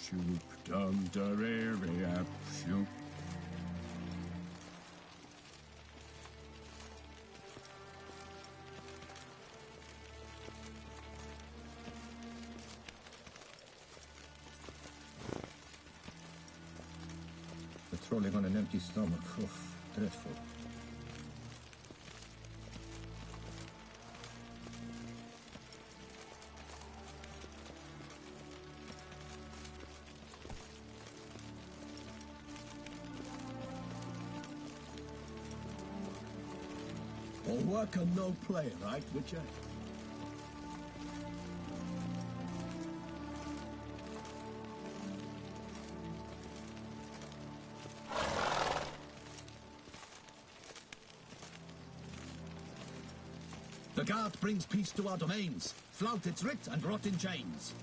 shoop dum da re re ap shoop. Patrolling on an empty stomach. Oof, dreadful. All work and no play, right, Witcher? The guard brings peace to our domains. Flout its writ and rot in chains.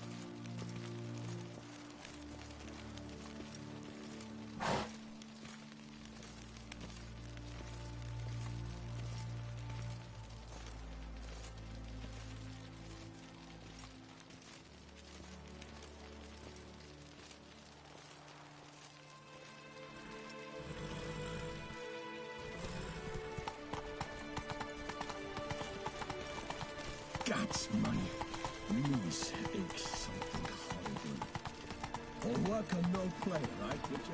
God's money. Please, it's something horrible. All work and no play, right, Witcher?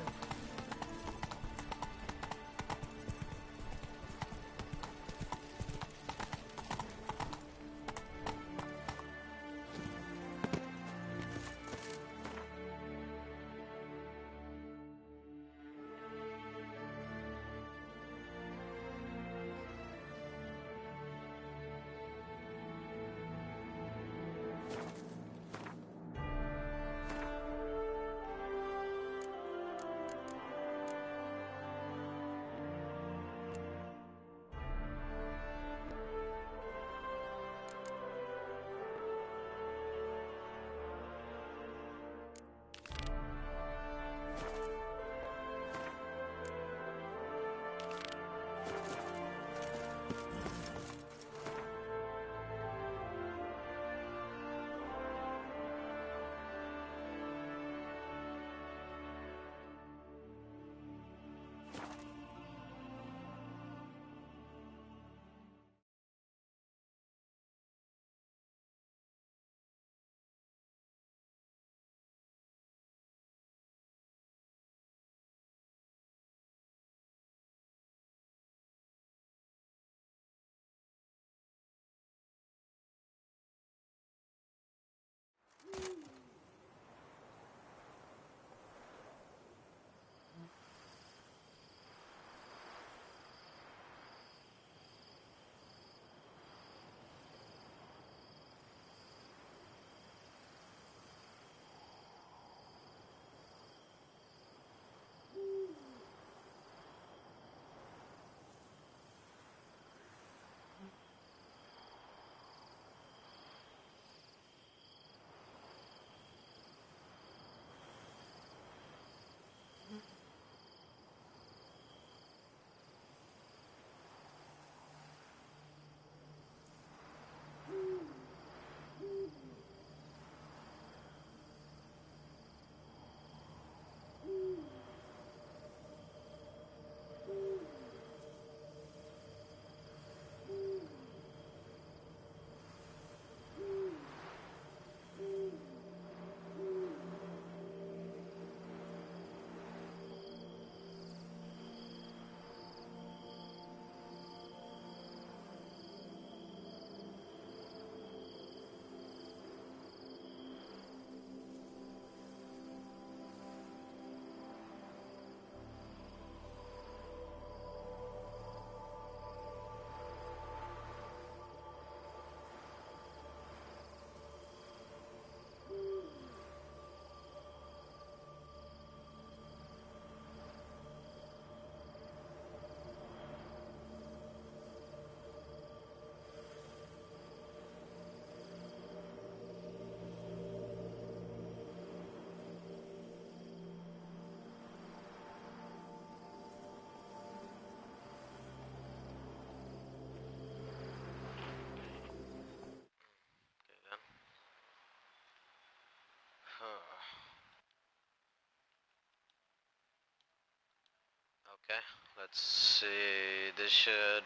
Okay, let's see. This should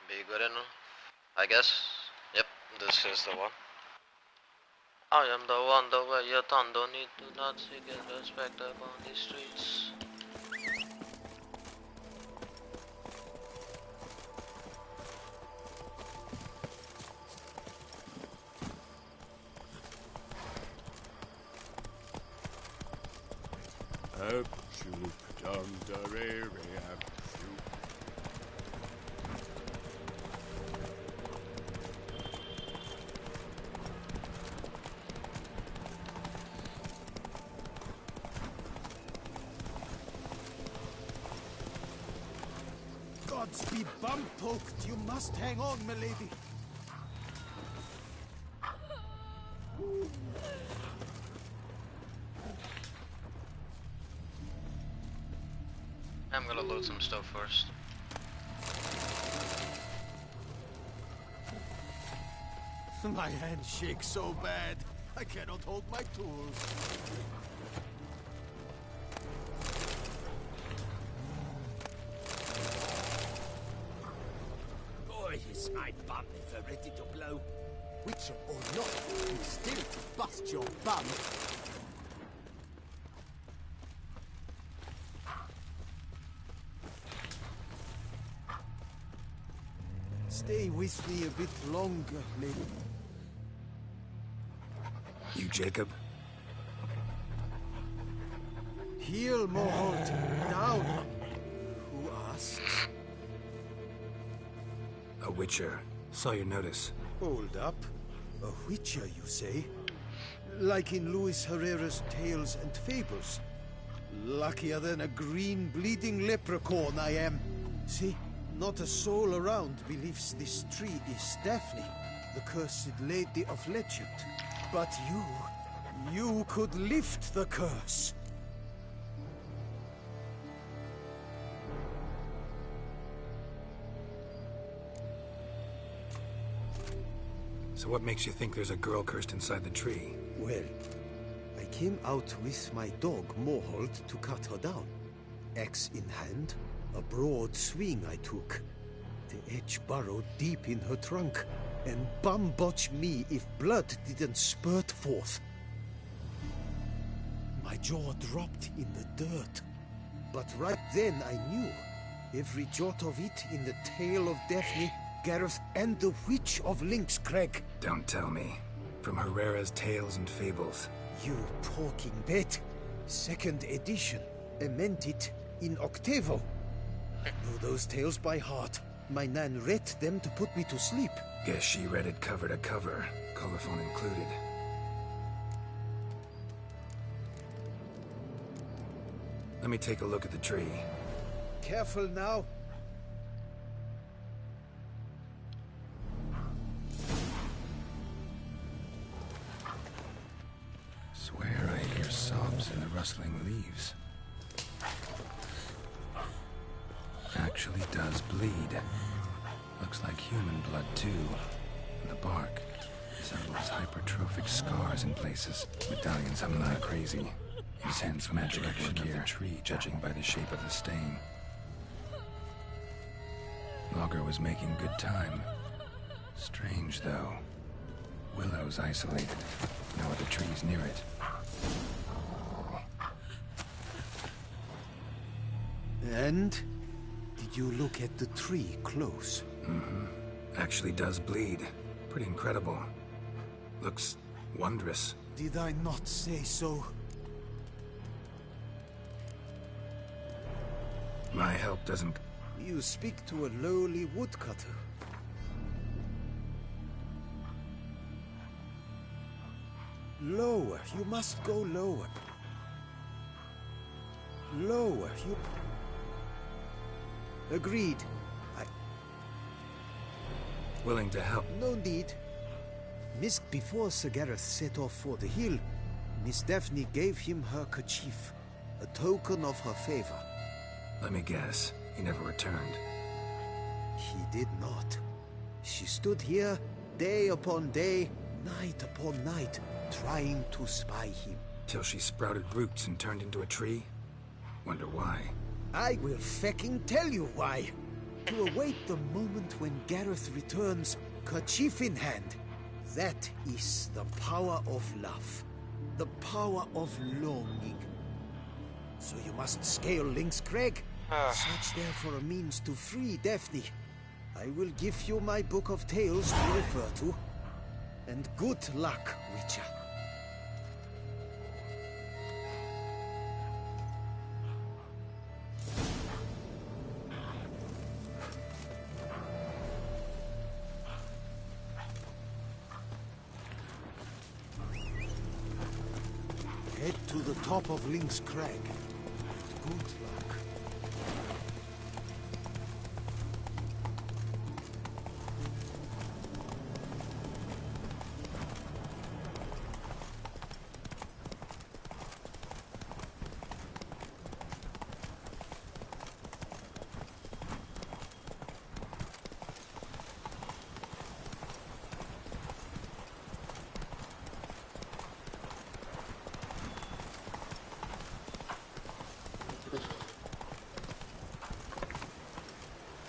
be good enough, I guess. Yep, this is the one. I am the one, the way your tongue don't need to not seek respect up on these streets. Gods be bum-poked. You must hang on, milady. I'm gonna load some stuff first. My hand shakes so bad, I cannot hold my tools. Boy, is my bum ever ready to blow. Witcher or not, you still bust your bum. Stay with me a bit longer, lady. You, Jacob? Heel, Moholt. Down. Who asks? A witcher. Saw your notice. Hold up. A witcher, you say? Like in Luis Herrera's Tales and Fables. Luckier than a green bleeding leprechaun I am. See? Not a soul around believes this tree is Daphne, the cursed lady of legend. But you could lift the curse. So what makes you think there's a girl cursed inside the tree? Well, I came out with my dog, Moholt, to cut her down. Axe in hand, a broad swing I took. The edge burrowed deep in her trunk, and bum-botch me if blood didn't spurt forth. My jaw dropped in the dirt. But right then I knew. Every jot of it in the tale of Daphne, Gareth, and the Witch of Lynx Crag. Don't tell me. From Herrera's Tales and Fables. You talking bet. Second edition. Amended in octavo. I know those tales by heart. My nan read them to put me to sleep. Guess she read it cover to cover, colophon included. Let me take a look at the tree. Careful now. Swear I hear sobs in the rustling leaves. Actually does bleed. Looks like human blood too. And the bark resembles hypertrophic scars in places. Medallions humming like crazy. Intense magic action of the tree, judging by the shape of the stain. Logger was making good time. Strange though. Willow's isolated. No other trees near it. And? Did you look at the tree close? Mm-hmm. Actually does bleed. Pretty incredible. Looks wondrous. Did I not say so? My help doesn't... You speak to a lowly woodcutter. Lower. You must go lower. Lower. You... Agreed. Willing to help. No need. Before Sir Gareth set off for the hill, Miss Daphne gave him her kerchief, a token of her favor. Let me guess. He never returned. He did not. She stood here, day upon day, night upon night, trying to spy him. Till she sprouted roots and turned into a tree? Wonder why. I will fecking tell you why. To await the moment when Gareth returns, kerchief in hand. That is the power of love. The power of longing. So you must scale Link's Crag. Search there for a means to free Daphne. I will give you my book of tales to refer to. And good luck, Witcher. Head to the top of Link's Crag. Good luck.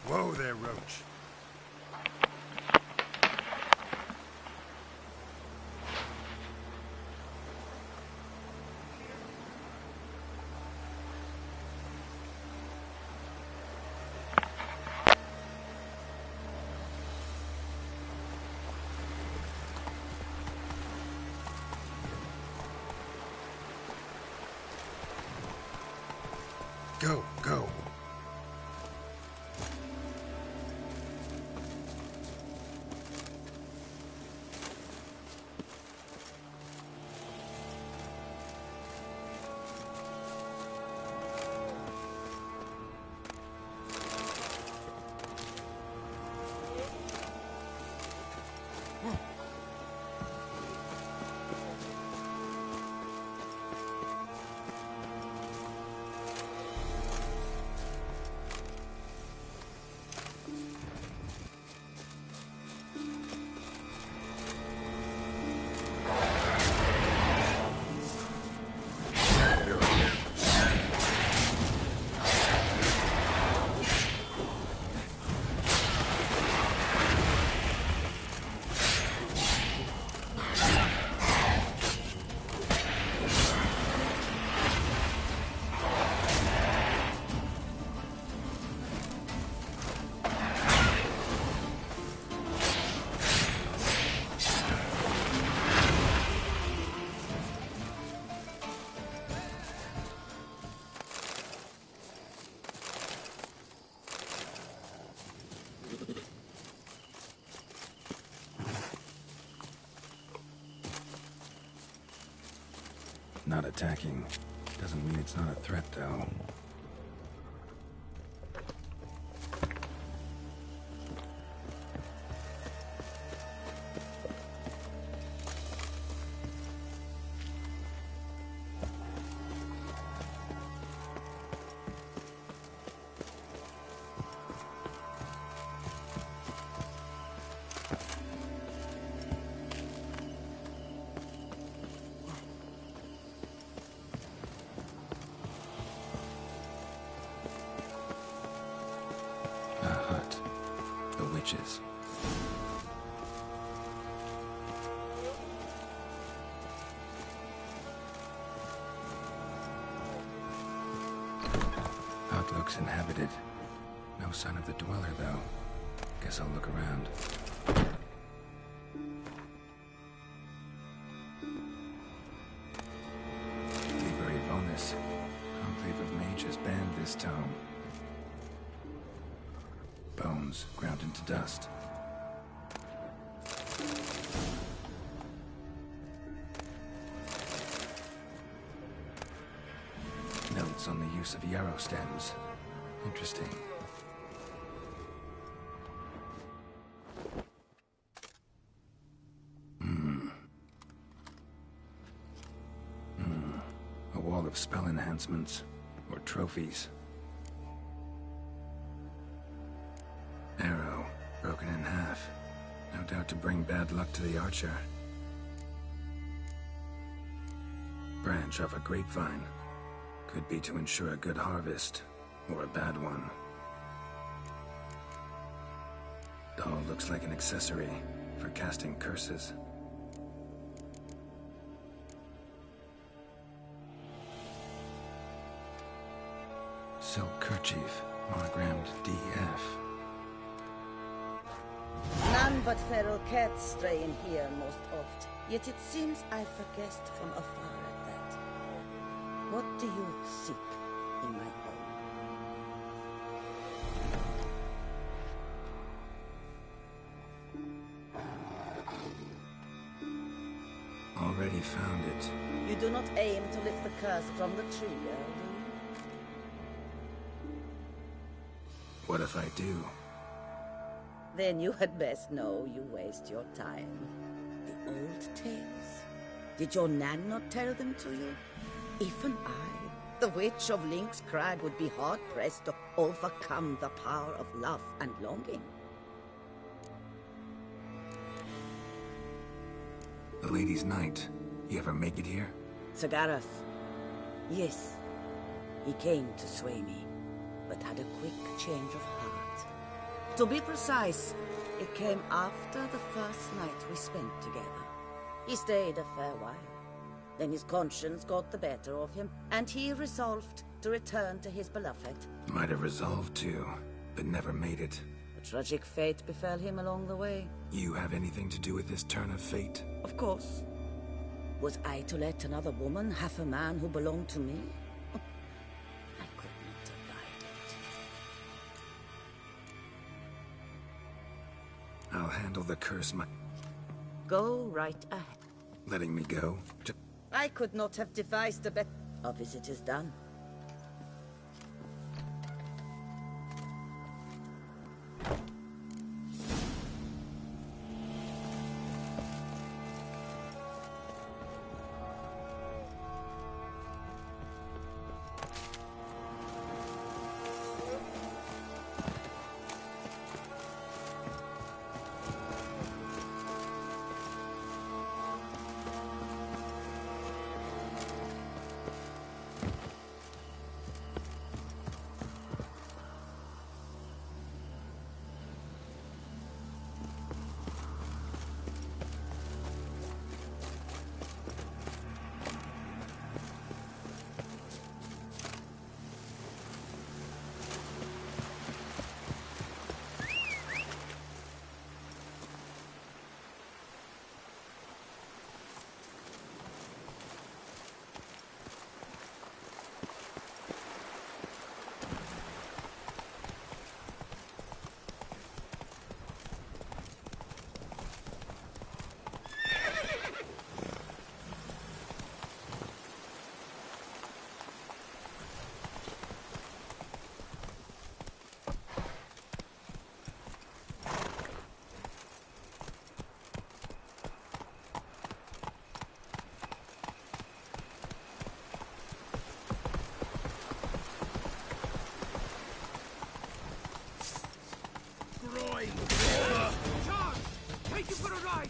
Whoa there, Roach. Go, go. Not attacking. Doesn't mean it's not a threat, though. Witches. Outlook's inhabited. No sign of the dweller, though. Guess I'll look around. Liber Evonis. Conclave of mages banned this tome. Bones ground into dust. Notes on the use of yarrow stems. Interesting. A wall of spell enhancements, or trophies. Arrow, broken in half. No doubt to bring bad luck to the archer. Branch off a grapevine. Could be to ensure a good harvest. Or a bad one. Doll looks like an accessory for casting curses. Silk kerchief, monogrammed DF. None but feral cats stray in here most oft. Yet it seems I've guessed from afar at that. What do you seek in my home? Already found it. You do not aim to lift the curse from the tree, do you? What if I do? Then you had best know you waste your time. The old tales? Did your Nan not tell them to you? Even I, the Witch of Link's Crag, would be hard-pressed to overcome the power of love and longing. The Lady's Knight. You ever make it here? Sagarath. Yes. He came to sway me, but had a quick change of heart. To be precise, it came after the first night we spent together. He stayed a fair while. Then his conscience got the better of him, and he resolved to return to his beloved. Might have resolved to, but never made it. A tragic fate befell him along the way. You have anything to do with this turn of fate? Of course. Was I to let another woman have a man who belonged to me? Oh, I could not abide it. I'll handle the curse Go right ahead. Letting me go? I could not have devised a better... Our visit is done. Take you for a ride!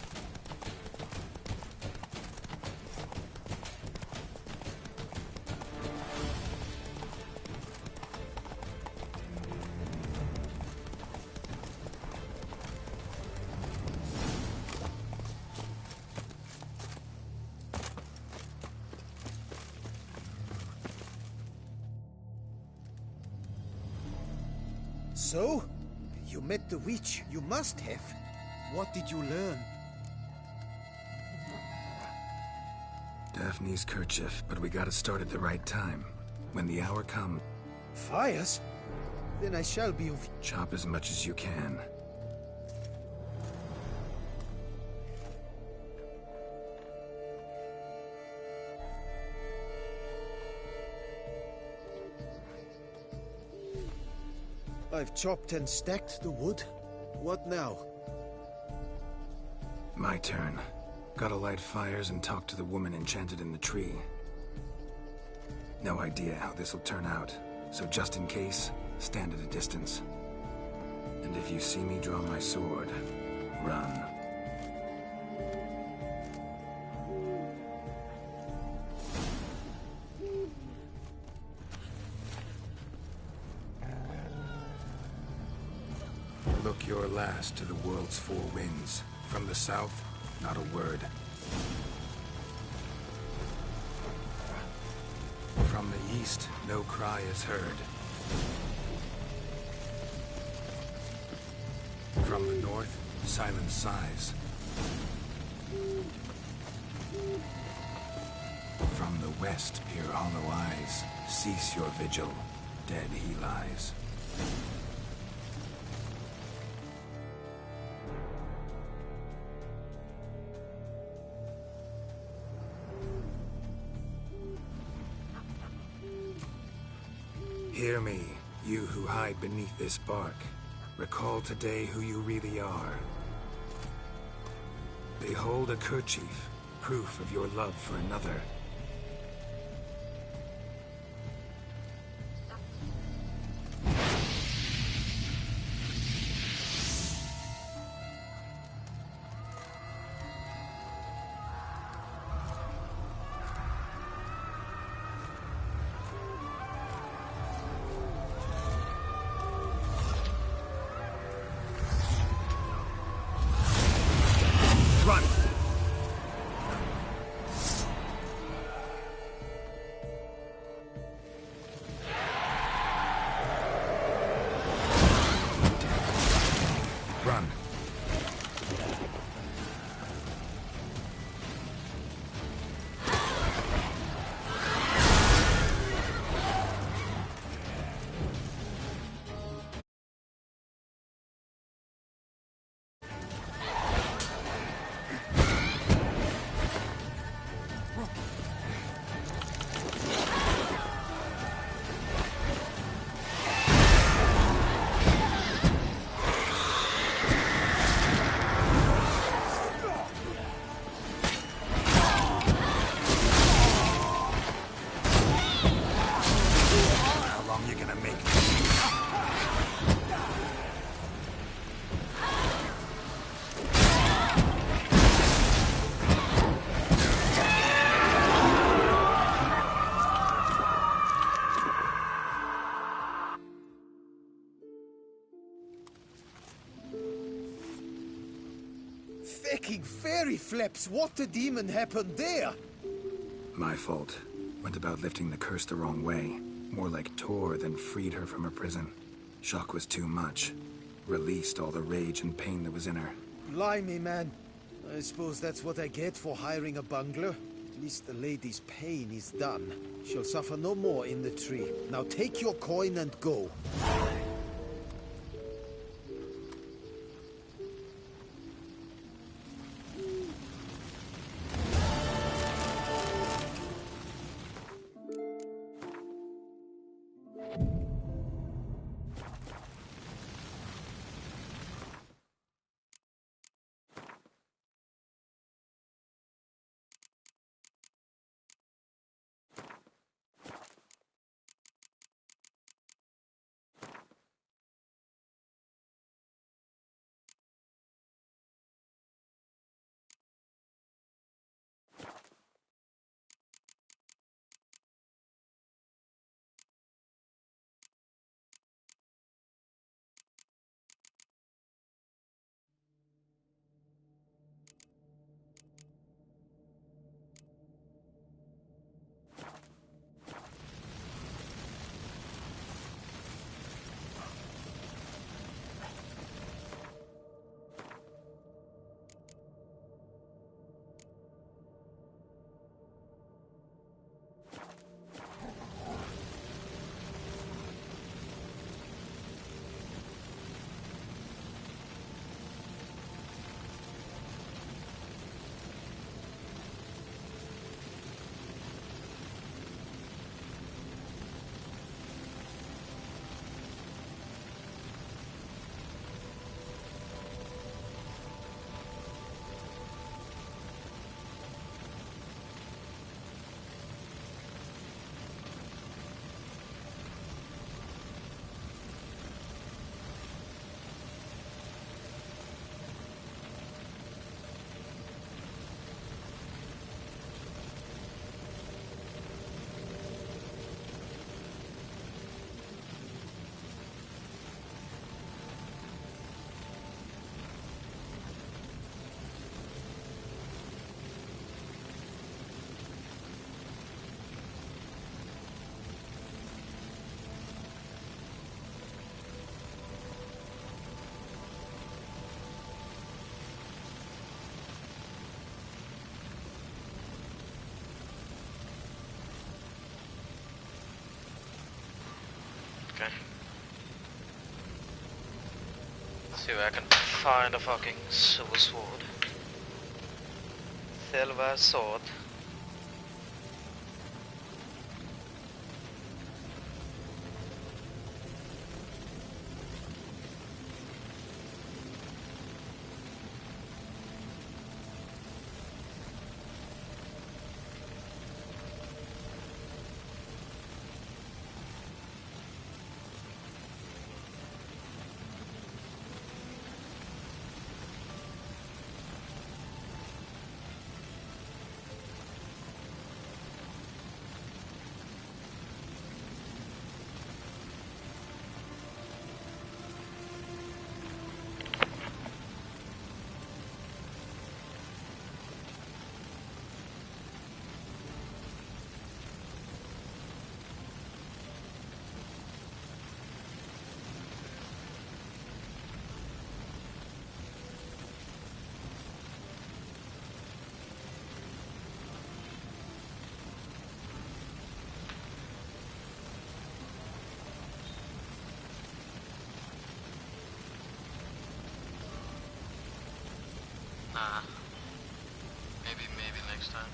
So? You met the witch. You must have. What did you learn? Daphne's kerchief, but we gotta start at the right time. When the hour comes... Fires? Then I shall be of... Chop as much as you can. I've chopped and stacked the wood. What now? My turn. Gotta light fires and talk to the woman enchanted in the tree. No idea how this'll turn out, so just in case, stand at a distance. And if you see me draw my sword, run. spoke your last to the world's four winds. From the south, not a word. From the east, no cry is heard. From the north, silence sighs. From the west peer hollow eyes. Cease your vigil, dead he lies. Hear me, you who hide beneath this bark. Recall today who you really are. Behold a kerchief, proof of your love for another. Run! Run. How long you gonna make me? Fecking fairy flips! What the demon happened there? My fault. Went about lifting the curse the wrong way. More like tore than freed her from her prison. Shock was too much. Released all the rage and pain that was in her. Blimey, man. I suppose that's what I get for hiring a bungler. At least the lady's pain is done. She'll suffer no more in the tree. Now take your coin and go. Okay. Let's see where I can find a fucking silver sword. Silver sword. Nah. Maybe next time.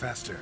Faster.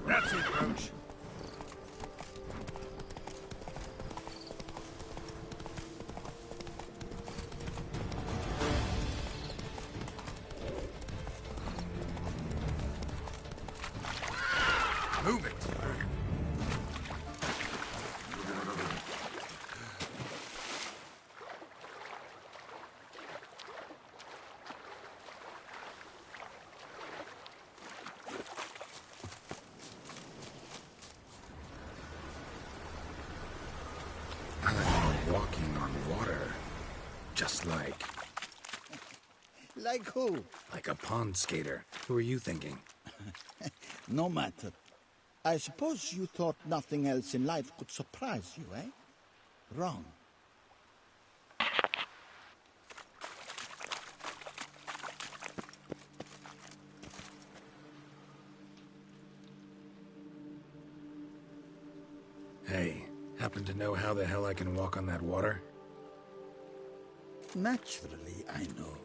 That's it, Roach. Move it. Walking on water. Just like... Like who? like a pond skater. Who are you thinking? No matter. I suppose you thought nothing else in life could surprise you, eh? Wrong. Hey, happen to know how the hell I can walk on that water? Naturally, I know.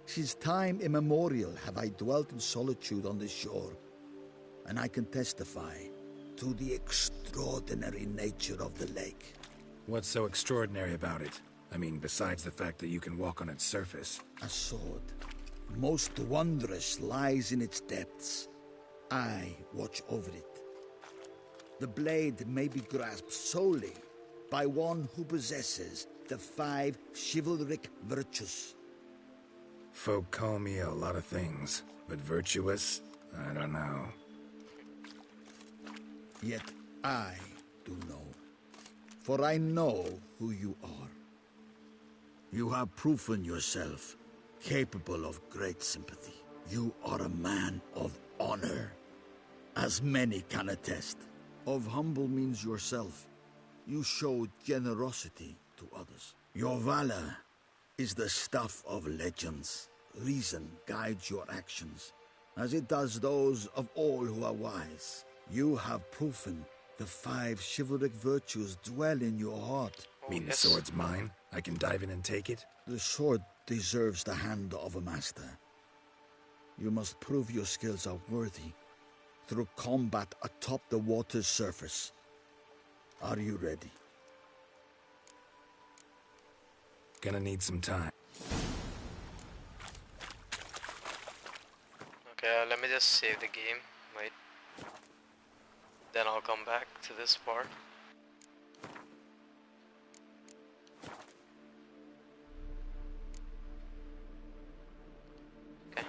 Since time immemorial have I dwelt in solitude on this shore, and I can testify to the extraordinary nature of the lake. What's so extraordinary about it? I mean, besides the fact that you can walk on its surface. A sword, most wondrous, lies in its depths. I watch over it. The blade may be grasped solely by one who possesses the 5 chivalric virtues. Folk call me a lot of things, but virtuous? I don't know. Yet I do know. For I know who you are. You have proven yourself capable of great sympathy. You are a man of honor, as many can attest. Of humble means yourself. You showed generosity to others. Your valor is the stuff of legends. Reason guides your actions, as it does those of all who are wise. You have proven the 5 chivalric virtues dwell in your heart. Mean the sword's mine? I can dive in and take it? The sword deserves the hand of a master. You must prove your skills are worthy through combat atop the water's surface. Are you ready? Gonna need some time. Okay, let me just save the game. Wait. Then I'll come back to this part. Okay.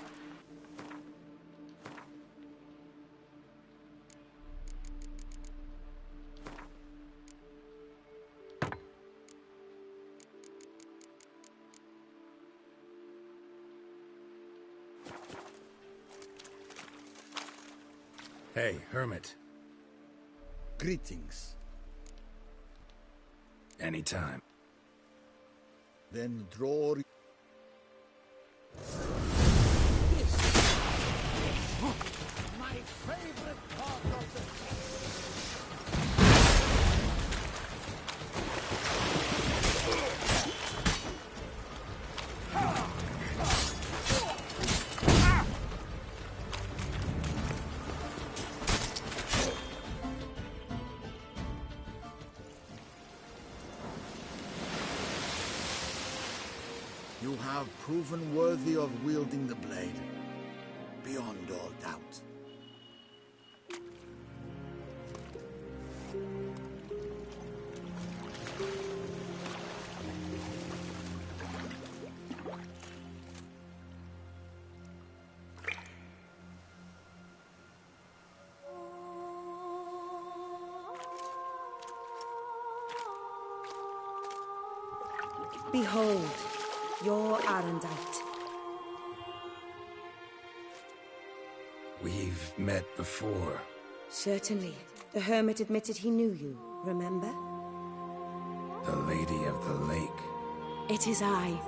Hey, Hermit. Greetings. Anytime. Then draw... My favorite part of the You have proven worthy of wielding the blade, beyond all doubt. Behold, your Arendite. We've met before. Certainly. The hermit admitted he knew you, remember? The Lady of the Lake. It is I.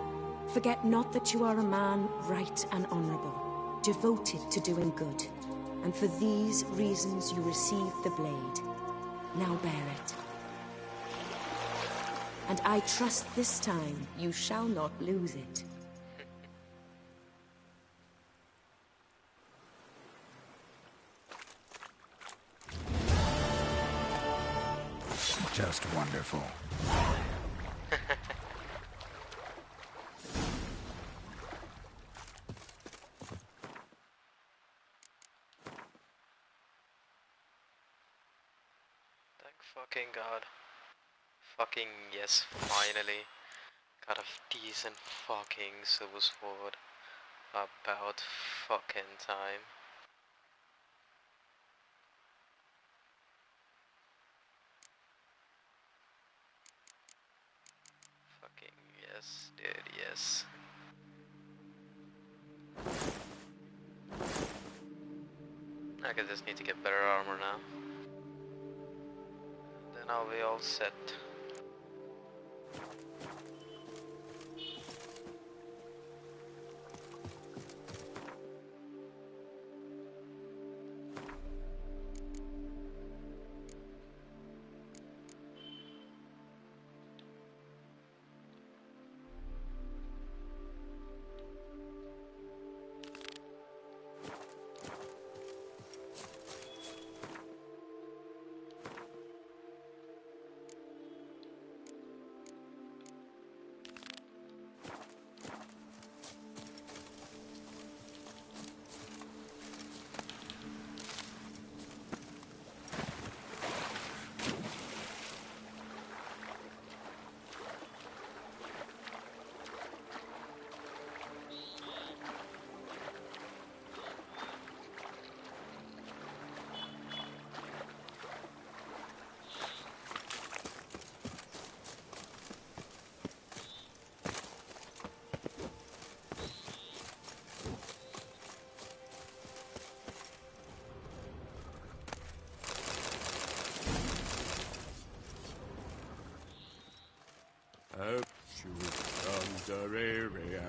Forget not that you are a man right and honorable, devoted to doing good. And for these reasons you received the blade. Now bear it. And I trust this time you shall not lose it. Just wonderful. Thank fucking God. Fucking yes, finally. Got a decent fucking silver sword. About fucking time. Fucking yes, dude, yes. I guess I just need to get better armor now. Then I'll be all set.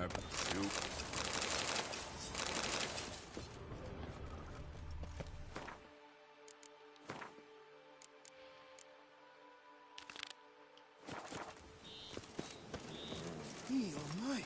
have soup. Oh my.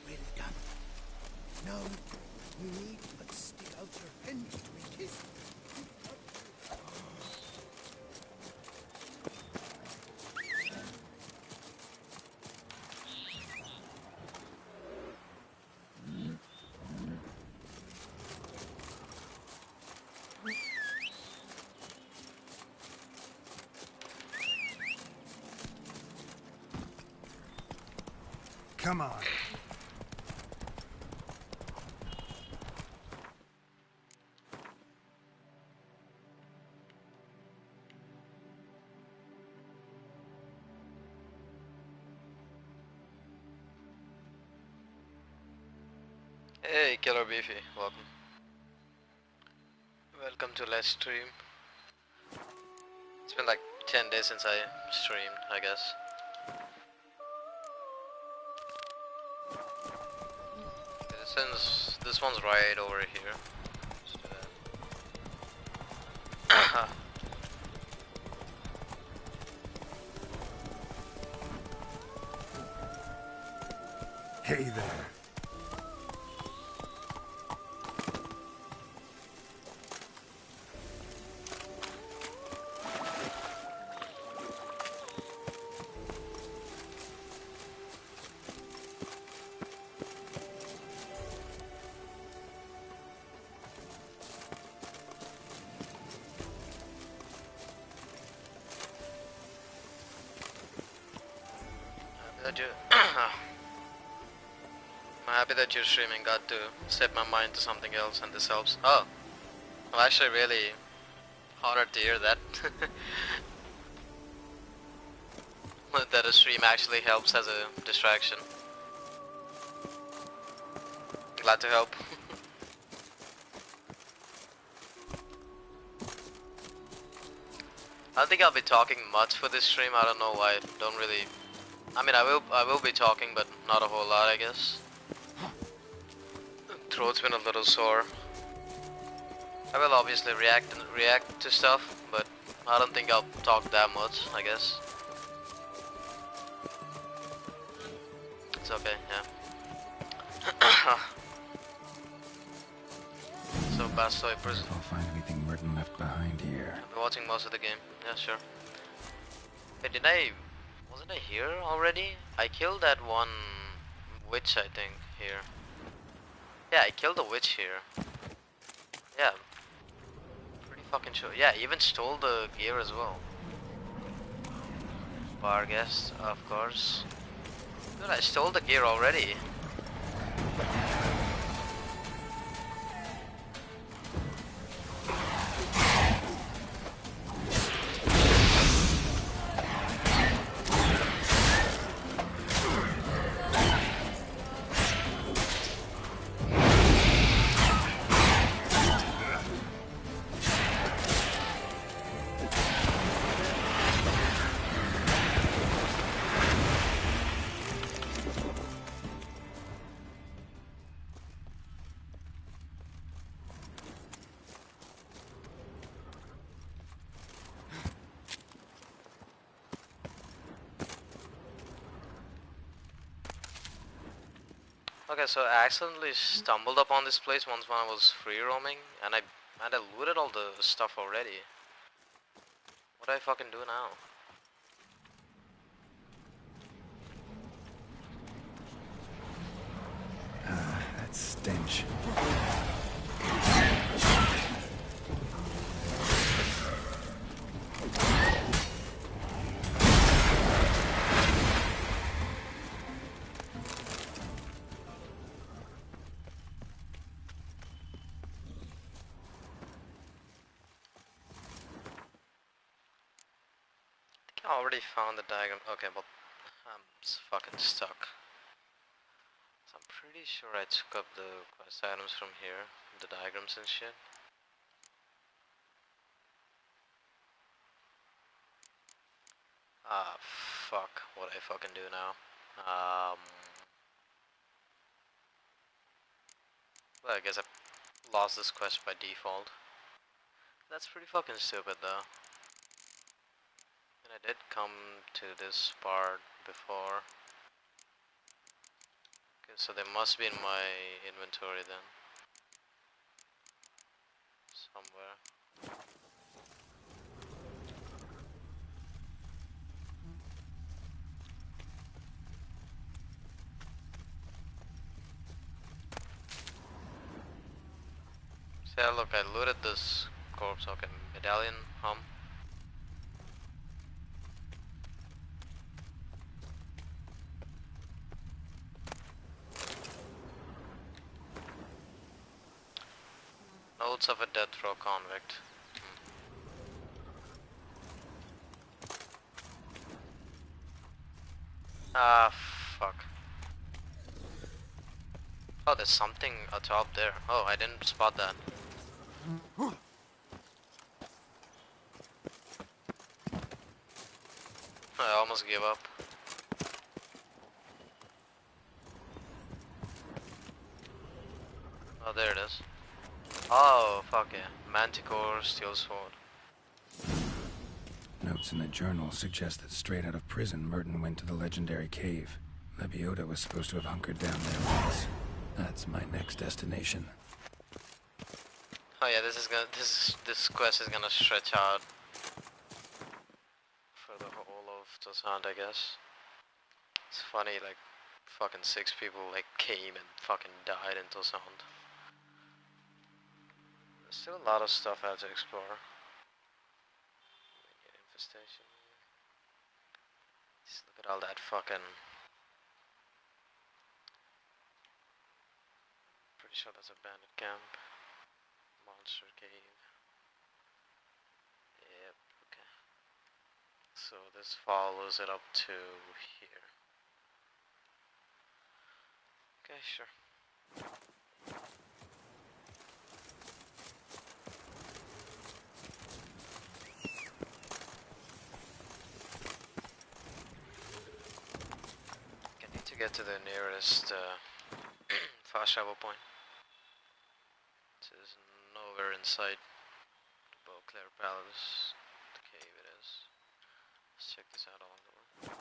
Well done. Now, you need but stick out your hand to a kiss. Come on. Hey, Killer Beefy, welcome. Welcome to Let's Stream. It's been like 10 days since I streamed, I guess. Okay, since this one's right over here. Let's do that. Hey there. That you I'm happy that you're streaming. Got to set my mind to something else, and this helps. Oh, I'm actually really honored to hear that. That a stream actually helps as a distraction. Glad to help. I don't think I'll be talking much for this stream. I don't know why. Don't really. I mean, I will be talking, but not a whole lot, I guess. Throat's been a little sore. I will obviously react to stuff, but I don't think I'll talk that much, I guess. It's okay, yeah. So Bastoy prison. If I'll find anything Merton left behind here. I've been watching most of the game. Yeah, sure. Hey, wasn't I here already? I killed that one witch, I think, here. Yeah, I killed a witch here. Yeah. Pretty fucking sure. Yeah, I even stole the gear as well. Bar guest, of course. Dude, I stole the gear already. Okay, so I accidentally stumbled upon this place once when I was free roaming, and I looted all the stuff already. What do I fucking do now? That stench. already found the diagram. Okay, but I'm fucking stuck. So I'm pretty sure I took up the quest items from here, the diagrams and shit. Ah, fuck. What I fucking do now? Well, I guess I lost this quest by default. That's pretty fucking stupid though. And I did come to this part before. Okay, so they must be in my inventory then. Somewhere. So yeah, look, I looted this corpse. Okay, medallion, Notes of a death row convict. Ah, fuck. Oh, there's something atop there. Oh, I didn't spot that. I almost gave up. Oh, there it is. Oh, fuck yeah. Manticore, steel sword. Notes in the journal suggest that straight out of prison, Merton went to the legendary cave. Lebiota was supposed to have hunkered down there once. That's my next destination. Oh yeah, this quest is gonna stretch out for the whole of Toussaint, I guess. It's funny, like, fucking 6 people, like, came and fucking died in Toussaint. There's still a lot of stuff I have to explore. Infestation. Just look at all that fucking... Pretty sure that's a bandit camp. Monster cave. Yep, okay. So this follows it up to here. Okay, sure. I need to get to the nearest fast travel point. There's nowhere in sight. Beauclair Palace, the cave it is. Let's check this out along the way.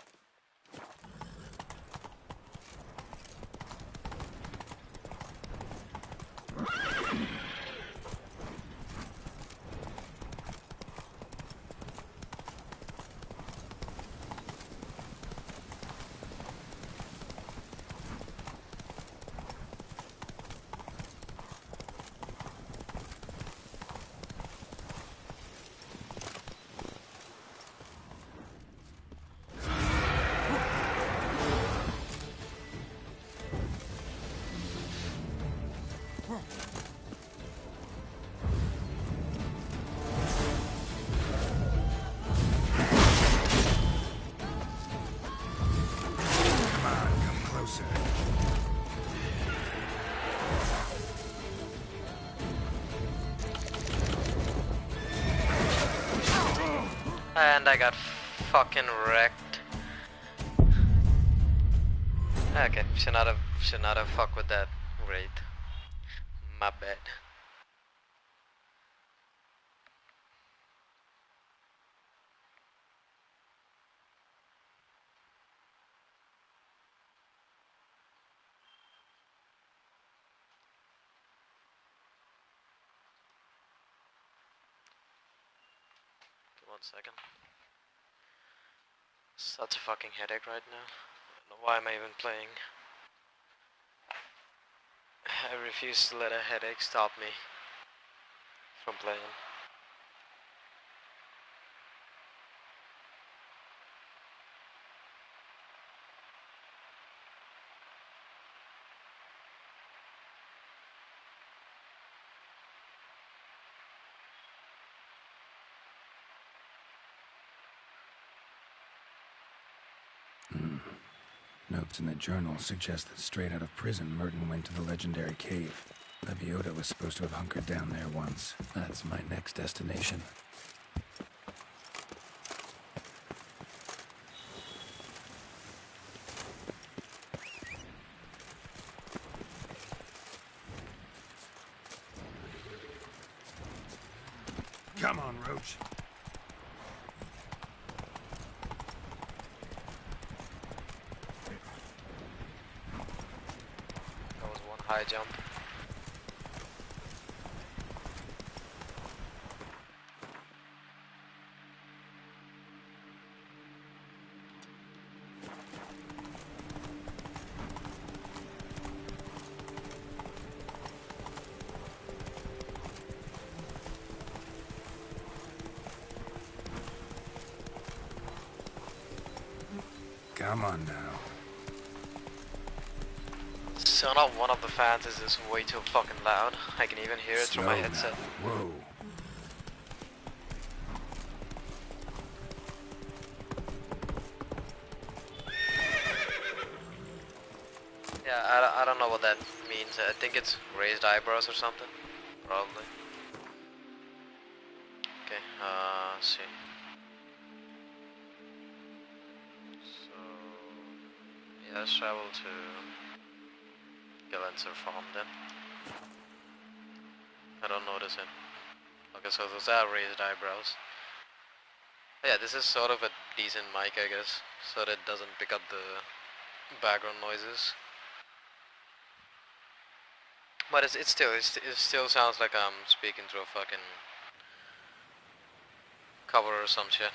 And I got fucking wrecked. Okay, should not have fucked with that wraith. My bad. One second. Such a fucking headache right now. I don't know why am I even playing. I refuse to let a headache stop me from playing. Notes in the journal suggest that straight out of prison, Merton went to the legendary cave. Leviota was supposed to have hunkered down there once. That's my next destination. Come on, Roach. That was one high jump. Come on now. So now one of the fans is just way too fucking loud. I can even hear it through my Slow headset. now. Whoa. Yeah, I don't know what that means. I think it's raised eyebrows or something. Probably. Okay, let's see. So, yeah, let's travel to Galenser Farm then. I don't notice it. Okay, so those are raised eyebrows. Yeah, this is sort of a decent mic, I guess, so that it doesn't pick up the background noises. But it still sounds like I'm speaking through a fucking cover or some shit.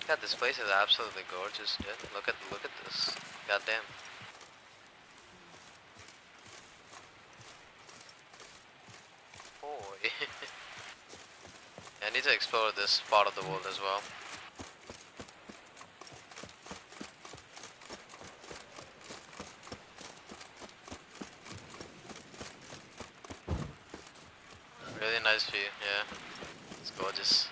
God, this place is absolutely gorgeous, dude. Look at this. Goddamn. Boy. I need to explore this part of the world as well. Really nice view, yeah. It's gorgeous.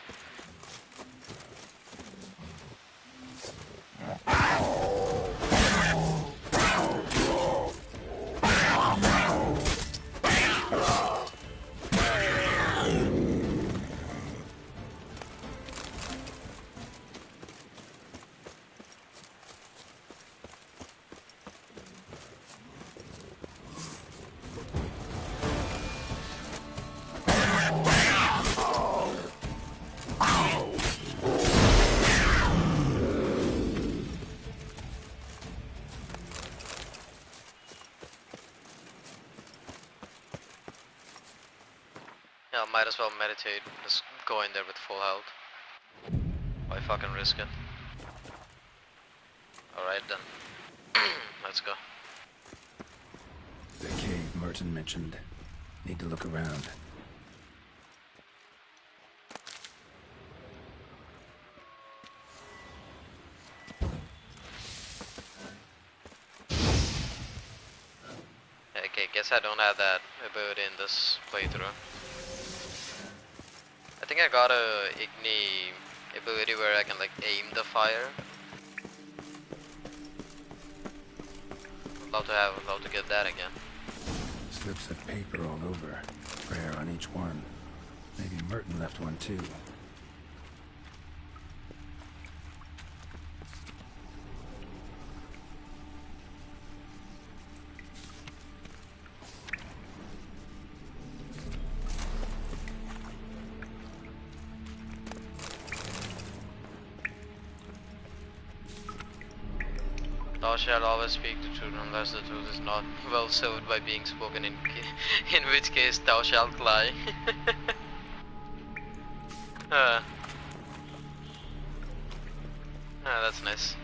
Yeah, might as well meditate, just go in there with full health. Why fucking risk it? Alright then. Let's go. The cave Merton mentioned. Need to look around. Okay, guess I don't have that ability in this playthrough. I think I got a Igni ability where I can like aim the fire. Love to get that again. Slips of paper all over. Prayer on each one. Maybe Merton left one too. Thou shalt always speak the truth unless the truth is not well served by being spoken, in which case thou shalt lie. That's nice.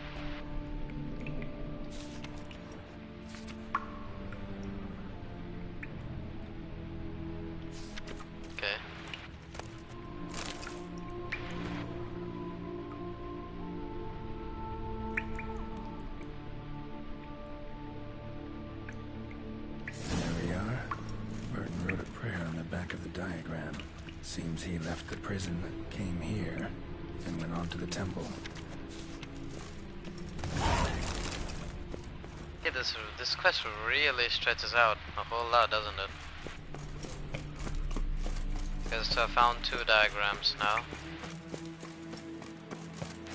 Okay. Of the diagram. Seems he left the prison, came here, and went on to the temple. Yeah, this quest really stretches out a whole lot, doesn't it? Because I found 2 diagrams now.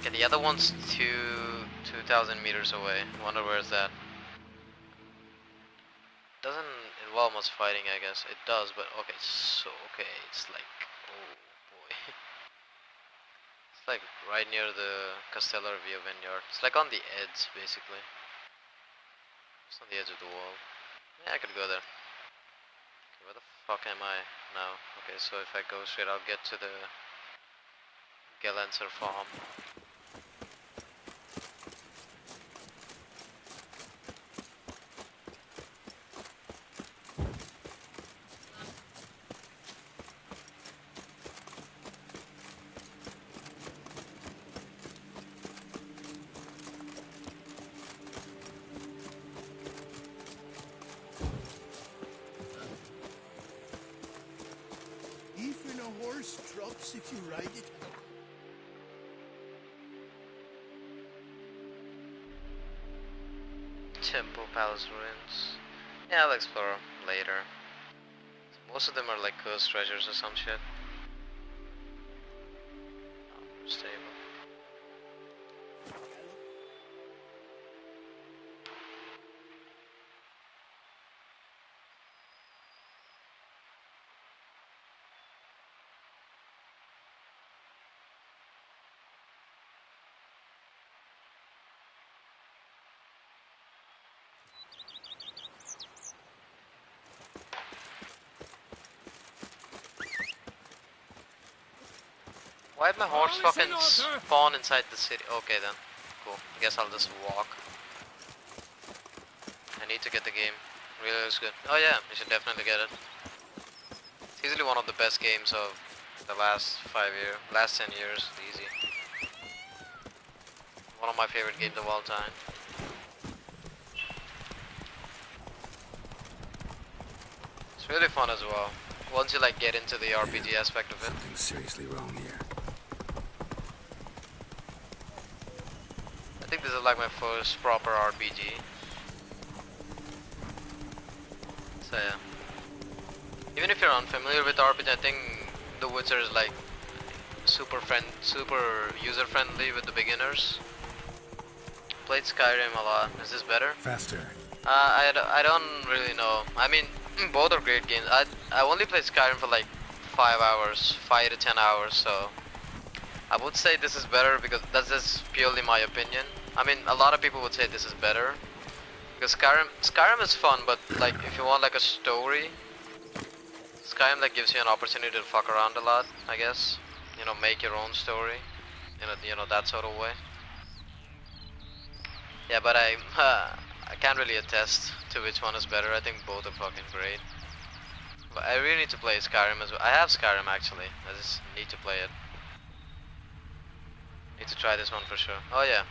Okay, the other one's 2,000 meters away. Wonder where's that? Doesn't involve much fighting, I guess. It does, but okay, it's like, oh boy. It's like right near the Castellar Via Vineyard. It's like on the edge, basically. It's on the edge of the wall. Yeah, I could go there. Okay, where the fuck am I now? Okay, so if I go straight, I'll get to the Galancer farm. Even a horse drops if you ride it. Temple Palace ruins. Yeah, I'll explore later. Most of them are like cursed treasures or some shit. Oh, stable. Why'd my horse fucking spawn inside the city? Okay then. Cool. I guess I'll just walk. I need to get the game. Really looks good. Oh yeah, you should definitely get it. It's easily one of the best games of the last 10 years. Easy. One of my favorite games of all time. It's really fun as well. Once you like get into the RPG aspect of it. Something's seriously wrong here. I think this is like my first proper RPG. So yeah. Even if you're unfamiliar with RPG, I think The Witcher is like super user friendly with the beginners. Played Skyrim a lot. Is this better? Faster. I don't really know. I mean, both are great games. I only played Skyrim for like 5 hours, 5 to 10 hours, so I would say this is better because that's just purely my opinion. I mean, a lot of people would say this is better because Skyrim is fun, but like if you want like a story, Skyrim like gives you an opportunity to fuck around a lot, I guess. You know, make your own story, you know that sort of way. Yeah, but I can't really attest to which one is better. I think both are fucking great. But I really need to play Skyrim as well. I have Skyrim actually. I just need to play it. Need to try this one for sure. Oh yeah.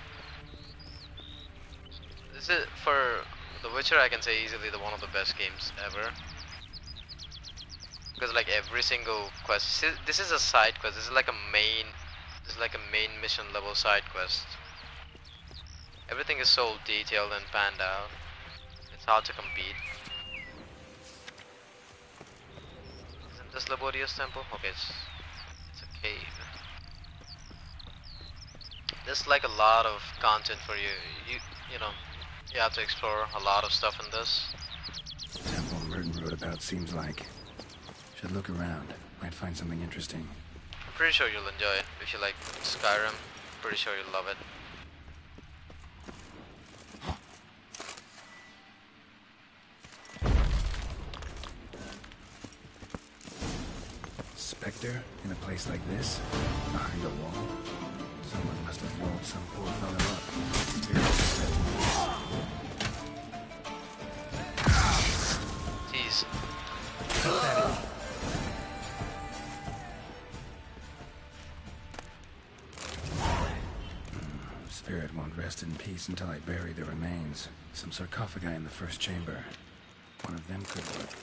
This is for The Witcher. I can say easily one of the best games ever. Because like every single quest. This is a side quest. This is like a main. This is like a main mission level side quest. Everything is so detailed and panned out. It's hard to compete. Isn't this Laboria's temple? Okay, it's a cave. There's like a lot of content for you. You know, you have to explore a lot of stuff in this. The temple Merton wrote about seems like. Should look around. Might find something interesting. I'm pretty sure you'll enjoy it if you like Skyrim. Pretty sure you'll love it. Spectre in a place like this? Behind a wall? Someone must have rolled some poor fellow up. Jeez. Spirit won't rest in peace until I bury the remains. Some sarcophagi in the first chamber. One of them could work.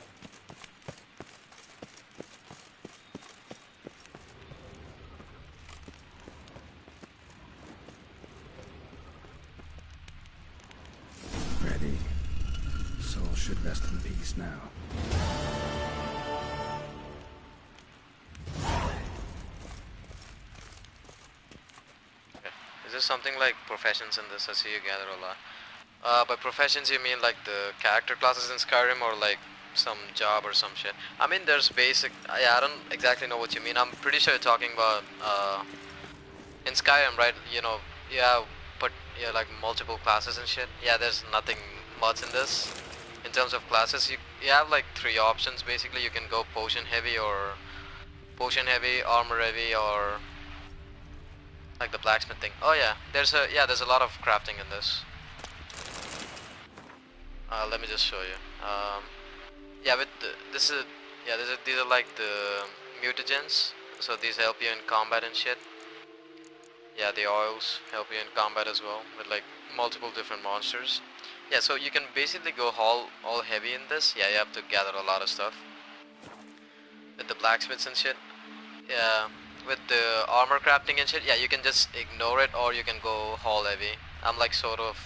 Rest in peace now. Okay. Is there something like professions in this? I see you gather a lot. By professions you mean like the character classes in Skyrim or like some job or some shit? I mean there's basic, yeah, I don't exactly know what you mean. I'm pretty sure you're talking about in Skyrim, right? You know, yeah, but yeah, like multiple classes and shit. Yeah, there's nothing much in this. In terms of classes, you have like 3 options basically. You can go potion heavy, armor heavy, or like the blacksmithing. Oh yeah, there's a lot of crafting in this. Let me just show you. Yeah, with these are like the mutagens. So these help you in combat and shit. Yeah, the oils help you in combat as well with like multiple different monsters. Yeah, so you can basically go all heavy in this. Yeah, you have to gather a lot of stuff with the blacksmiths and shit. Yeah, with the armor crafting and shit. Yeah, you can just ignore it or you can go haul heavy. I'm like sort of,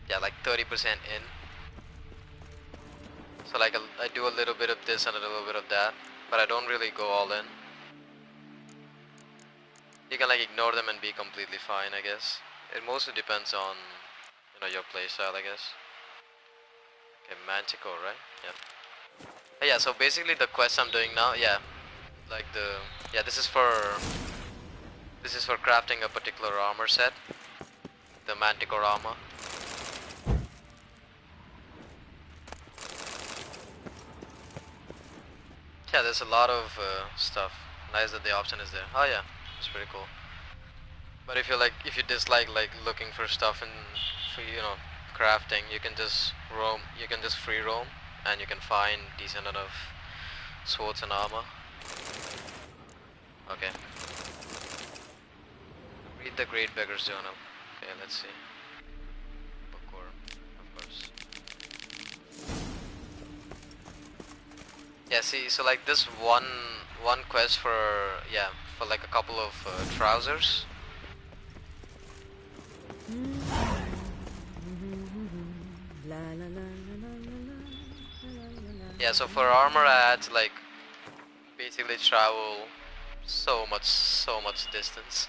yeah, like 30% in. So like I do a little bit of this and a little bit of that, but I don't really go all in. You can like ignore them and be completely fine, I guess. It mostly depends on, you know, your playstyle, I guess. Okay, Manticore, right? Yep. Yeah, so basically the quest I'm doing now, yeah, like this is for crafting a particular armor set, the Manticore armor. Yeah, there's a lot of stuff. Nice that the option is there. Oh yeah, it's pretty cool. But if you dislike like looking for stuff and for, you know, crafting, you can just roam. You can just free roam, and you can find decent enough swords and armor. Okay. Read the Great Beggar's Journal. Okay, let's see. Bookworm, of course. Yeah, see, so like this one quest for, yeah, for like a couple of trousers. Yeah, so for armor I had to like basically travel so much distance.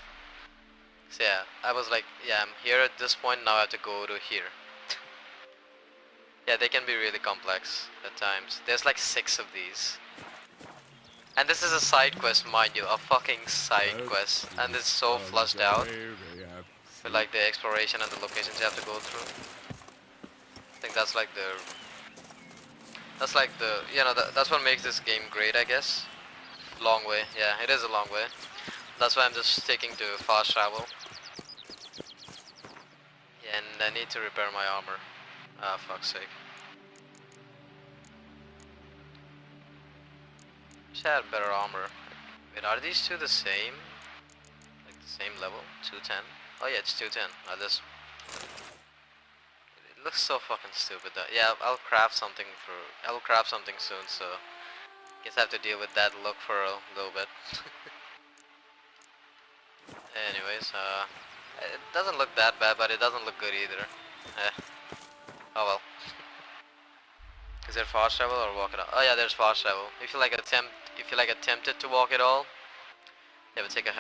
So yeah, I was like, yeah, I'm here at this point, now I have to go to here. Yeah, they can be really complex at times. There's like 6 of these. And this is a side quest, mind you, a fucking side quest. And it's so flushed out with like the exploration and the locations you have to go through. I think that's like the, you know, that's what makes this game great, I guess. Long way, yeah, it is a long way. That's why I'm just sticking to fast travel. Yeah, and I need to repair my armor. Ah, fuck's sake. Wish I had better armor. Wait, are these two the same? Like the same level? 210? Oh yeah, it's 210. It looks so fucking stupid though. Yeah, I'll craft something soon, so guess I have to deal with that look for a little bit. Anyways, it doesn't look that bad, but it doesn't look good either. Oh well. Is there fast travel or walk it all? Oh yeah, there's fast travel. If you like attempted to walk it all, it would take a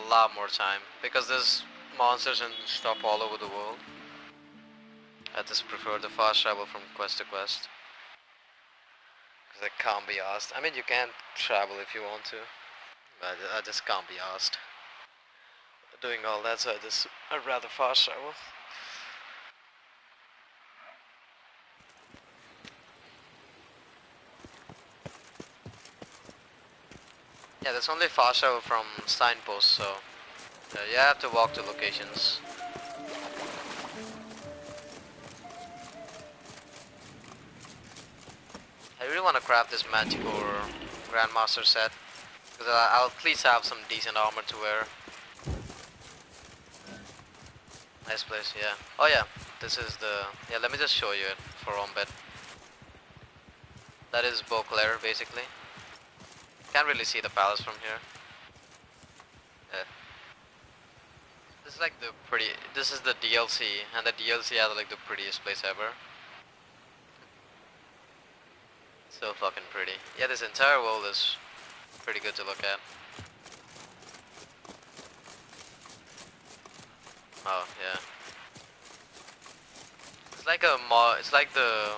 lot more time because there's monsters and stuff all over the world. I just prefer the fast travel from quest to quest because I can't be asked. I mean, you can travel if you want to, but I just can't be asked doing all that. So I'd rather fast travel. Yeah, there's only fast travel from signposts, so you have to walk to locations. I really want to craft this Manticore Grandmaster set because I'll at least have some decent armor to wear. Nice place, yeah. Oh yeah, this is the, yeah, let me just show you it for Ombed. That is Beauclair, basically. Can't really see the palace from here. Yeah. This is like this is the DLC, and the DLC has like the prettiest place ever. So fucking pretty. Yeah, this entire world is pretty good to look at. Oh yeah. It's like it's like the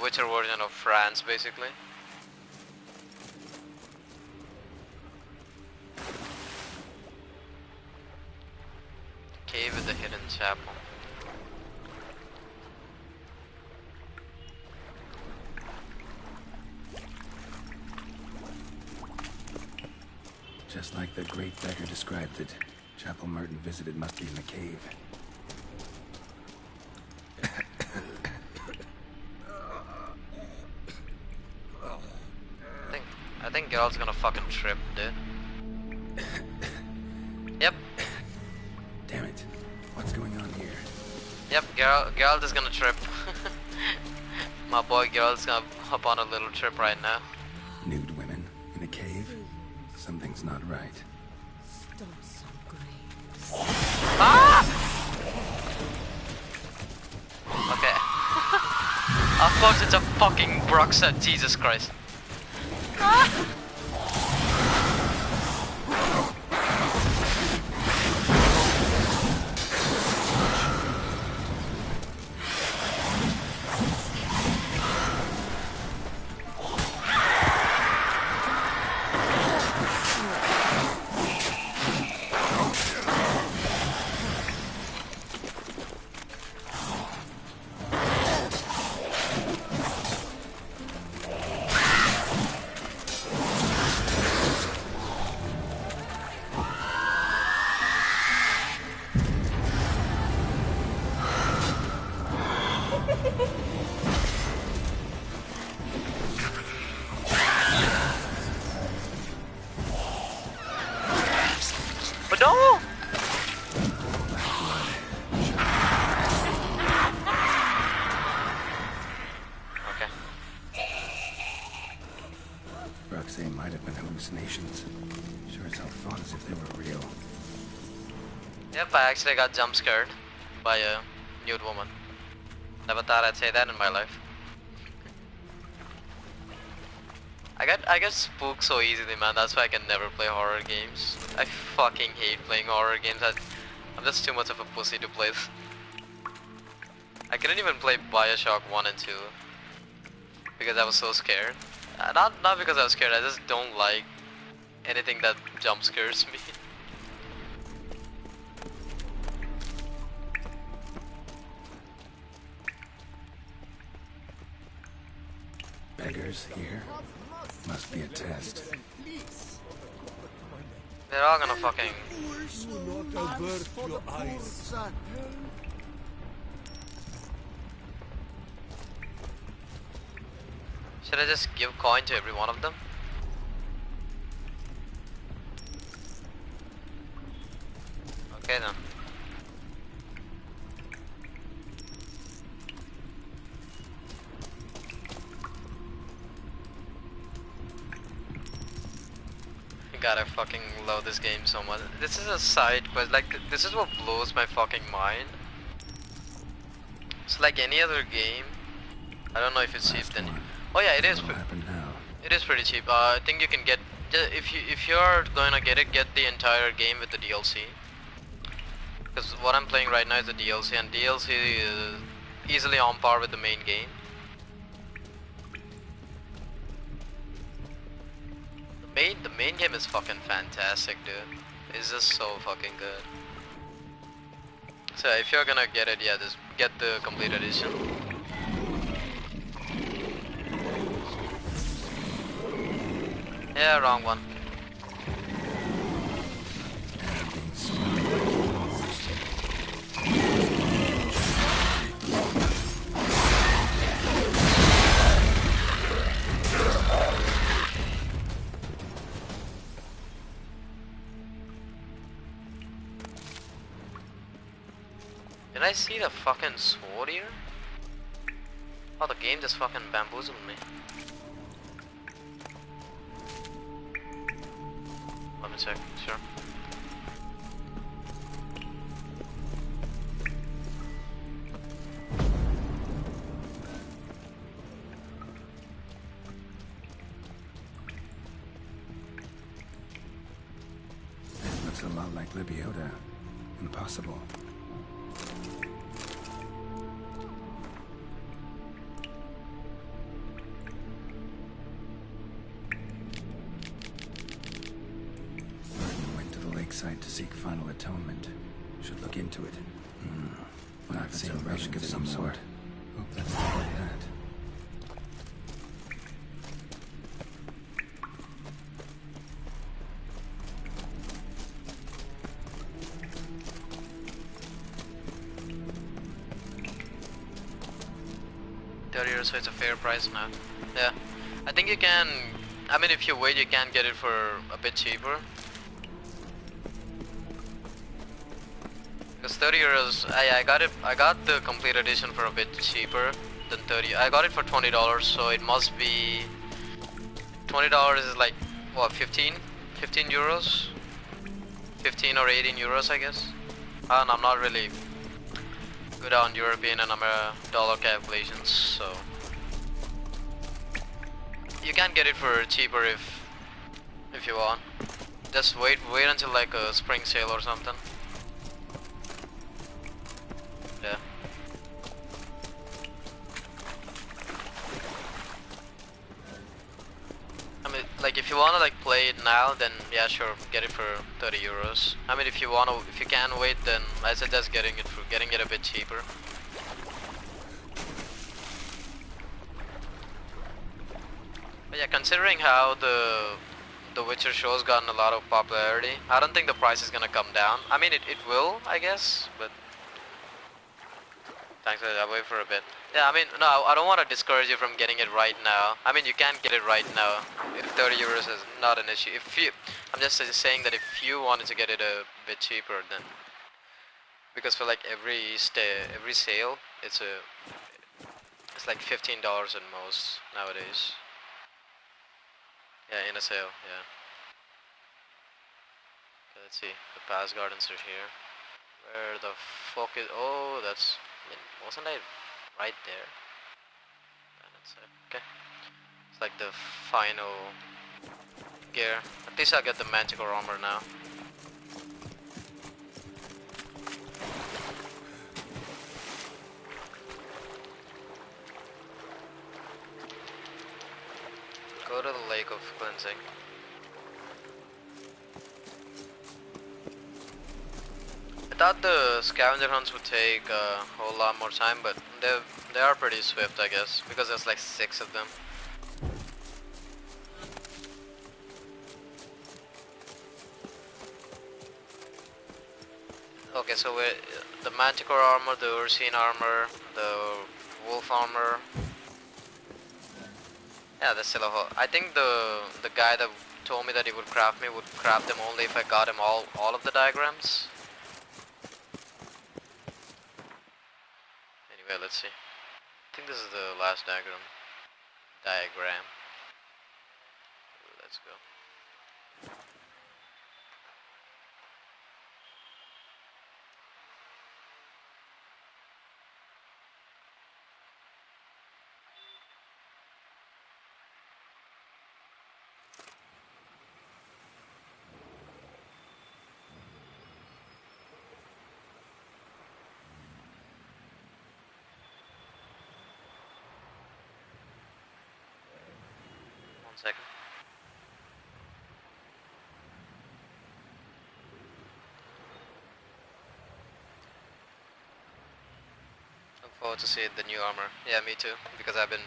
Witcher version of France, basically. Cave with the hidden chapel. Just like the great beggar described it, chapel Merton visited must be in the cave. I think Geralt's gonna fucking trip, dude. Yep. Damn it. What's going on here? Yep, Geralt is gonna trip. My boy Geralt's gonna hop on a little trip right now. Nude women in a cave? Something's not right. Ah! Okay. Of course it's a fucking Bruxa, Jesus Christ. Ah! But no! Okay. Roxanne might have been hallucinations. Sure as hell thought as if they were real. Yep, I actually got jump scared by a nude woman. Never thought I'd say that in my life. I get spooked so easily, man. That's why I can never play horror games. I fucking hate playing horror games. I'm just too much of a pussy to play. I couldn't even play Bioshock 1 and 2 because I was so scared. Not because I was scared. I just don't like anything that jump scares me. Beggars here? Must be a test. They're all gonna fucking... Should I just give coin to every one of them? Okay then. God, I fucking love this game so much. This is a side quest, like, this is what blows my fucking mind. It's like any other game. I don't know if it's cheap then. Oh yeah, it is. It is pretty cheap. I think you can get, if you're going to get it, get the entire game with the DLC. Because what I'm playing right now is the DLC, and DLC is easily on par with the main game. The main game is fucking fantastic, dude. It's just so fucking good. So if you're gonna get it, yeah, just get the complete edition. Yeah, wrong one. Did I see the fucking sword here? Oh, the game just fucking bamboozled me. Let me check, sure. lot like Libiota. Impossible. Martin went to the lakeside to seek final atonement. Should look into it. Not seeing relic of some sort. Hope that's not like that. €30, so it's a fair price now. Yeah, I think you can. I mean, if you wait, you can get it for a bit cheaper. Because €30, I got it. I got the complete edition for a bit cheaper than 30. I got it for $20, so it must be $20 is like what, 15 euros, 15 or 18 euros, I guess. And I'm not really good on European and dollar calculations, so you can get it for cheaper if you want. Just wait until like a spring sale or something. Yeah. I mean, like if you wanna like play it now, then yeah, sure, get it for €30. I mean, if you can wait, then I suggest getting it a bit cheaper. But yeah, considering how the Witcher show's gotten a lot of popularity, I don't think the price is gonna come down. I mean, it will, I guess, but thanks. I'll wait for a bit. Yeah, I mean, no, I don't want to discourage you from getting it right now. I mean, you can get it right now. If €30 is not an issue. I'm just saying that if you wanted to get it a bit cheaper, then because for like every sale, it's like $15 at most nowadays. Yeah, in a sale, yeah. Okay, let's see. The past gardens are here. Where the fuck is? Oh, that's. Wasn't I right there? Okay. It's like the final gear. At least I'll get the Manticore armor now. Go to the Lake of Cleansing. I thought the scavenger hunts would take a whole lot more time, but they are pretty swift, I guess, because there's like 6 of them. Okay, so the Manticore armor, the Ursine armor, the Wolf armor. Yeah, there's still a whole. I think the guy that told me that he would craft them only if I got him all of the diagrams. Anyway, let's see. I think this is the last diagram. Let's go. Second. Look forward to seeing the new armor. Yeah, me too. Because I've been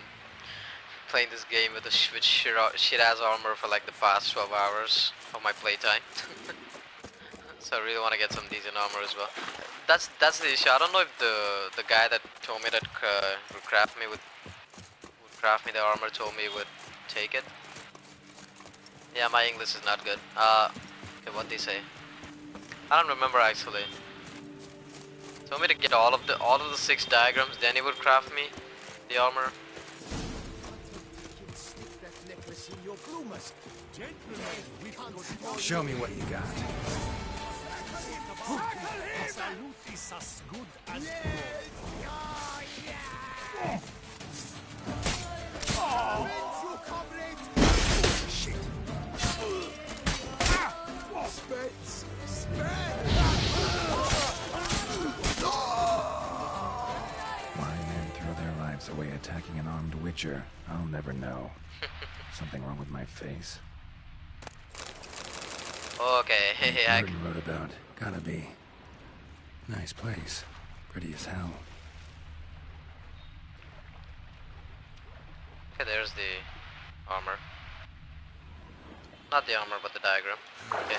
playing this game with shit ass armor for like the past 12 hours of my playtime. So I really want to get some decent armor as well. That's the issue. I don't know if the guy that told me that would craft me the armor told me would take it. Yeah, my English is not good. Okay, what they say? I don't remember actually. Told me to get all of the 6 diagrams, then he would craft me the armor. Show me what you got. Spades! temperature, I'll never know. Something wrong with my face. Okay, I... Martin wrote about. Gotta be. Nice place. Pretty as hell. Okay, there's the armor. Not the armor, but the diagram. Okay.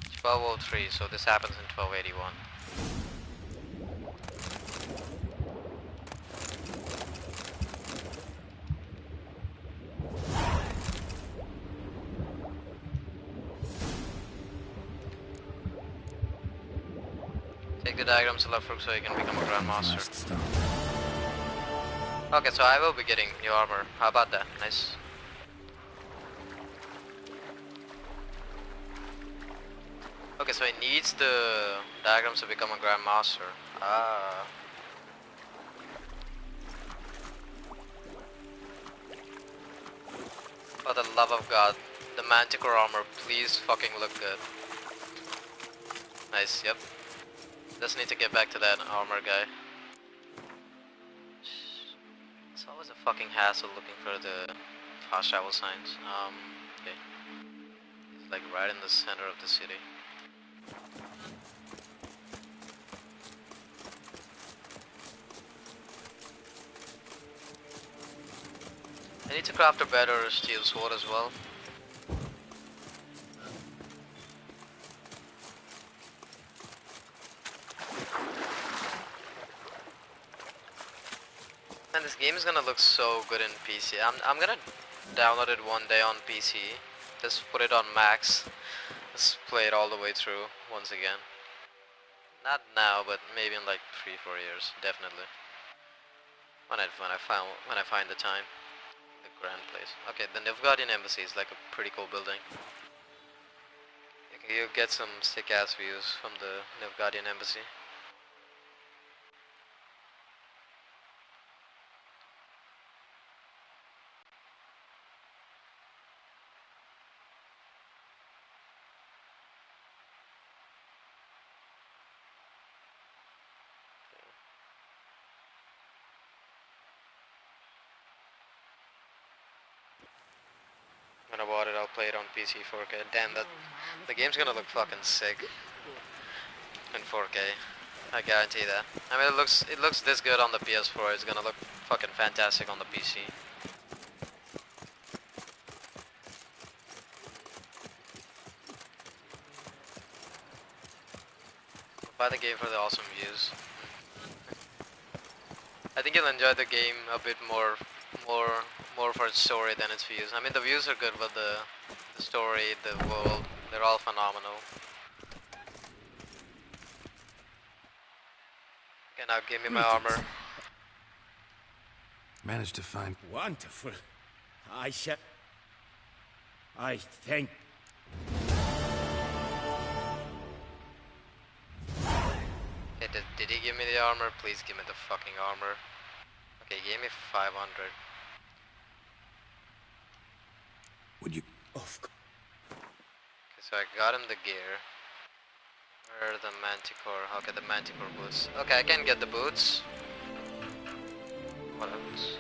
It's 1203, so this happens in 1281. Take the diagrams to Lefrook so you can become a Grandmaster. Okay, so I will be getting new armor. How about that? Nice. Okay, so he needs the diagrams to become a Grandmaster. Ah. For the love of God, the Manticore armor, please fucking look good. Nice, yep. Just need to get back to that armor guy. It's always a fucking hassle looking for the fast travel signs. Okay. It's like right in the center of the city. I need to craft a better steel sword as well. And this game is gonna look so good in PC. I'm gonna download it one day on PC. Just put it on max. Just play it all the way through once again. Not now, but maybe in like 3-4 years, definitely. When I find the time. The grand place. Okay, the Nilfgaardian embassy is like a pretty cool building. Okay, you get some sick ass views from the Nilfgaardian embassy. When I bought it, I'll play it on PC 4K. Damn, the game's gonna look fucking sick in 4K. I guarantee that. I mean, it looks this good on the PS4. It's gonna look fucking fantastic on the PC. Buy the game for the awesome views. I think you'll enjoy the game a bit more for its story than its views. I mean, the views are good, but the story, the world, they're all phenomenal. Okay, now give me my armor. Managed to find... Wonderful. I thank... Hey, did he give me the armor? Please give me the fucking armor. Okay, he gave me 500. Would you... Of course. Okay, so I got him the gear. Where are the Manticore? Okay, the Manticore boots. Okay, I can get the boots. What else?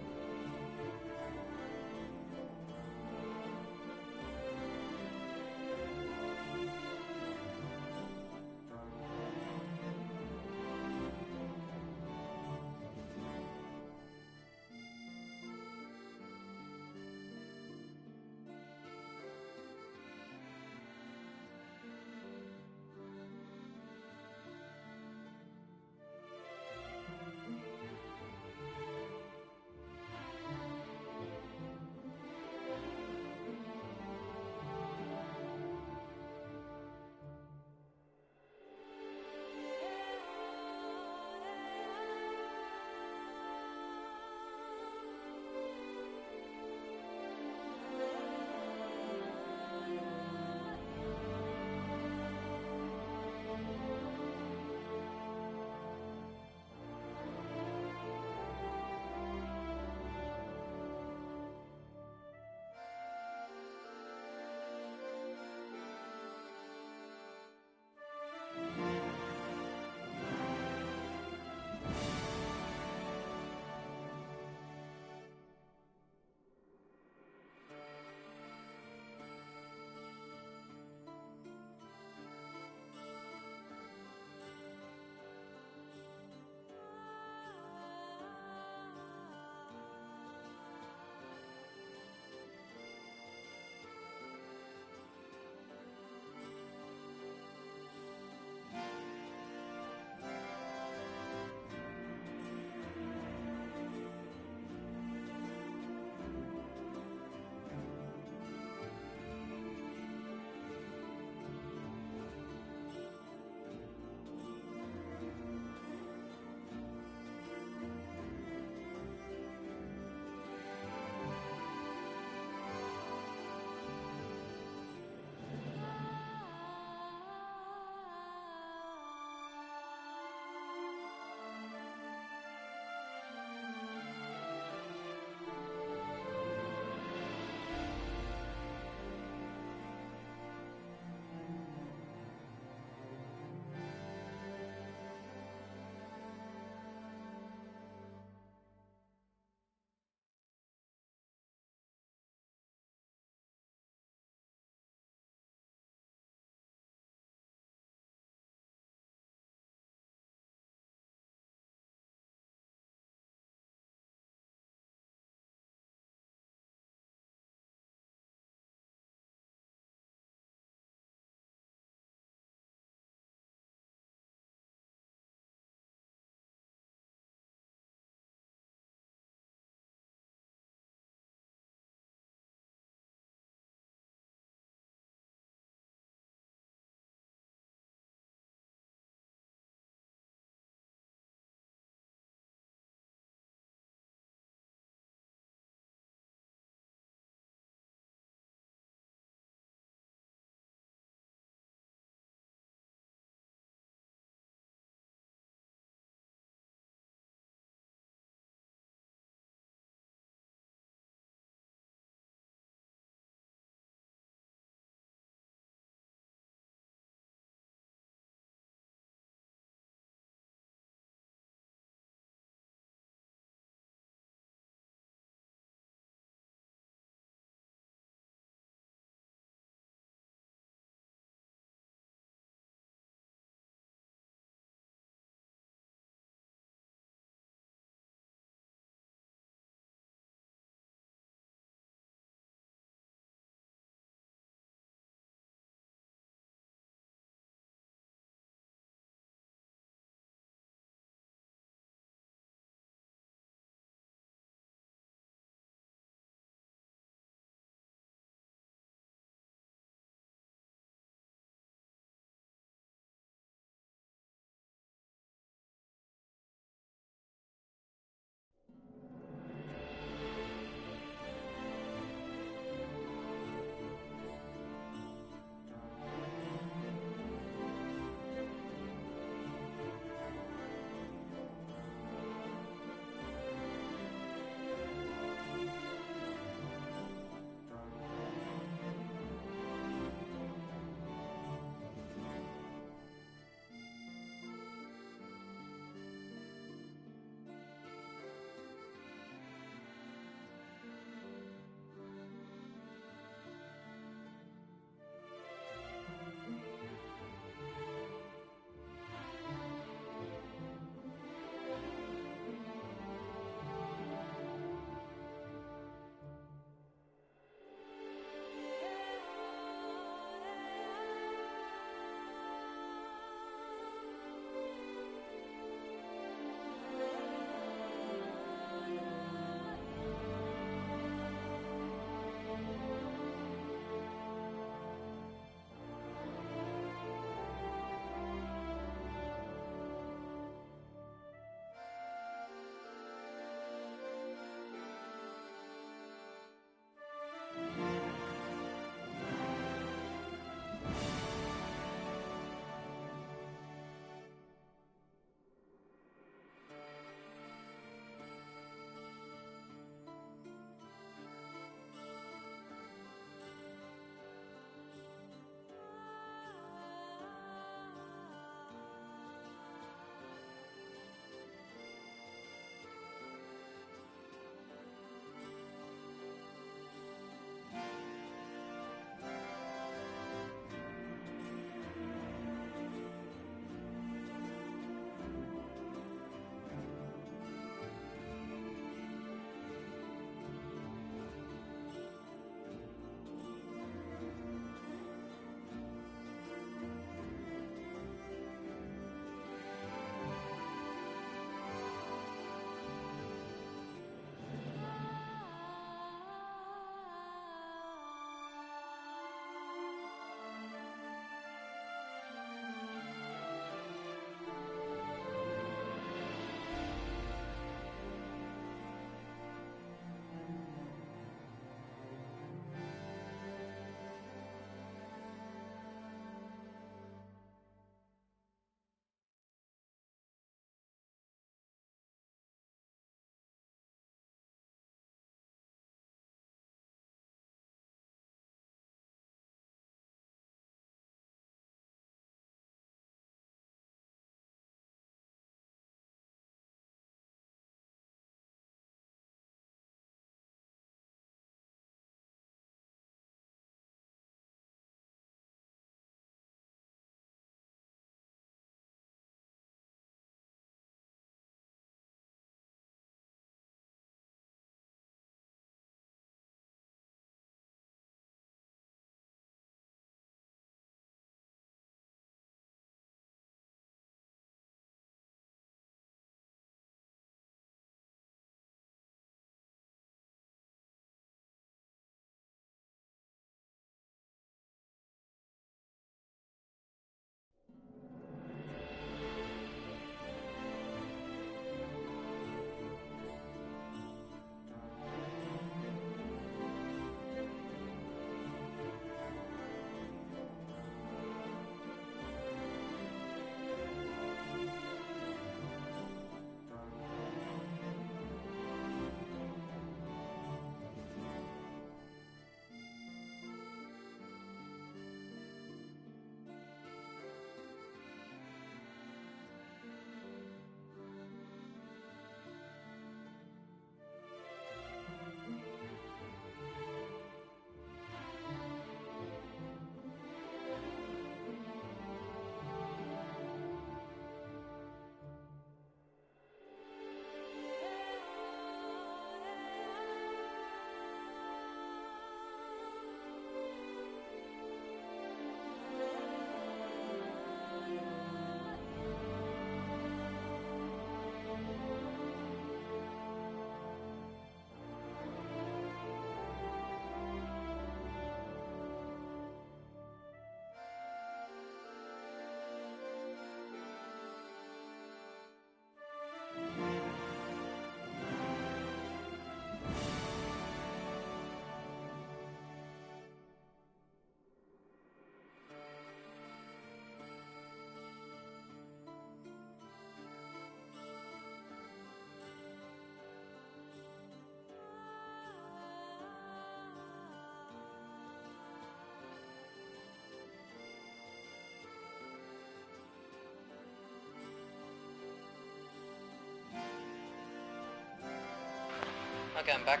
Okay, I'm back.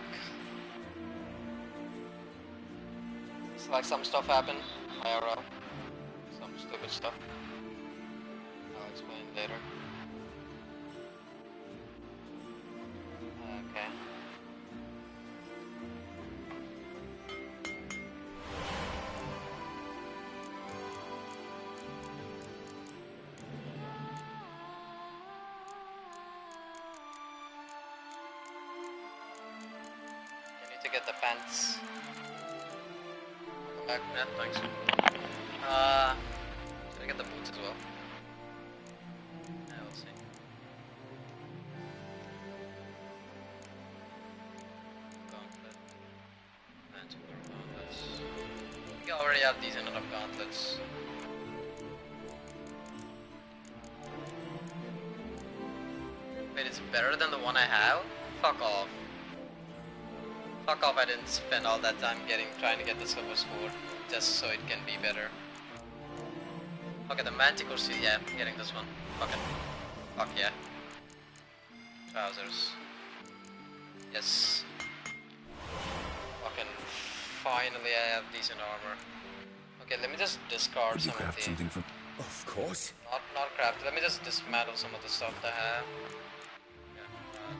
It's like some stuff happened. IRL. Some stupid stuff. I'll explain later. Okay. You need to get the pants. Welcome back, yeah, thanks. Should I get the boots as well? Yeah, we'll see. Gauntlet. Manticore gauntlets. I think I already have decent enough gauntlets. Wait, it's better than the one I have? Fuck off. Fuck off, I didn't spend all that time trying to get the silver sword just so it can be better. Okay, the Manticore suit, yeah, I'm getting this one. Fuck it. Fuck yeah. Trousers. Yes. Fucking finally I have decent armor. Okay, let me just discard some of the... something from... Of course. Not craft, let me just dismantle some of the stuff that I have. Yeah,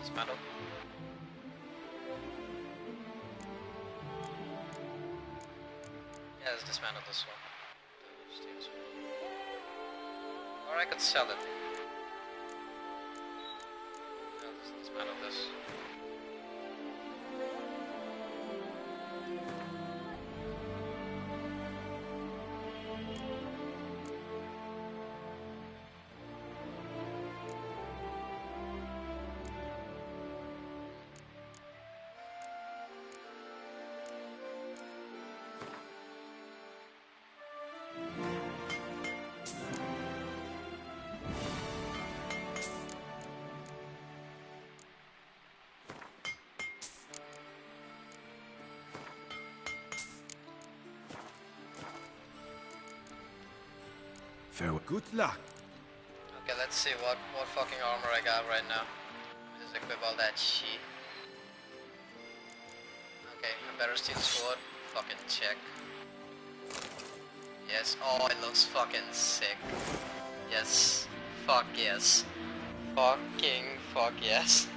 dismantle. Yeah, let's dismantle this one. Or I could sell it. Yeah, let's dismantle this. Farewell. Good luck. Okay, let's see what fucking armor I got right now. Just equip all that shit. Okay, a better steel sword. Fucking check. Yes. Oh, it looks fucking sick. Yes. Fuck yes. Fucking fuck yes.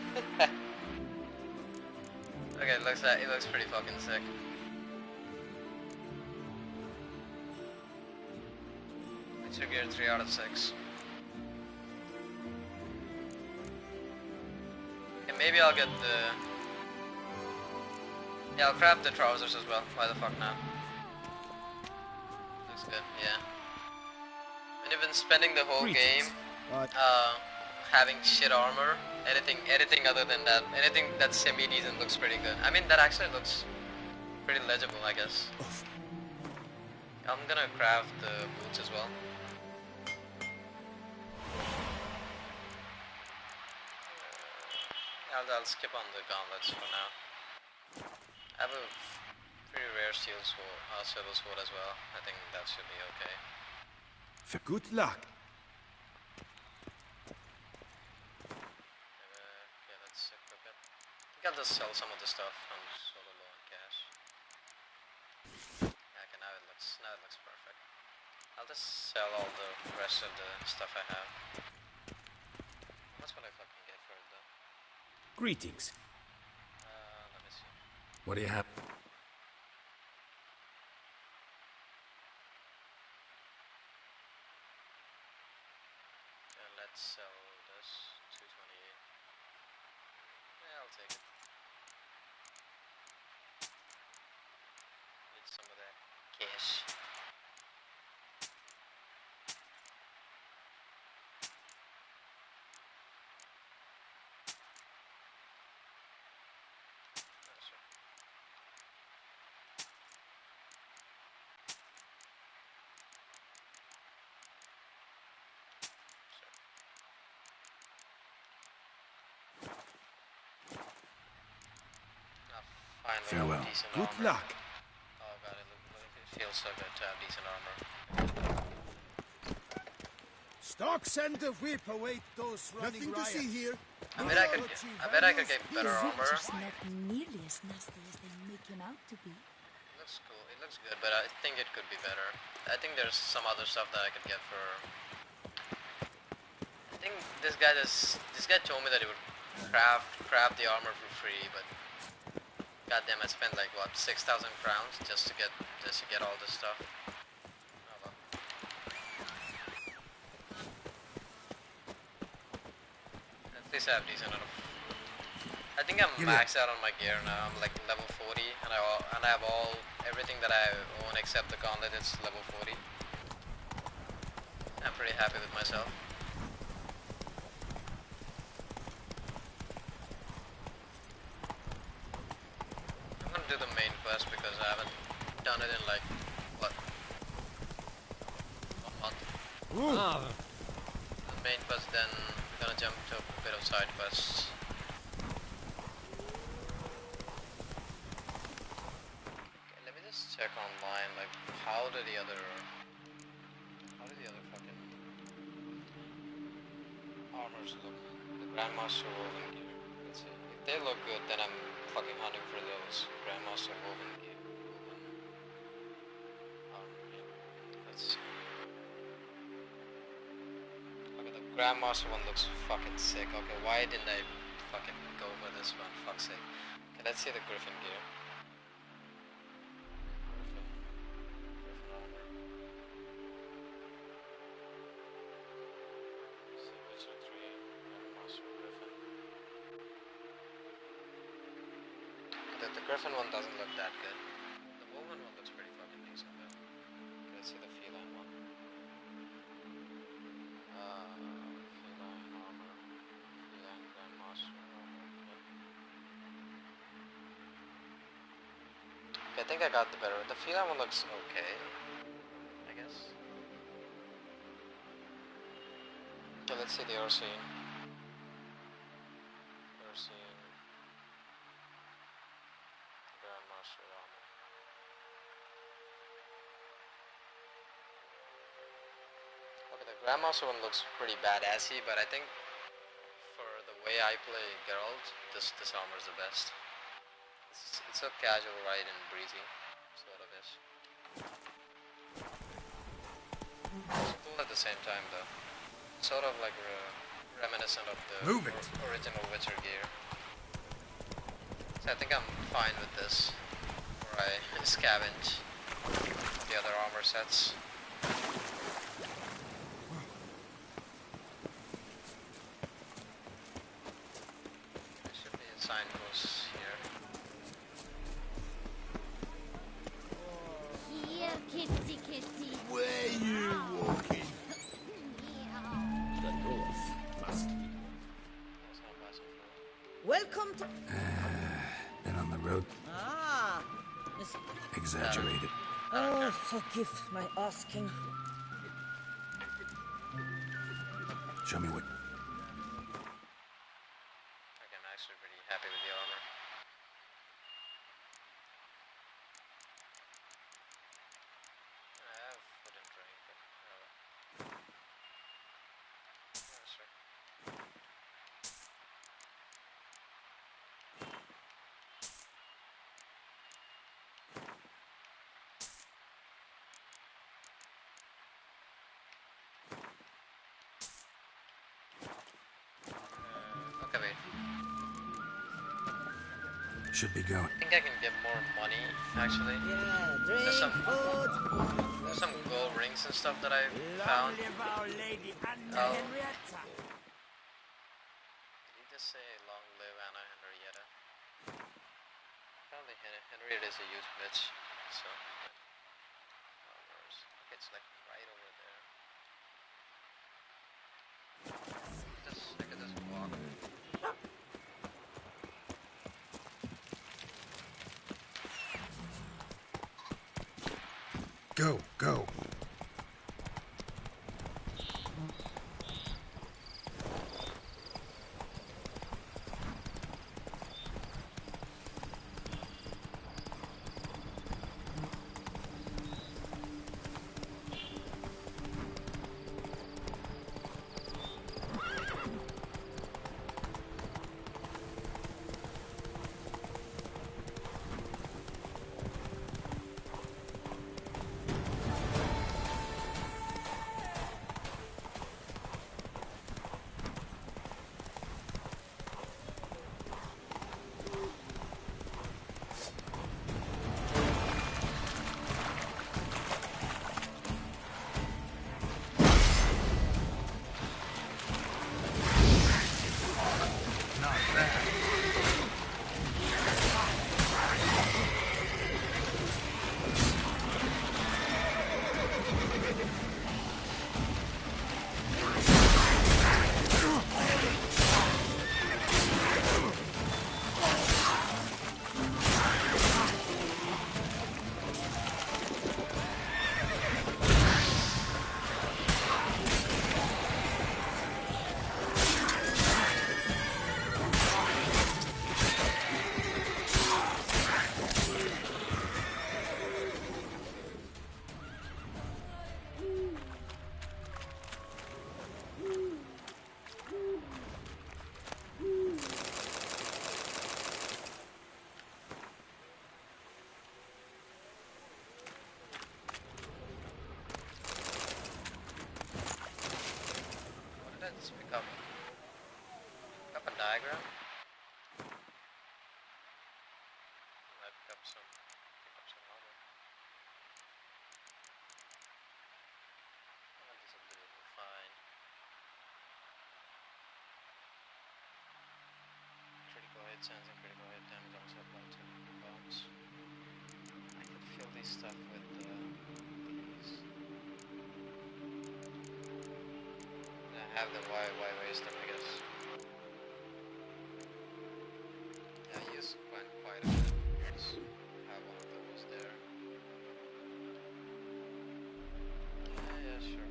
Okay, it looks pretty fucking sick. Extra gear 3 out of 6. Okay, maybe I'll get the... Yeah, I'll craft the trousers as well. Why the fuck not? Looks good, yeah. And even spending the whole game having shit armor, anything other than that, anything that's semi-decent looks pretty good. I mean, that actually looks pretty legible, I guess. I'm gonna craft the boots as well. I'll skip on the gauntlets for now. I have a pretty rare silver sword as well. I think that should be okay. For good luck. Yeah, let's equip it. I think I'll just sell some of the stuff. I'm sort of low on cash. Yeah, okay, now it looks perfect. I'll just sell all the rest of the stuff I have. That's what I fucking get for it though. Greetings. Let me see. What do you have? Let's sell this. 228. Yeah, I'll take it. Need some of that cash. Farewell. Good Armor. luck. Oh god, it feels so good to have decent armor. Stock send the whip await those running Nothing riot. to see here. I bet I could get better armor. Just not nearly as nasty as they make him out to be. Looks cool. It looks good, but I think it could be better. I think there's some other stuff that I could get for. I think this guy told me that he would craft the armor for free, but goddamn, I spent like what 6,000 crowns just to get all this stuff. Oh well. At least I have decent enough. I think I'm maxed out on my gear now. I'm like level 40, and I have everything that I own except the gauntlet. It's level 40. I'm pretty happy with myself. I'm gonna do the main quest because I haven't done it in like what, a month. The main quest, then I'm gonna jump to a bit of side quests. Check online, like how do the other fucking armors look? The Grandmaster woven gear. Let's see. If they look good, then I'm fucking hunting for those Grandmaster woven gear. Armor, yeah. Let's see. Okay, the Grandmaster one looks fucking sick. Okay, why didn't I fucking go for this one? Fuck's sake. Okay, let's see the Griffin gear. The Griffin one doesn't look that good. The woven one looks pretty fucking decent though. Okay, let's see the feline one. Feline armor. Feline Grandmaster armor. Okay, I think I got the better. The feline one looks okay, I guess. Okay, let's see the Ursine. Grandmaster one looks pretty badassy, but I think for the way I play Geralt, this armor is the best. It's so casual, right, and breezy, sort of is. It's cool at the same time, though. Sort of like reminiscent of the original Witcher gear. So I think I'm fine with this, where I scavenge the other armor sets. Signposts here. Here, kitty, kitty. Where you walking? The north must be. Welcome to... Been on the road. Ah, Exaggerated. oh, forgive my asking. Show me what... Happy with the armor. I have food and drink, but yeah, sure. Okay, wait. Should be going. I think I can get more money, actually. Yeah, drink, There's some food. gold rings and stuff that I found. Did he just say long live Anna Henrietta? Apparently Henrietta is a huge bitch, so... Okay, it's like right over there. I could just walk. Go, go. Let's pick up a diagram. Might pick up some other. Oh, this will do fine. Critical hit chance and critical hit damage also apply to bombs. I could fill this stuff with these. I have the why waste them, I guess. Yeah, I use quite a bit. Just have one of those there. Yeah, sure.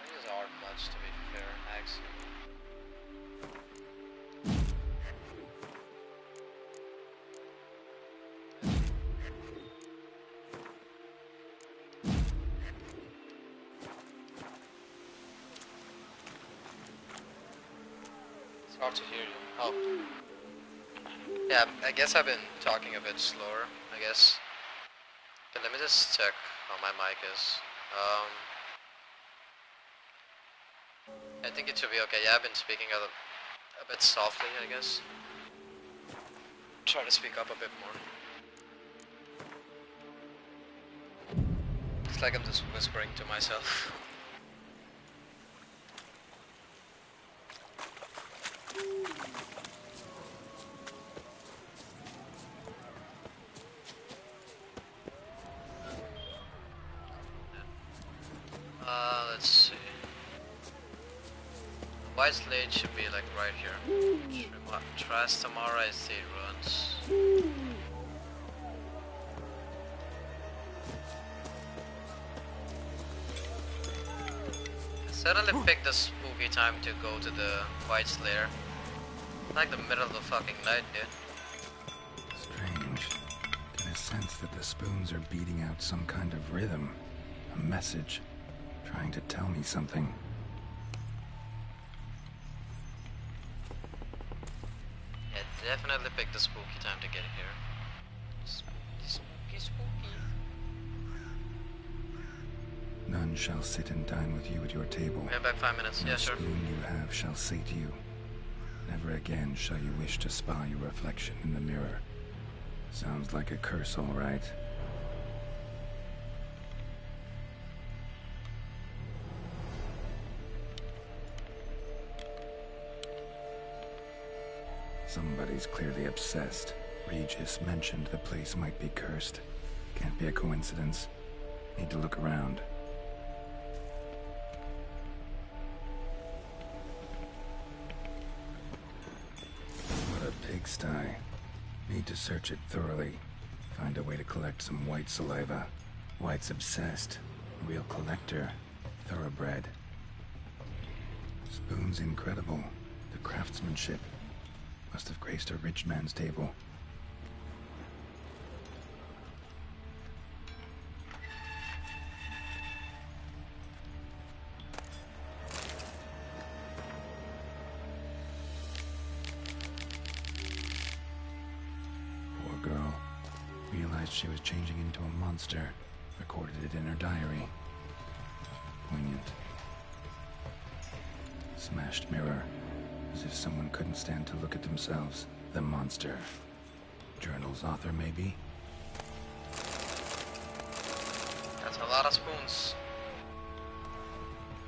These aren't much, to be fair, actually. It's hard to hear you. Oh. Yeah, I guess I've been talking a bit slower, I guess. But let me just check how my mic is. I think it should be okay. Yeah, I've been speaking a bit softly, I guess. Try to speak up a bit more. It's like I'm just whispering to myself. Let's see. White slate should be like right here. Trastamara I see runs. I suddenly picked the spooky time to go to the White Slayer. Like the middle of the fucking night, dude. Strange. Get a sense that the spoons are beating out some kind of rhythm. A message. Trying to tell me something. Yeah, definitely picked the spooky time to get here. Spooky. None shall sit and dine with you at your table. We have back 5 minutes. No Yeah, sure. spoon you have shall say to you, never again shall you wish to spy your reflection in the mirror. Sounds like a curse, all right. Somebody's clearly obsessed. Regis mentioned the place might be cursed. Can't be a coincidence. Need to look around. What a pigsty. Need to search it thoroughly. Find a way to collect some white saliva. White's obsessed. Real collector. Thoroughbred. Spoon's incredible. The craftsmanship. Must have graced a rich man's table. Poor girl. Realized she was changing into a monster. Recorded it in her diary. Poignant. Smashed mirror. As if someone couldn't stand to look at themselves. The monster. Journal's author, maybe? That's a lot of spoons.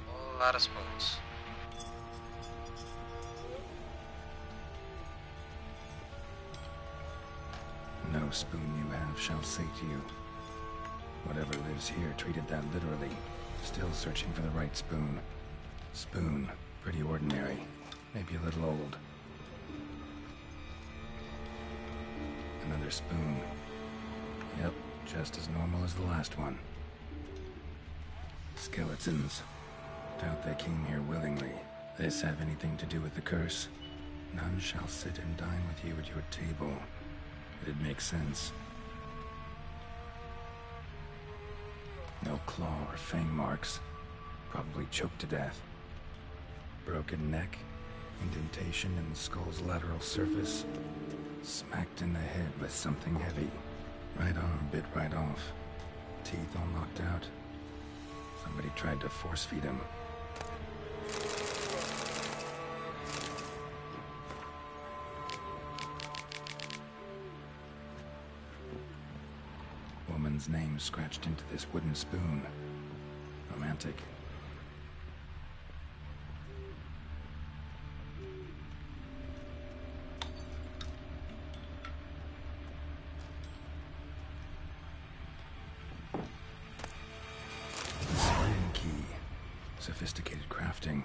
A lot of spoons. No spoon you have shall say to you. Whatever lives here treated that literally. Still searching for the right spoon. Spoon. Pretty ordinary. Maybe a little old. Another spoon. Yep, just as normal as the last one. Skeletons. Doubt they came here willingly. This have anything to do with the curse? None shall sit and dine with you at your table. It'd make sense. No claw or fang marks. Probably choked to death. Broken neck. Indentation in the skull's lateral surface. Smacked in the head with something heavy. Right arm bit right off. Teeth all knocked out. Somebody tried to force feed him. Woman's name scratched into this wooden spoon. Romantic. Sophisticated crafting.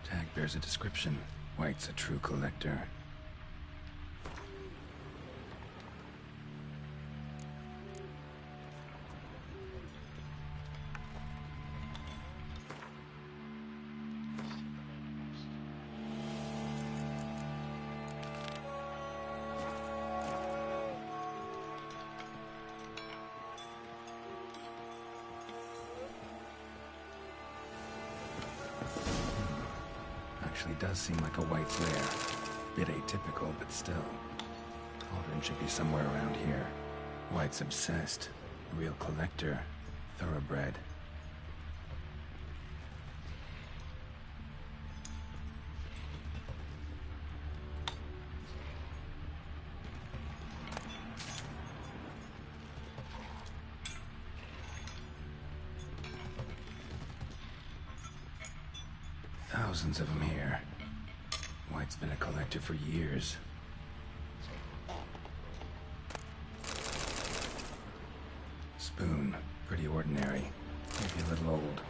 Tag bears a description. White's a true collector. Actually does seem like a White's lair. Bit atypical, but still. Cauldron should be somewhere around here. White's obsessed. Real collector. Thoroughbred. Thousands of them here. White's been a collector for years. Spoon. Pretty ordinary. Maybe a little old.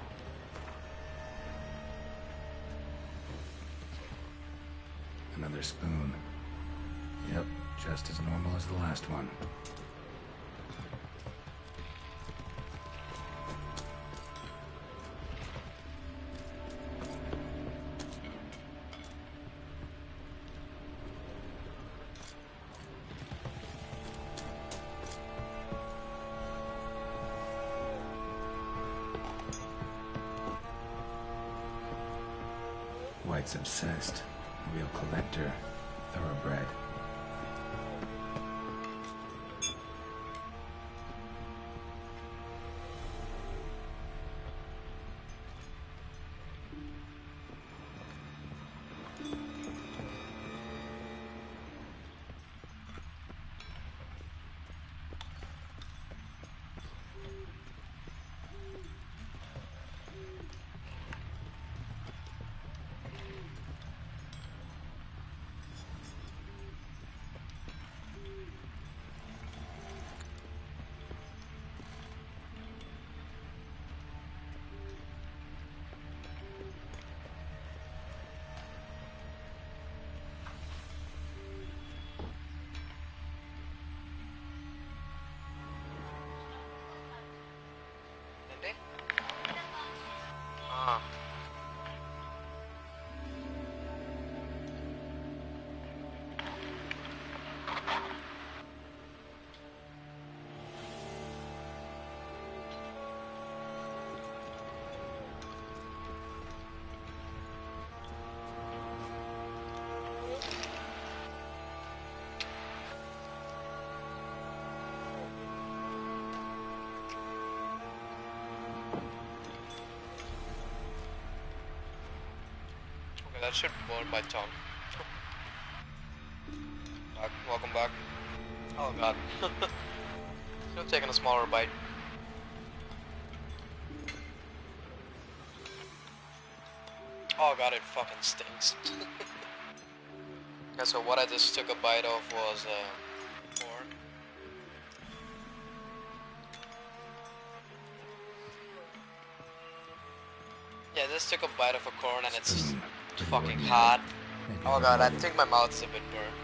Another spoon. Yep, just as normal as the last one. White's obsessed. Real collector. Thoroughbred. That should burn my tongue. Welcome back. Oh god. Should have taken a smaller bite. Oh god, it fucking stinks. Yeah, so what I just took a bite of was corn. Yeah, I just took a bite of a corn and it's fucking hot. Oh god, I think my mouth's a bit burned.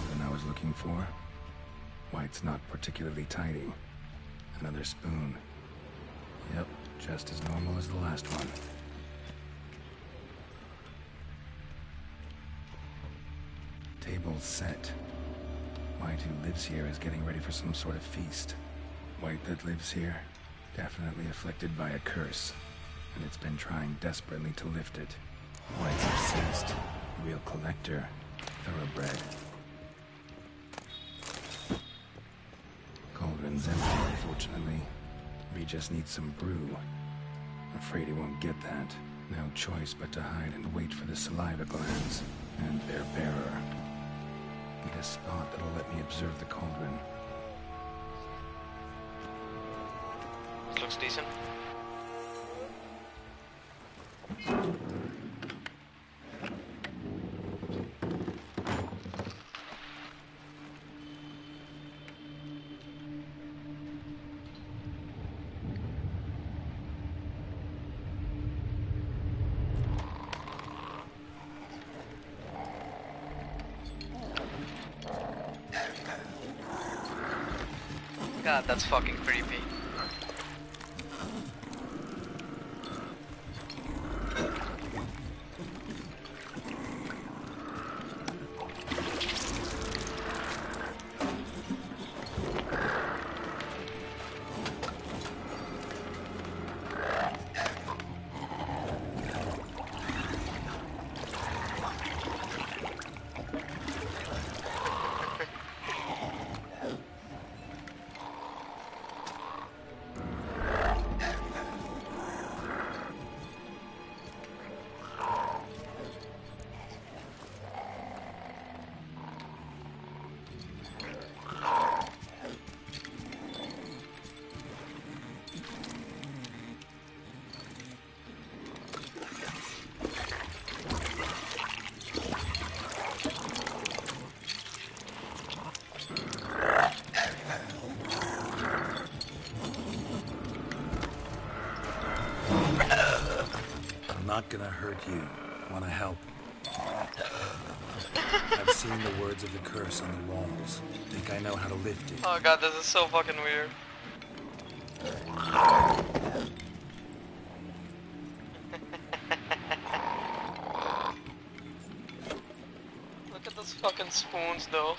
Than I was looking for. White's not particularly tidy. Another spoon. Yep, just as normal as the last one. Table's set. White, who lives here, is getting ready for some sort of feast. White that lives here Definitely afflicted by a curse, and it's been trying desperately to lift it. White's obsessed. Real collector. Thoroughbred. Cauldron's empty, unfortunately. We just need some brew. Afraid he won't get that. No choice but to hide and wait for the saliva glands and their bearer. Need a spot that'll let me observe the cauldron. This looks decent. God, that's fucking creepy. Not gonna hurt you. Wanna help? I've seen the words of the curse on the walls. Think I know how to lift it. Oh god, this is so fucking weird. Look at those fucking spoons though.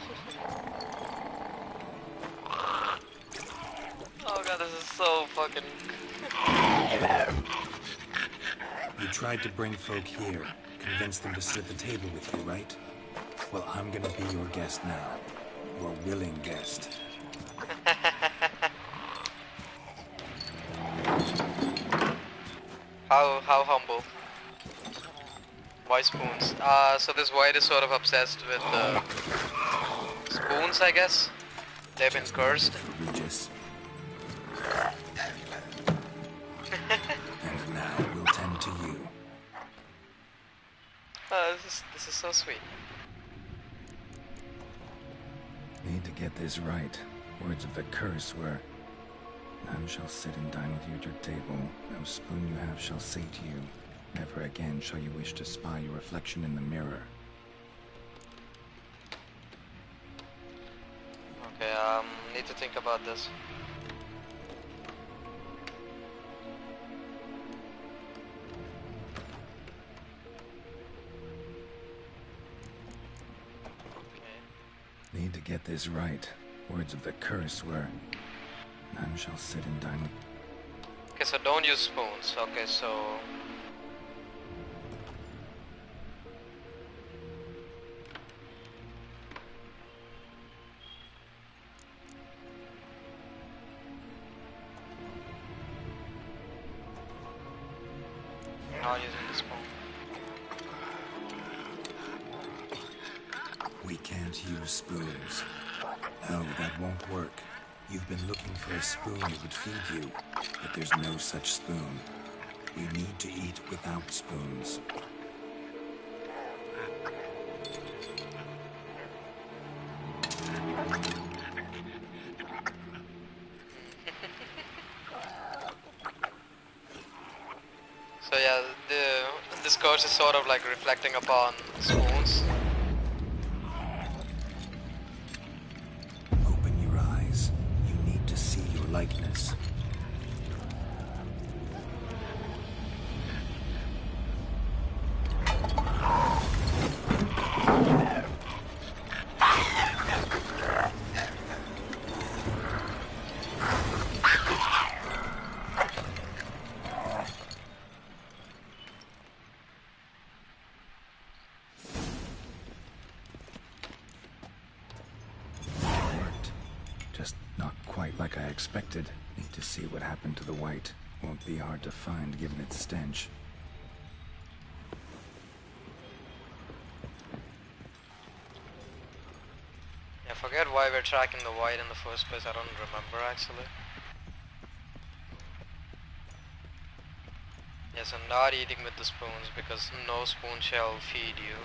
Oh god, this is so fucking... You tried to bring folk here, convince them to sit at the table with you, right? Well, I'm gonna be your guest now. Your willing guest. How humble. Why spoons? So this White is sort of obsessed with spoons, I guess. They've been cursed. Regis. And now we'll tend to you. This is so sweet. Need to get this right. Words of the curse were, none shall sit and dine with you at your table. No spoon you have shall say to you, never again shall you wish to spy your reflection in the mirror. Okay, need to think about this. Need to get this right. Words of the curse were, none shall sit and dine with... Okay, so don't use spoons. Okay, so... Not using the spoon. We can't use spoons. No, that won't work. You've been looking for a spoon that would feed you, but there's no such spoon. We need to eat without spoons. So yeah, this curse is sort of like reflecting upon spoons. Open your eyes. You need to see your likeness. quite like I expected. Need to see what happened to the white. Won't be hard to find given its stench. I forget why we're tracking the white in the first place. I don't remember actually. Yes, I'm not eating with the spoons because no spoon shall feed you.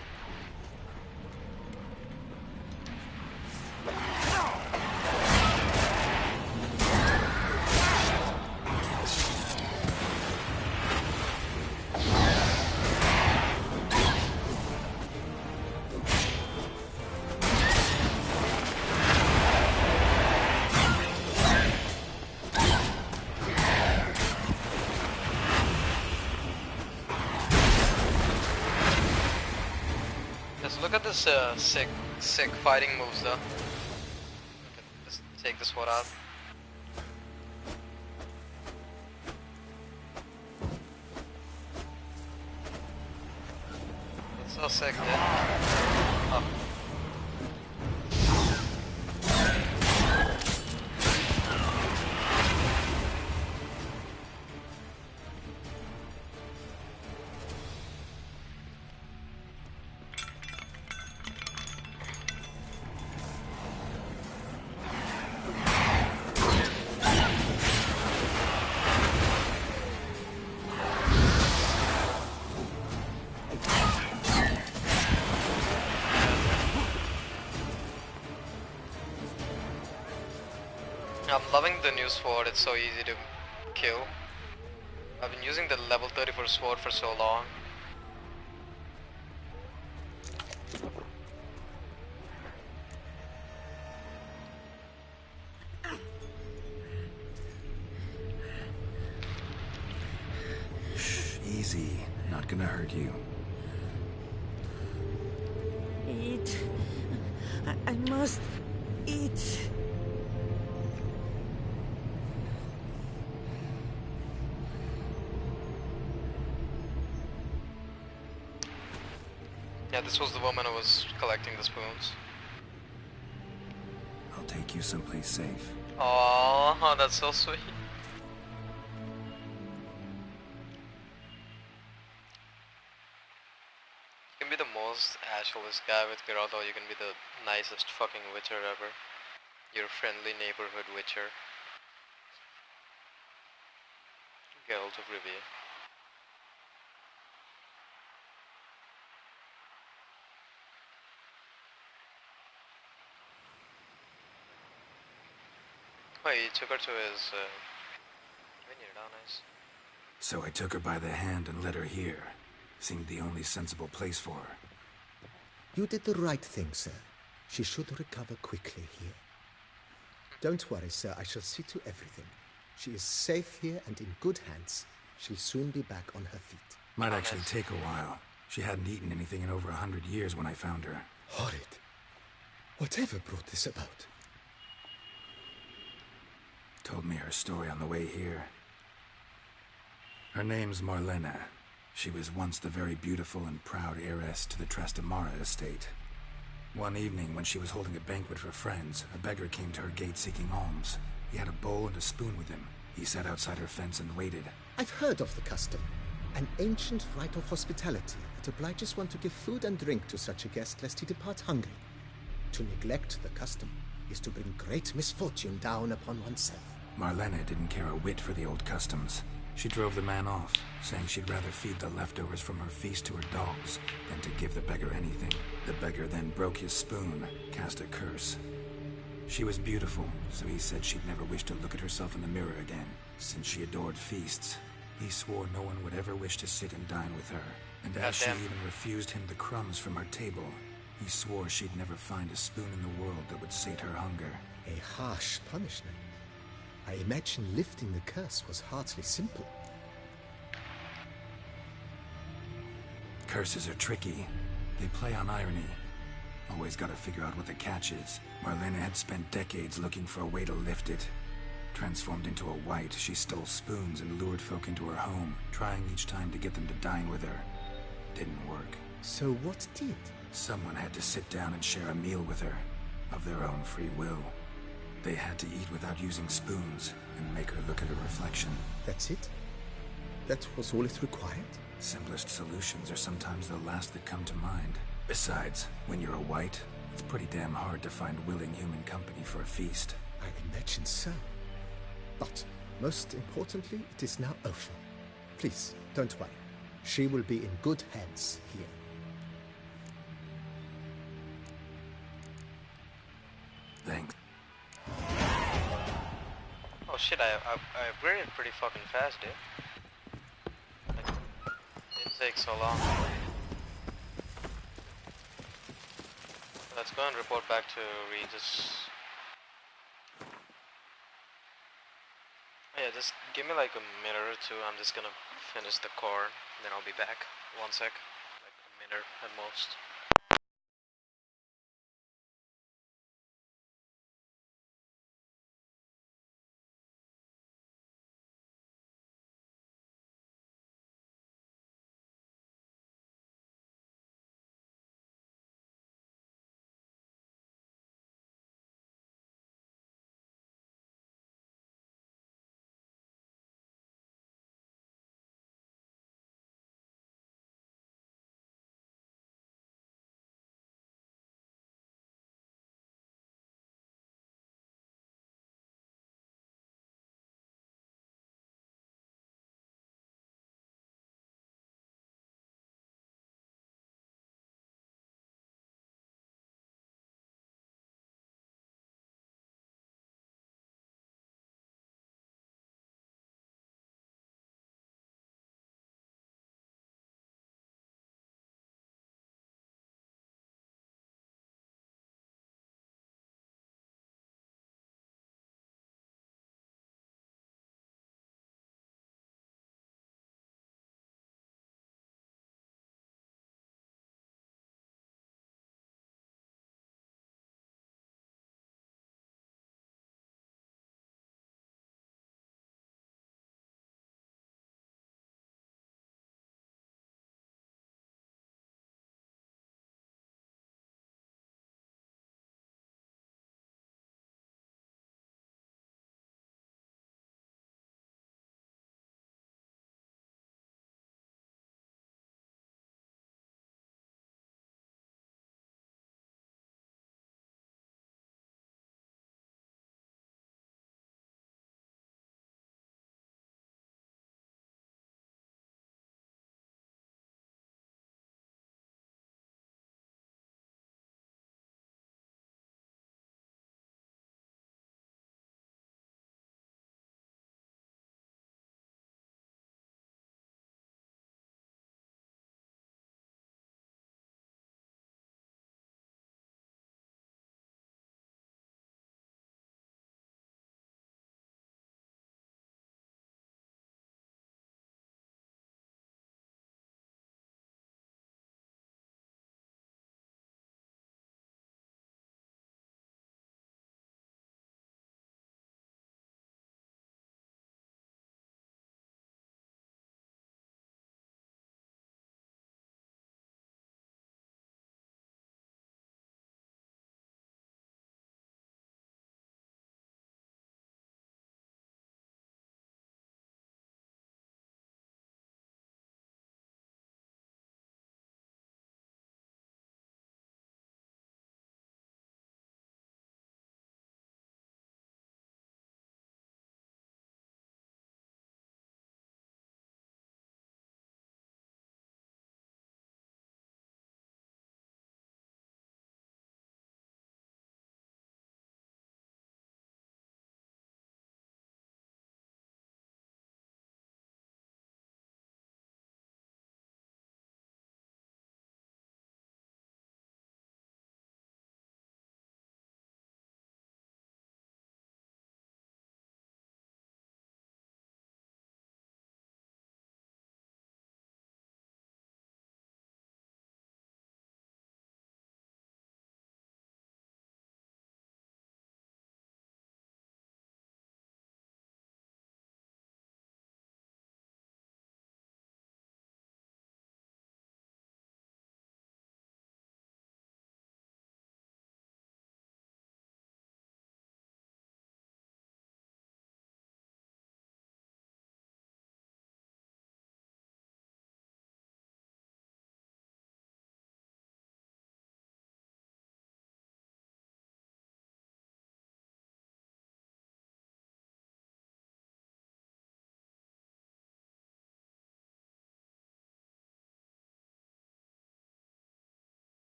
Look at this sick fighting moves though. Okay, just take this one out. That's so sick, dude. Oh. I'm loving the new sword, it's so easy to kill. I've been using the level 34 sword for so long. Shh, easy. Not gonna hurt you. Eat. I must eat. Yeah, this was the woman who was collecting the spoons. I'll take you someplace safe. Oh, that's so sweet. You can be the most ashless guy with Geralt, or you can be the nicest fucking witcher ever. Your friendly neighborhood witcher. Geralt of Rivia. Oh, he took her to his vineyard, how nice. So I took her by the hand and led her here. Seemed the only sensible place for her. You did the right thing, sir. She should recover quickly here. Don't worry, sir. I shall see to everything. She is safe here and in good hands. She'll soon be back on her feet. Might actually take a while. She hadn't eaten anything in over 100 years when I found her. Horrid. Whatever brought this about? Told me her story on the way here. Her name's Marlena. She was once the very beautiful and proud heiress to the Trastamara estate. One evening, when she was holding a banquet for friends, a beggar came to her gate seeking alms. He had a bowl and a spoon with him. He sat outside her fence and waited. I've heard of the custom. An ancient rite of hospitality that obliges one to give food and drink to such a guest lest he depart hungry. To neglect the custom is to bring great misfortune down upon oneself. Marlena didn't care a whit for the old customs. She drove the man off, saying she'd rather feed the leftovers from her feast to her dogs than to give the beggar anything. The beggar then broke his spoon, cast a curse. She was beautiful, so he said she'd never wish to look at herself in the mirror again. Since she adored feasts, he swore no one would ever wish to sit and dine with her. And as she even refused him the crumbs from her table, he swore she'd never find a spoon in the world that would sate her hunger. A harsh punishment. I imagine lifting the curse was hardly simple. Curses are tricky. They play on irony. Always gotta figure out what the catch is. Marlena had spent decades looking for a way to lift it. Transformed into a white, she stole spoons and lured folk into her home, trying each time to get them to dine with her. Didn't work. So what did? Someone had to sit down and share a meal with her, of their own free will. They had to eat without using spoons and make her look at her reflection. That's it? That was all it required? Simplest solutions are sometimes the last that come to mind. Besides, when you're a white, it's pretty damn hard to find willing human company for a feast. I imagine so. But, most importantly, it is now over. Please, don't worry. She will be in good hands here. Thanks. Oh shit, I upgraded pretty fucking fast, dude. Like, it didn't take so long. Let's go and report back to Regis. Yeah, just give me like a minute or two. I'm just gonna finish the core, then I'll be back. 1 sec. Like a minute at most.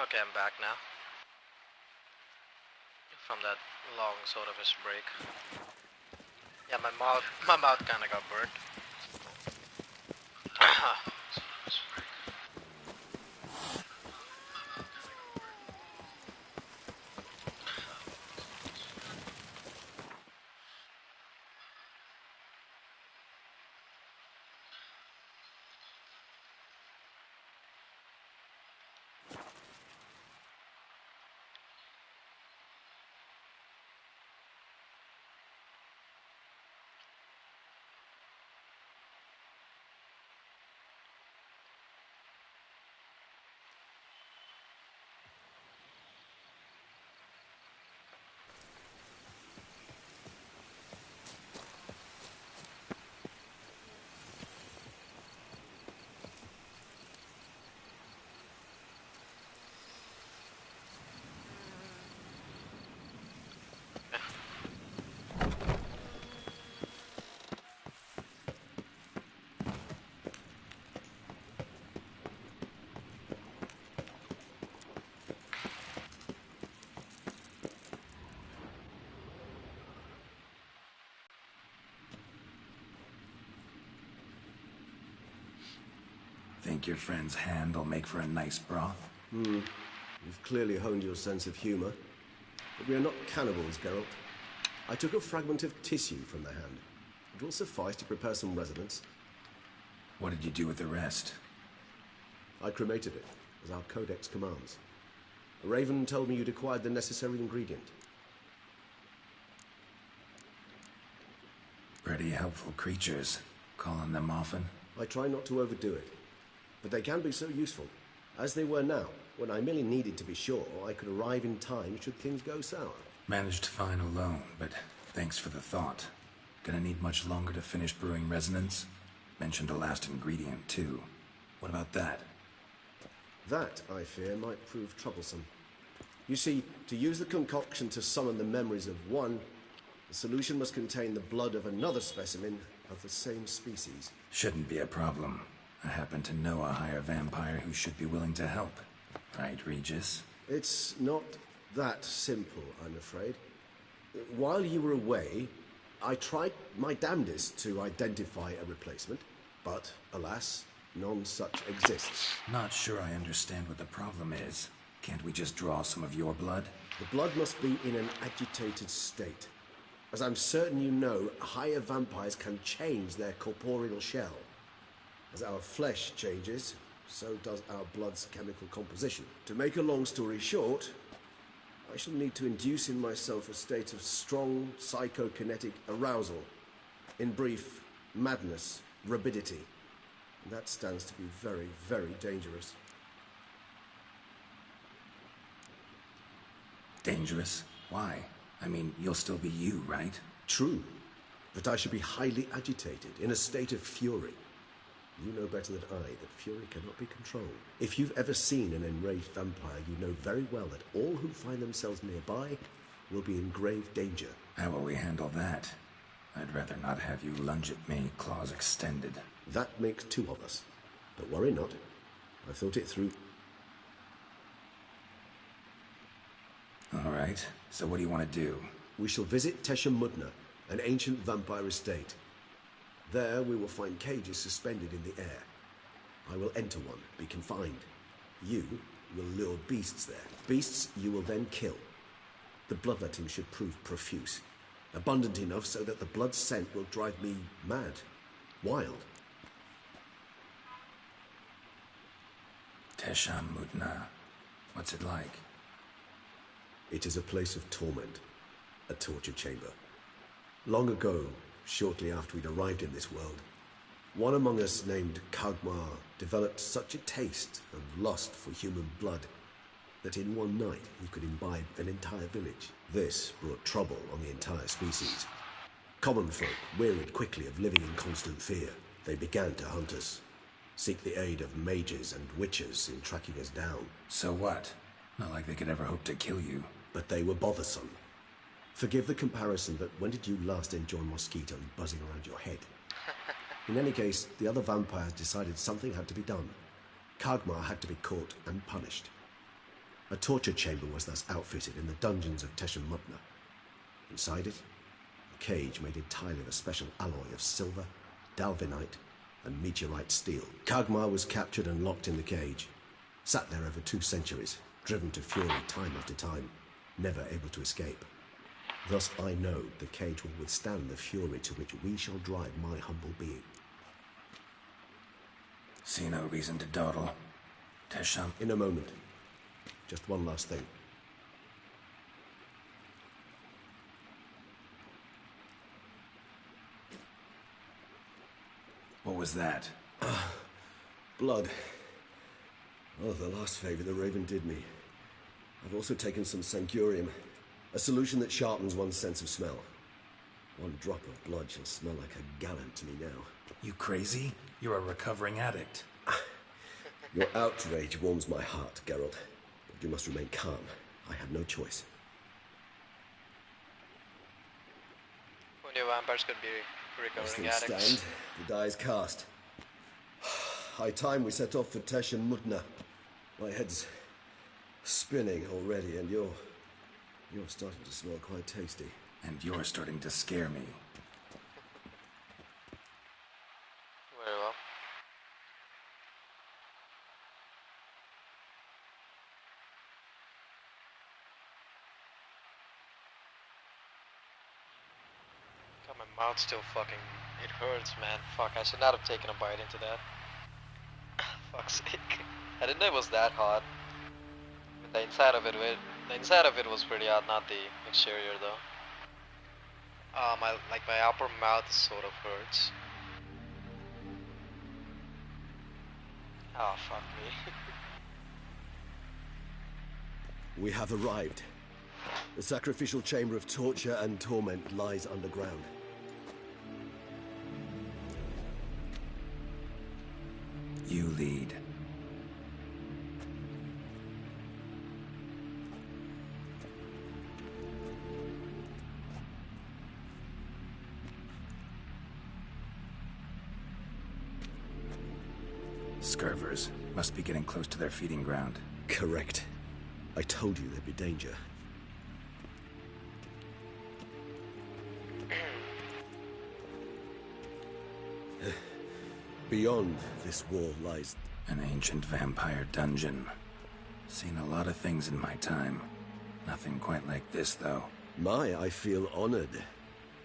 Okay, I'm back now. From that long sort of a break. Yeah, my mouth kinda got burnt. Think your friend's hand will make for a nice broth? You've clearly honed your sense of humor. But we are not cannibals, Geralt. I took a fragment of tissue from the hand. It will suffice to prepare some resonance. What did you do with the rest? I cremated it, as our codex commands. A raven told me you'd acquired the necessary ingredient. Pretty helpful creatures. Call on them often? I try not to overdo it, but they can be so useful. As they were now, when I merely needed to be sure I could arrive in time should things go sour. Managed fine alone, but thanks for the thought. Gonna need much longer to finish brewing resonance? Mentioned a last ingredient, too. What about that? That, I fear, might prove troublesome. You see, to use the concoction to summon the memories of one, the solution must contain the blood of another specimen of the same species. Shouldn't be a problem. I happen to know a higher vampire who should be willing to help. Right, Regis? It's not that simple, I'm afraid. While you were away, I tried my damnedest to identify a replacement, but alas, none such exists. Not sure I understand what the problem is. Can't we just draw some of your blood? The blood must be in an agitated state. As I'm certain you know, higher vampires can change their corporeal shell. As our flesh changes, so does our blood's chemical composition. To make a long story short, I shall need to induce in myself a state of strong psychokinetic arousal. In brief, madness, rabidity. And that stands to be very, very dangerous. Dangerous? Why? I mean, you'll still be you, right? True, but I should be highly agitated, in a state of fury. You know better than I that fury cannot be controlled. If you've ever seen an enraged vampire, you know very well that all who find themselves nearby will be in grave danger. How will we handle that? I'd rather not have you lunge at me, claws extended. That makes two of us. But worry not. I've thought it through. All right, so what do you want to do? We shall visit Tesha Mudna, an ancient vampire estate. There we will find cages suspended in the air. I will enter one, be confined. You will lure beasts there. Beasts you will then kill. The bloodletting should prove profuse. Abundant enough so that the blood scent will drive me mad. Wild. Tesha Mudna. What's it like? It is a place of torment. A torture chamber. Long ago, shortly after we'd arrived in this world, one among us named Kagmar developed such a taste and lust for human blood that in one night he could imbibe an entire village. This brought trouble on the entire species. Common folk wearied quickly of living in constant fear. They began to hunt us, seek the aid of mages and witches in tracking us down. So what? Not like they could ever hope to kill you. But they were bothersome. Forgive the comparison, but when did you last enjoy mosquitoes buzzing around your head? In any case, the other vampires decided something had to be done. Kagmar had to be caught and punished. A torture chamber was thus outfitted in the dungeons of Teshemutna. Inside it, a cage made entirely of a special alloy of silver, dalvinite, and meteorite steel. Kagmar was captured and locked in the cage. Sat there over 2 centuries, driven to fury time after time, never able to escape. Thus I know the cage will withstand the fury to which we shall drive my humble being. See no reason to dawdle. Tesham. In a moment. Just one last thing. What was that? Blood. Oh, the last favor the Raven did me. I've also taken some Sancurium, a solution that sharpens one's sense of smell. 1 drop of blood shall smell like a gallon to me now. You crazy? You're a recovering addict. Your outrage warms my heart, Geralt. But you must remain calm. I have no choice. Only vampires could be As recovering things addicts. stand, the die is cast. High time we set off for Teshemutna. My head's spinning already, and you're starting to smell quite tasty. And you're starting to scare me. Very well. God, my mouth still fucking, it hurts, man. Fuck, I should not have taken a bite into that. Fuck's sake. I didn't know it was that hot. The inside of it was pretty hot, not the exterior though. My upper mouth sort of hurts. Oh, fuck me. We have arrived. The sacrificial chamber of torture and torment lies underground. You lead. Scurvers must be getting close to their feeding ground. Correct. I told you there'd be danger. Beyond this wall lies an ancient vampire dungeon. Seen a lot of things in my time. Nothing quite like this, though. I feel honored.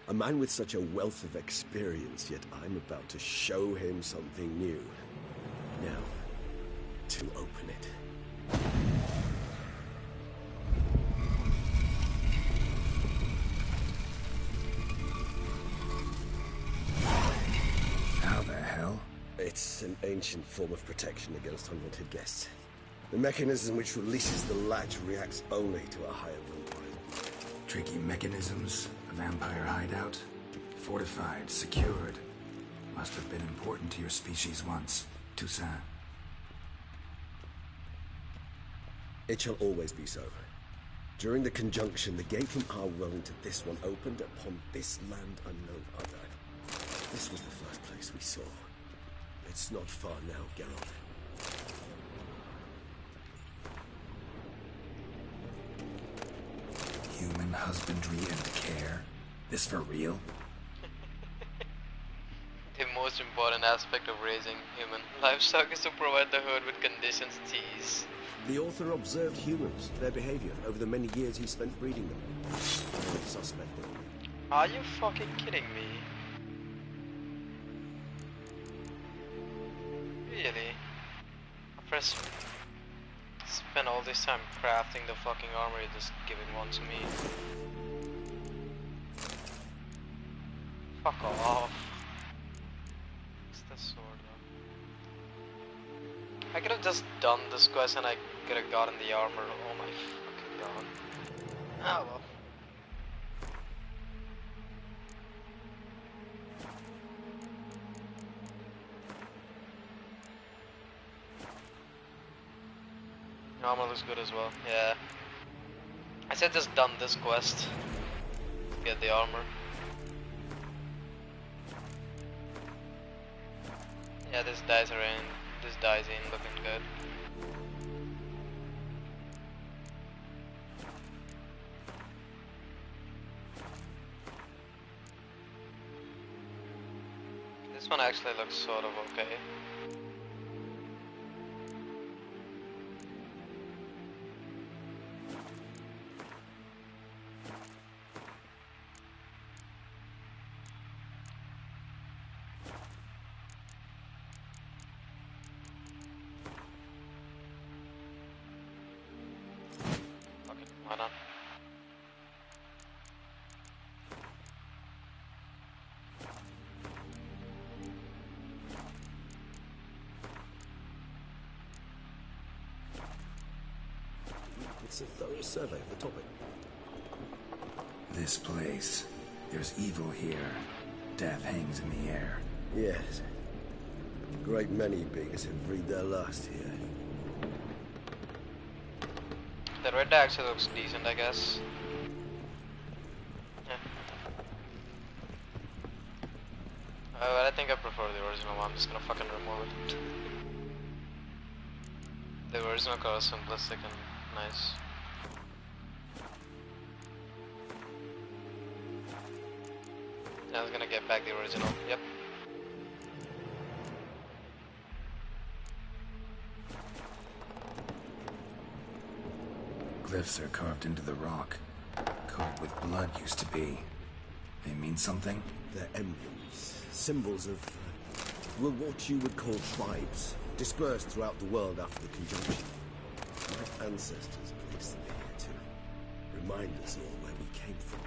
A man with such a wealth of experience, yet I'm about to show him something new. Now, to open it. How the hell? It's an ancient form of protection against unwanted guests. The mechanism which releases the latch reacts only to a higher willpower. Tricky mechanisms, a vampire hideout. Fortified, secured. Must have been important to your species once. Toussaint. It shall always be so. During the conjunction, the gate from our well into this one opened upon this land and no other. This was the first place we saw. It's not far now, Geralt. Human husbandry and care? This for real? The most important aspect of raising human livestock is to provide the herd with conditions to ease. The author observed humans, their behavior, over the many years he spent breeding them. Suspect. Are you fucking kidding me? Really? First, spent all this time crafting the fucking armor, you're just giving one to me. Fuck off. What's the sword though? I could have just done this quest and I could have gotten the armor. Oh my fucking god. Ah well. Armor looks good as well, yeah. I said just done this quest to get the armor. Yeah, this dies in looking good. This one actually looks sort of okay. Okay, why not? It's a thorough survey of the topic. This place. There's evil here. Death hangs in the air. Yes. A great many beings have breathed their last here. The red actually looks decent, I guess. Yeah. But I think I prefer the original one. I'm just gonna fucking remove it. The original color is simplistic and nice. I was gonna get back the original. Yep. Glyphs are carved into the rock. Coated with blood used to be. They mean something? They're emblems, symbols of, well, what you would call tribes, dispersed throughout the world after the conjunction. My ancestors placed them here to remind us all where we came from.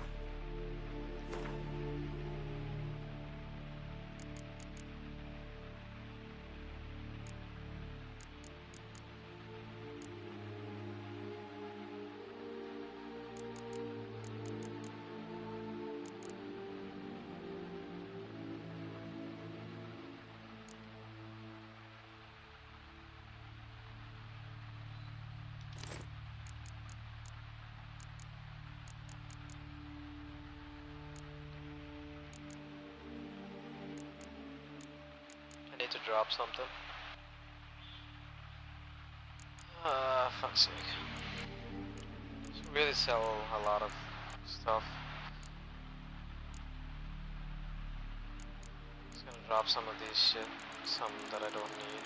I need to drop something. Fuck's sake. Should really sell a lot of stuff. Just gonna drop some of these shit, some that I don't need.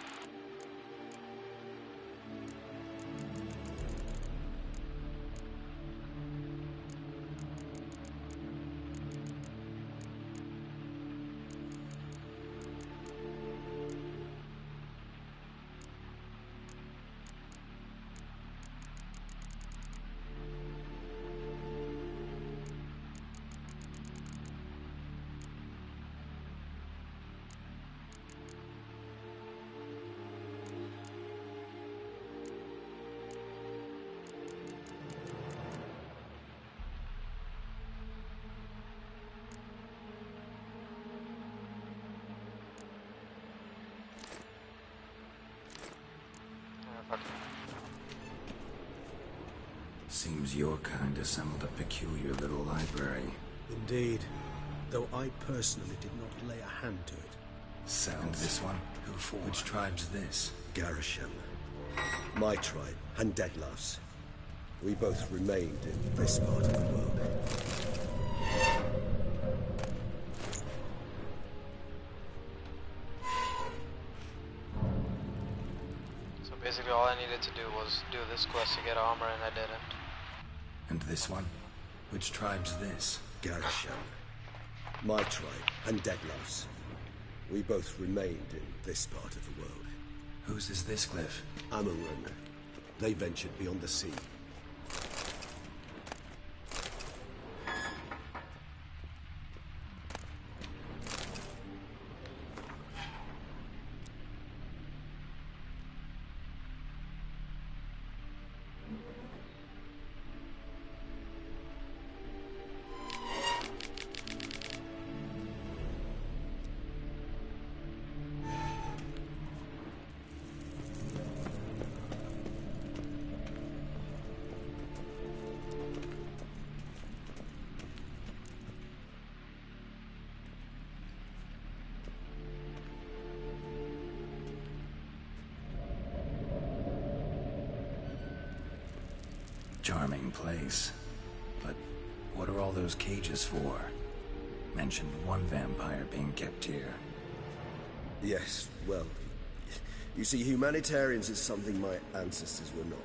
Seems your kind assembled a peculiar little library. Indeed, though I personally did not lay a hand to it. Cells. And this one? Who for? Which tribe's this? Garisham. My tribe, and Deadlough's. We both remained in this part of the world. So basically all I needed to do was do this quest to get armor and I didn't. And this one? Which tribe's this? Garisham. My tribe, and Deadlough's. We both remained in this part of the world. Whose is this glyph? Amarun. They ventured beyond the sea. Charming place. But what are all those cages for? Mentioned one vampire being kept here. Yes, well, you see, humanitarians is something my ancestors were not.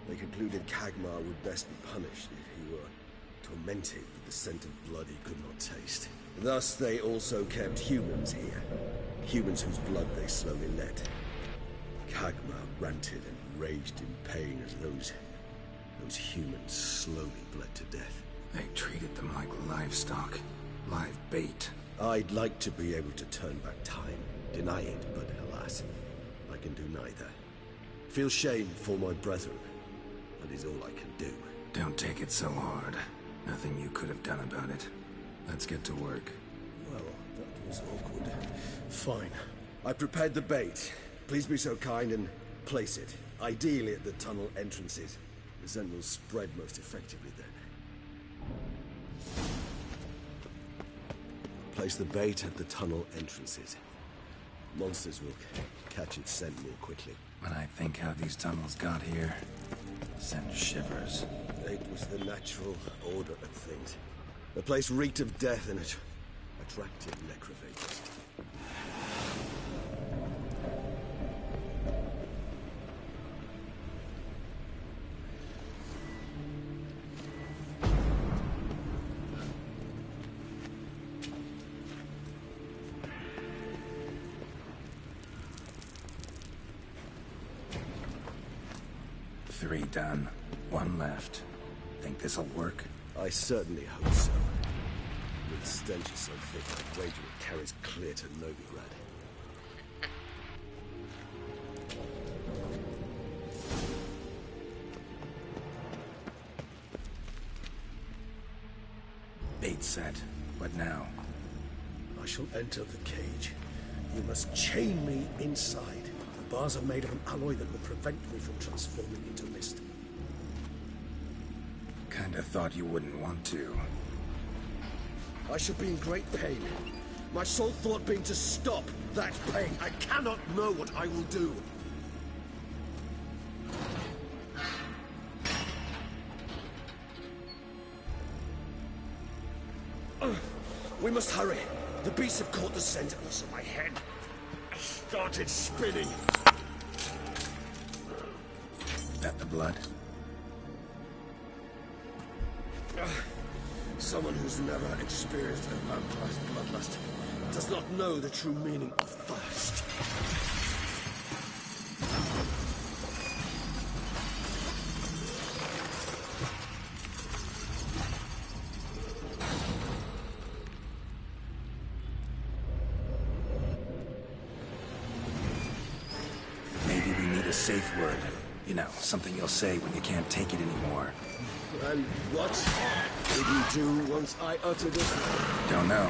They concluded Kagmar would best be punished if he were tormented with the scent of blood he could not taste. Thus, they also kept humans here. Humans whose blood they slowly let. Kagmar ranted and raged in pain as those humans slowly bled to death. They treated them like livestock, live bait. I'd like to be able to turn back time, deny it, but alas, I can do neither. Feel shame for my brethren. That is all I can do. Don't take it so hard. Nothing you could have done about it. Let's get to work. Well, that was awkward. Fine. I prepared the bait. Please be so kind and place it. Ideally at the tunnel entrances. The scent will spread most effectively then. Place the bait at the tunnel entrances. Monsters will catch its scent more quickly. When I think how these tunnels got here, sends shivers. It was the natural order of things. The place reeked of death and it attracted necrophages. Three done. One left. Think this'll work? I certainly hope so. With the stench is so thick, I'd wager it carries clear to Novigrad. Bait set. What now? I shall enter the cage. You must chain me inside. The bars are made of an alloy that will prevent me from transforming into mist. Kinda thought you wouldn't want to. I shall be in great pain. My sole thought being to stop that pain. I cannot know what I will do. We must hurry. The beasts have caught the scent and also my head. I started spinning. That the blood? Someone who's never experienced a vampire's bloodlust does not know the true meaning of thirst. Maybe we need a safe word. You know, something you'll say when you can't take it anymore. And what did you do once I uttered it? Don't know.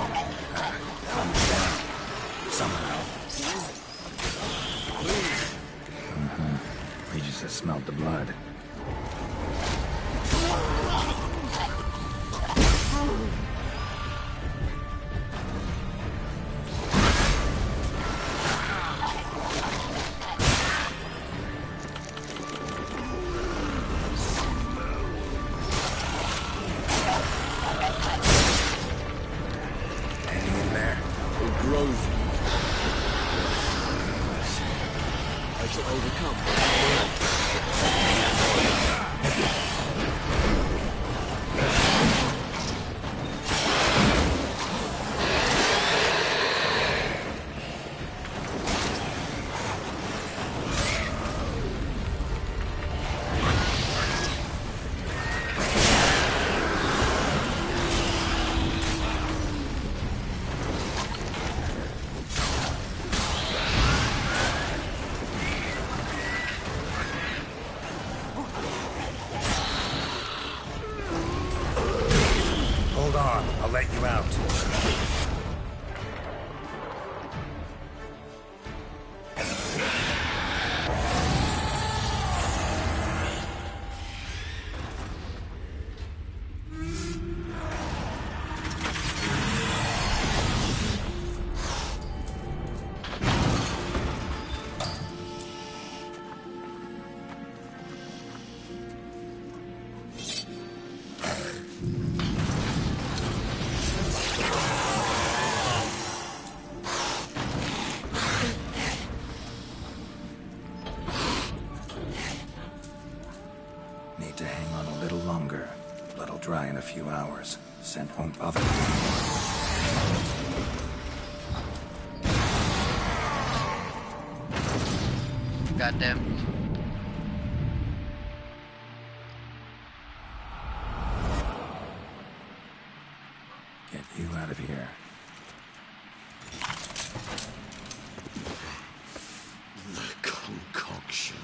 Calms down. Somehow. Please. We just smelled the blood. Let you out. Need to hang on a little longer. Blood'll dry in a few hours. Scent won't bother me. Goddamn. Get you out of here. The concoction.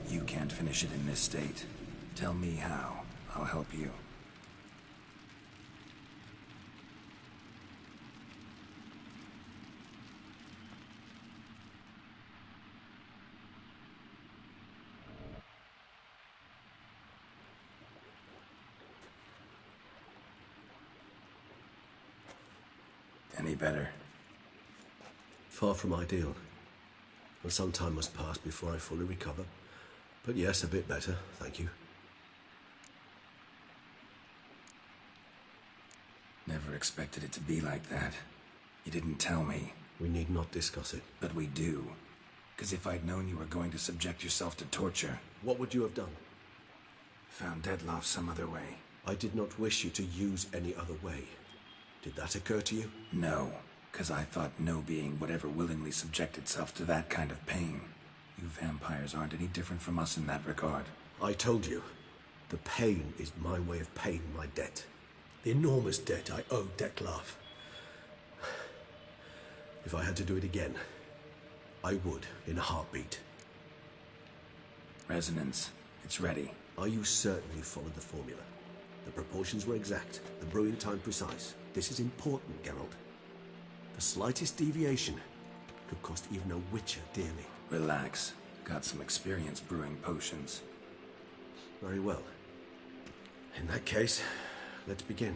You can't finish it in this state. Tell me how. I'll help you. Any better? Far from ideal. And some time must pass before I fully recover. But yes, a bit better, thank you. Never expected it to be like that. You didn't tell me. We need not discuss it. But we do. Because if I'd known you were going to subject yourself to torture... What would you have done? Found Dettlaff some other way. I did not wish you to use any other way. Did that occur to you? No, because I thought no being would ever willingly subject itself to that kind of pain. You vampires aren't any different from us in that regard. I told you, the pain is my way of paying my debt. The enormous debt I owe Dettlaff. If I had to do it again, I would, in a heartbeat. Resonance, it's ready. Are you certain you followed the formula? The proportions were exact, the brewing time precise. This is important, Geralt. The slightest deviation could cost even a witcher dearly. Relax. Got some experience brewing potions. Very well. In that case, let's begin.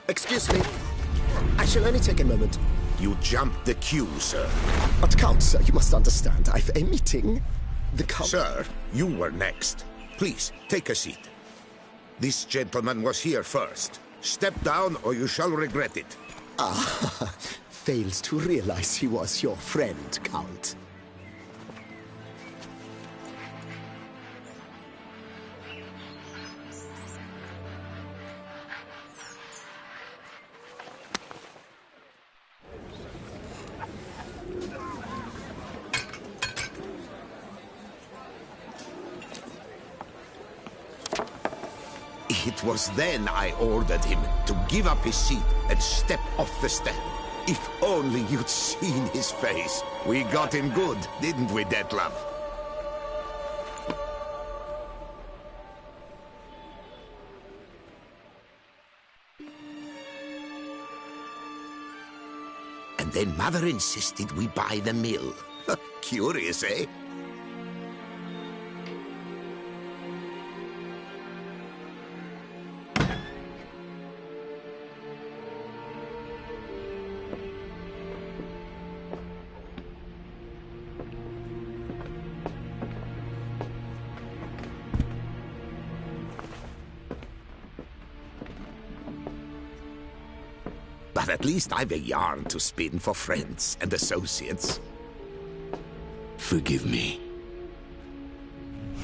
Excuse me. I shall only take a moment. You jumped the queue, sir. But Count, sir, you must understand. I've a meeting. The Count... Sir, you were next. Please, take a seat. This gentleman was here first. Step down or you shall regret it. Ah, fails to realize he was your friend, Count. It was then I ordered him to give up his seat and step off the stand. If only you'd seen his face. We got him good, didn't we, Dettlaff? And then Mother insisted we buy the mill. Curious, eh? But at least I've a yarn to spin for friends and associates. Forgive me.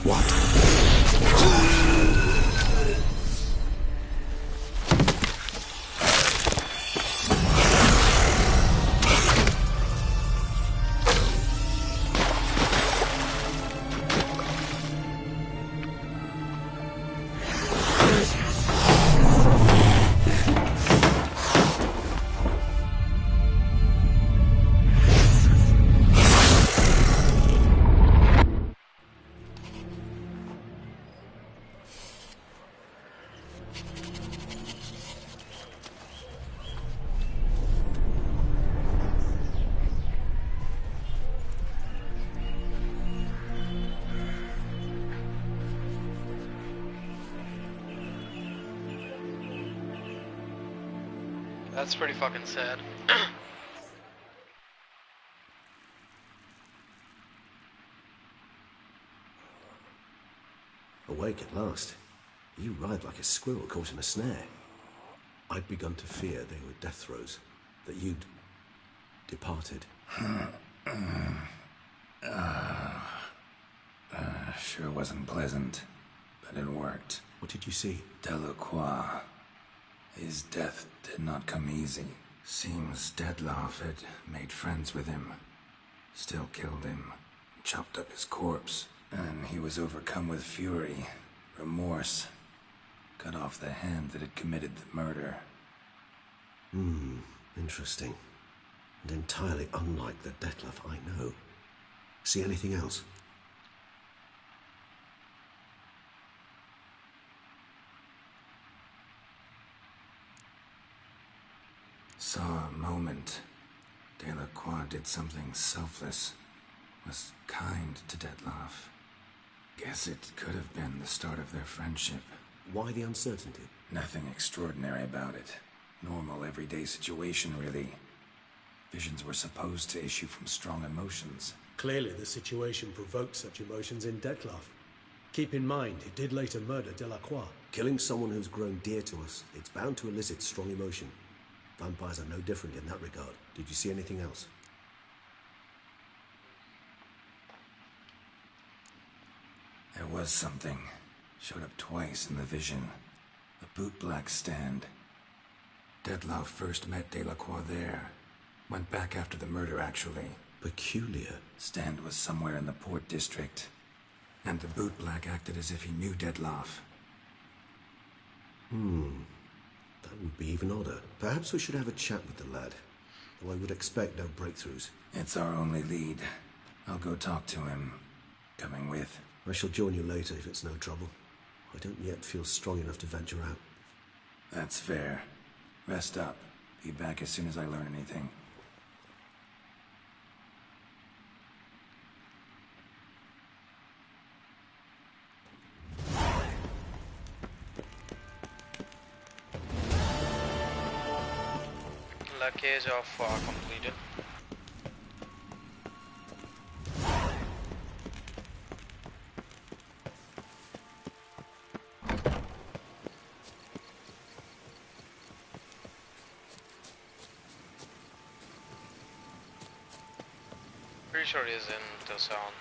What? That's pretty fucking sad. Awake at last. You writhed like a squirrel caught in a snare. I'd begun to fear they were death throes, that you'd departed. Sure wasn't pleasant, but it worked. What did you see? Delacroix. His death did not come easy. Seems Dettlaff had made friends with him. Still killed him. Chopped up his corpse. And he was overcome with fury, remorse. Cut off the hand that had committed the murder. Interesting. And entirely unlike the Dettlaff I know. See anything else? Saw a moment. Delacroix did something selfless. Was kind to Dettlaff. Guess it could have been the start of their friendship. Why the uncertainty? Nothing extraordinary about it. Normal, everyday situation, really. Visions were supposed to issue from strong emotions. Clearly the situation provoked such emotions in Dettlaff. Keep in mind, he did later murder Delacroix. Killing someone who's grown dear to us, it's bound to elicit strong emotion. Vampires are no different in that regard. Did you see anything else? There was something. Showed up twice in the vision. A bootblack stand. Dettlaff first met Delacroix there. Went back after the murder, actually. Peculiar. Stand was somewhere in the port district. And the bootblack acted as if he knew Dettlaff. That would be even odder. Perhaps we should have a chat with the lad. Though I would expect no breakthroughs. It's our only lead. I'll go talk to him. Coming with. I shall join you later if it's no trouble. I don't yet feel strong enough to venture out. That's fair. Rest up. Be back as soon as I learn anything. Luggage of completed. Pretty sure he's in the sound.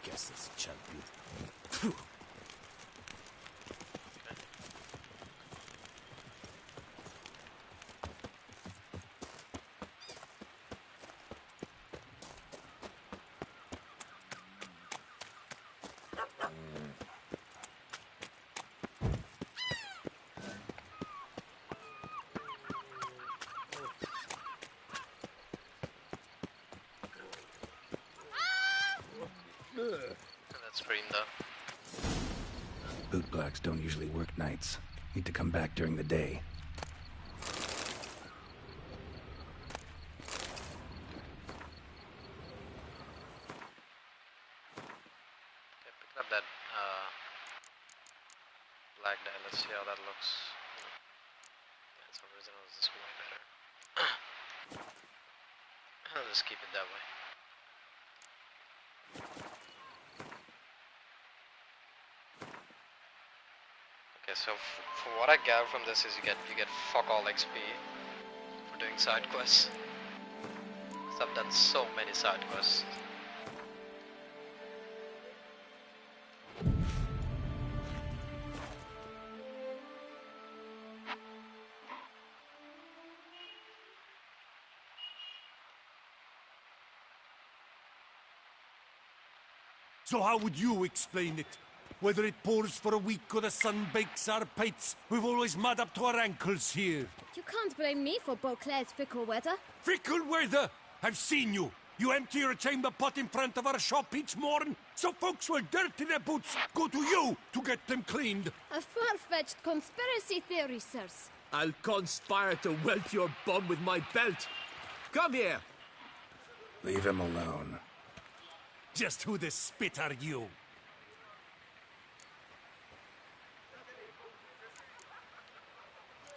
Guess this champion. That scream though. Bootblacks don't usually work nights. Need to come back during the day. Okay, picking up that black dye. Let's see how that looks. For some reason it was this way better. I'll just keep it that way. Okay, so from what I gather from this is you get fuck all XP for doing side quests. So I've done so many side quests. So how would you explain it? Whether it pours for a week or the sun bakes our pates, we've always mud up to our ankles here. You can't blame me for Beauclair's fickle weather. Fickle weather? I've seen you. You empty your chamber pot in front of our shop each morn, so folks will dirty their boots, go to you to get them cleaned. A far-fetched conspiracy theory, sirs. I'll conspire to welt your bum with my belt. Come here. Leave him alone. Just who the spit are you?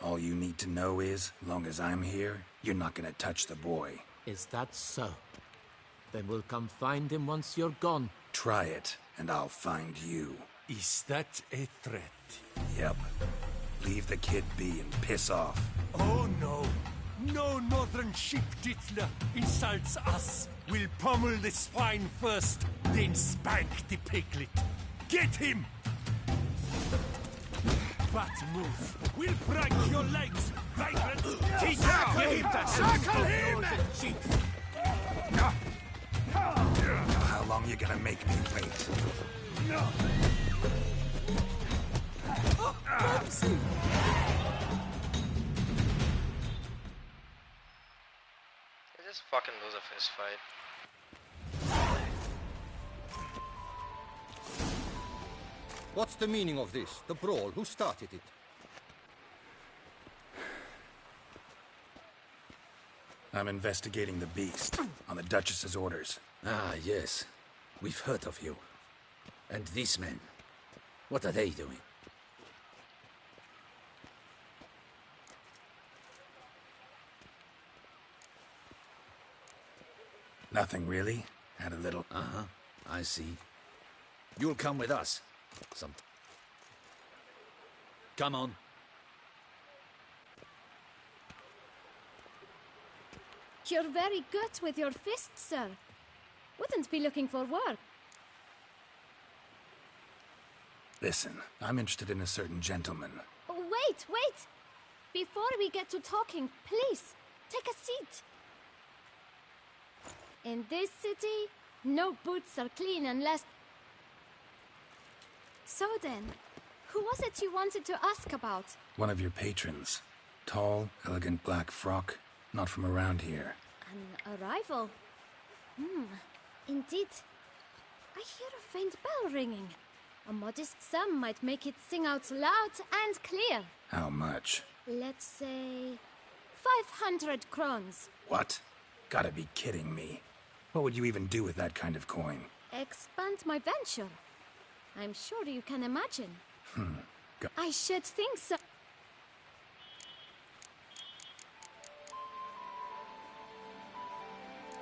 All you need to know is, long as I'm here, you're not gonna touch the boy. Is that so? Then we'll come find him once you're gone. Try it, and I'll find you. Is that a threat? Yep. Leave the kid be and piss off. Oh no. No northern sheep dittler insults us. We'll pummel the swine first, then spank the piglet. Get him! But move. We'll break your legs, vagrant! Teach Tackle him! How long you gonna make me wait? No! They just fucking lose a fist fight. What's the meaning of this? The brawl? Who started it? I'm investigating the beast, on the Duchess's orders. Ah, yes. We've heard of you. And these men, what are they doing? Nothing really. Had a little... Uh-huh. I see. You'll come with us. Come on. You're very good with your fists, sir. Wouldn't be looking for work. Listen, I'm interested in a certain gentleman. Oh, wait! Before we get to talking, please, take a seat. In this city, no boots are clean unless... So then, who was it you wanted to ask about? One of your patrons. Tall, elegant black frock. Not from around here. An arrival? Indeed. I hear a faint bell ringing. A modest sum might make it sing out loud and clear. How much? Let's say... 500 crowns. What? Gotta be kidding me. What would you even do with that kind of coin? Expand my venture. I'm sure you can imagine. I should think so.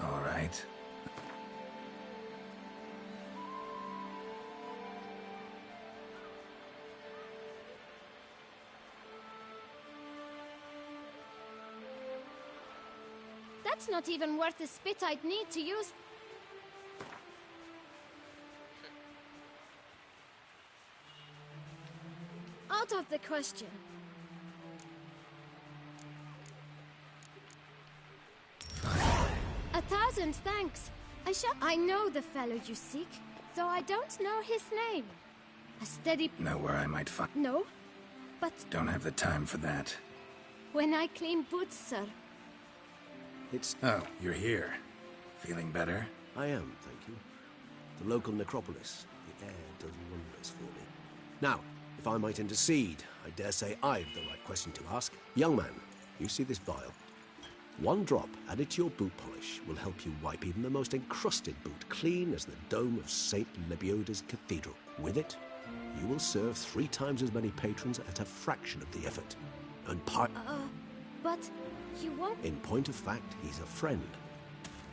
All right. That's not even worth the spit I'd need to use. Out of the question. Fine. 1,000 thanks. I know the fellow you seek, though I don't know his name. A steady... Know where I might find... No, but... Don't have the time for that. When I clean boots, sir. It's... Oh, you're here. Feeling better? I am, thank you. The local necropolis. The air does wonders for me. Now, if I might intercede, I dare say I've the right question to ask. Young man, you see this vial? One drop added to your boot polish will help you wipe even the most encrusted boot clean as the dome of St. Lebioda's cathedral. With it, you will serve 3 times as many patrons at a fraction of the effort. And but you won't... In point of fact, he's a friend.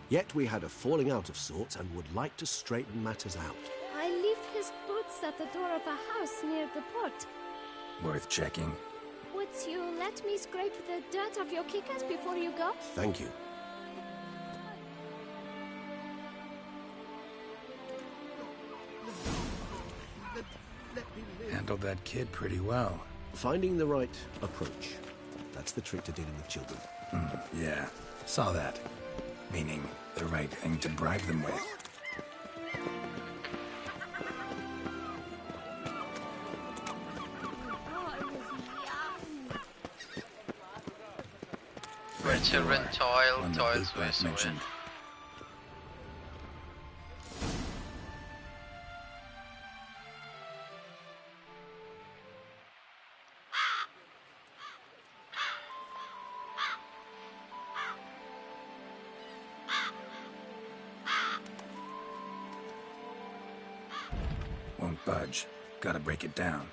Yet we had a falling out of sorts and would like to straighten matters out. I leave his boots at the door of a house near the port. Worth checking. Would you let me scrape the dirt off your kickers before you go? Thank you. Handled that kid pretty well. Finding the right approach. That's the trick to dealing with children. Yeah, saw that. Meaning, the right thing to bribe them with. children toil, one that toils Luke waste mentioned. away. Won't budge. Gotta break it down.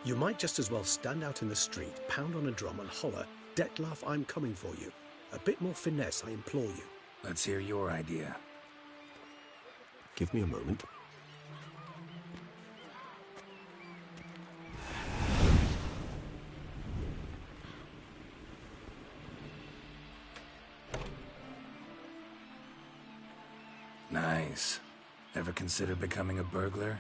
You might just as well stand out in the street, pound on a drum and holler, "Detlef, I'm coming for you." A bit more finesse, I implore you. Let's hear your idea. Give me a moment. Nice. Ever consider becoming a burglar?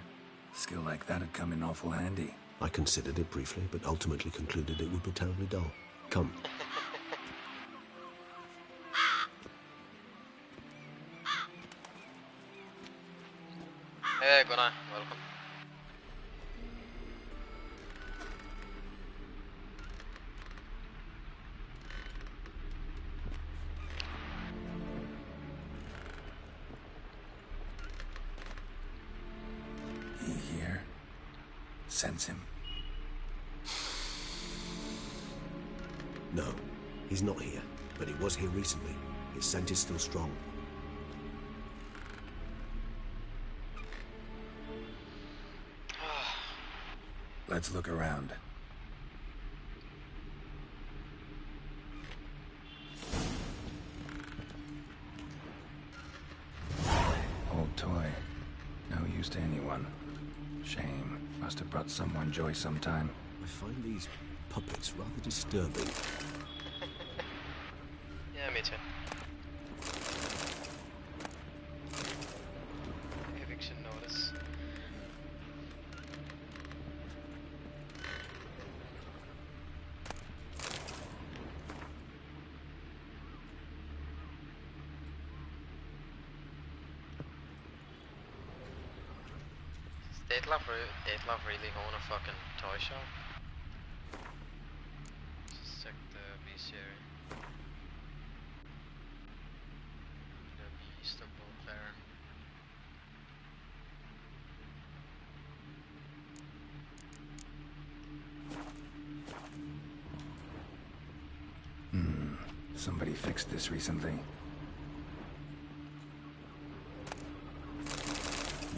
Skill like that'd come in awful handy. I considered it briefly, but ultimately concluded it would be terribly dull. Come. Hey, Gunnar, welcome. He here? Sense him. No, he's not here, but he was here recently. His scent is still strong. Let's look around. Old toy. No use to anyone. Shame. Must have brought someone joy sometime. I find these puppets rather disturbing. Yeah, me too. Eviction notice. Detlef really own a fucking toy shop? Just check the beast area. The beast are both there. Somebody fixed this recently.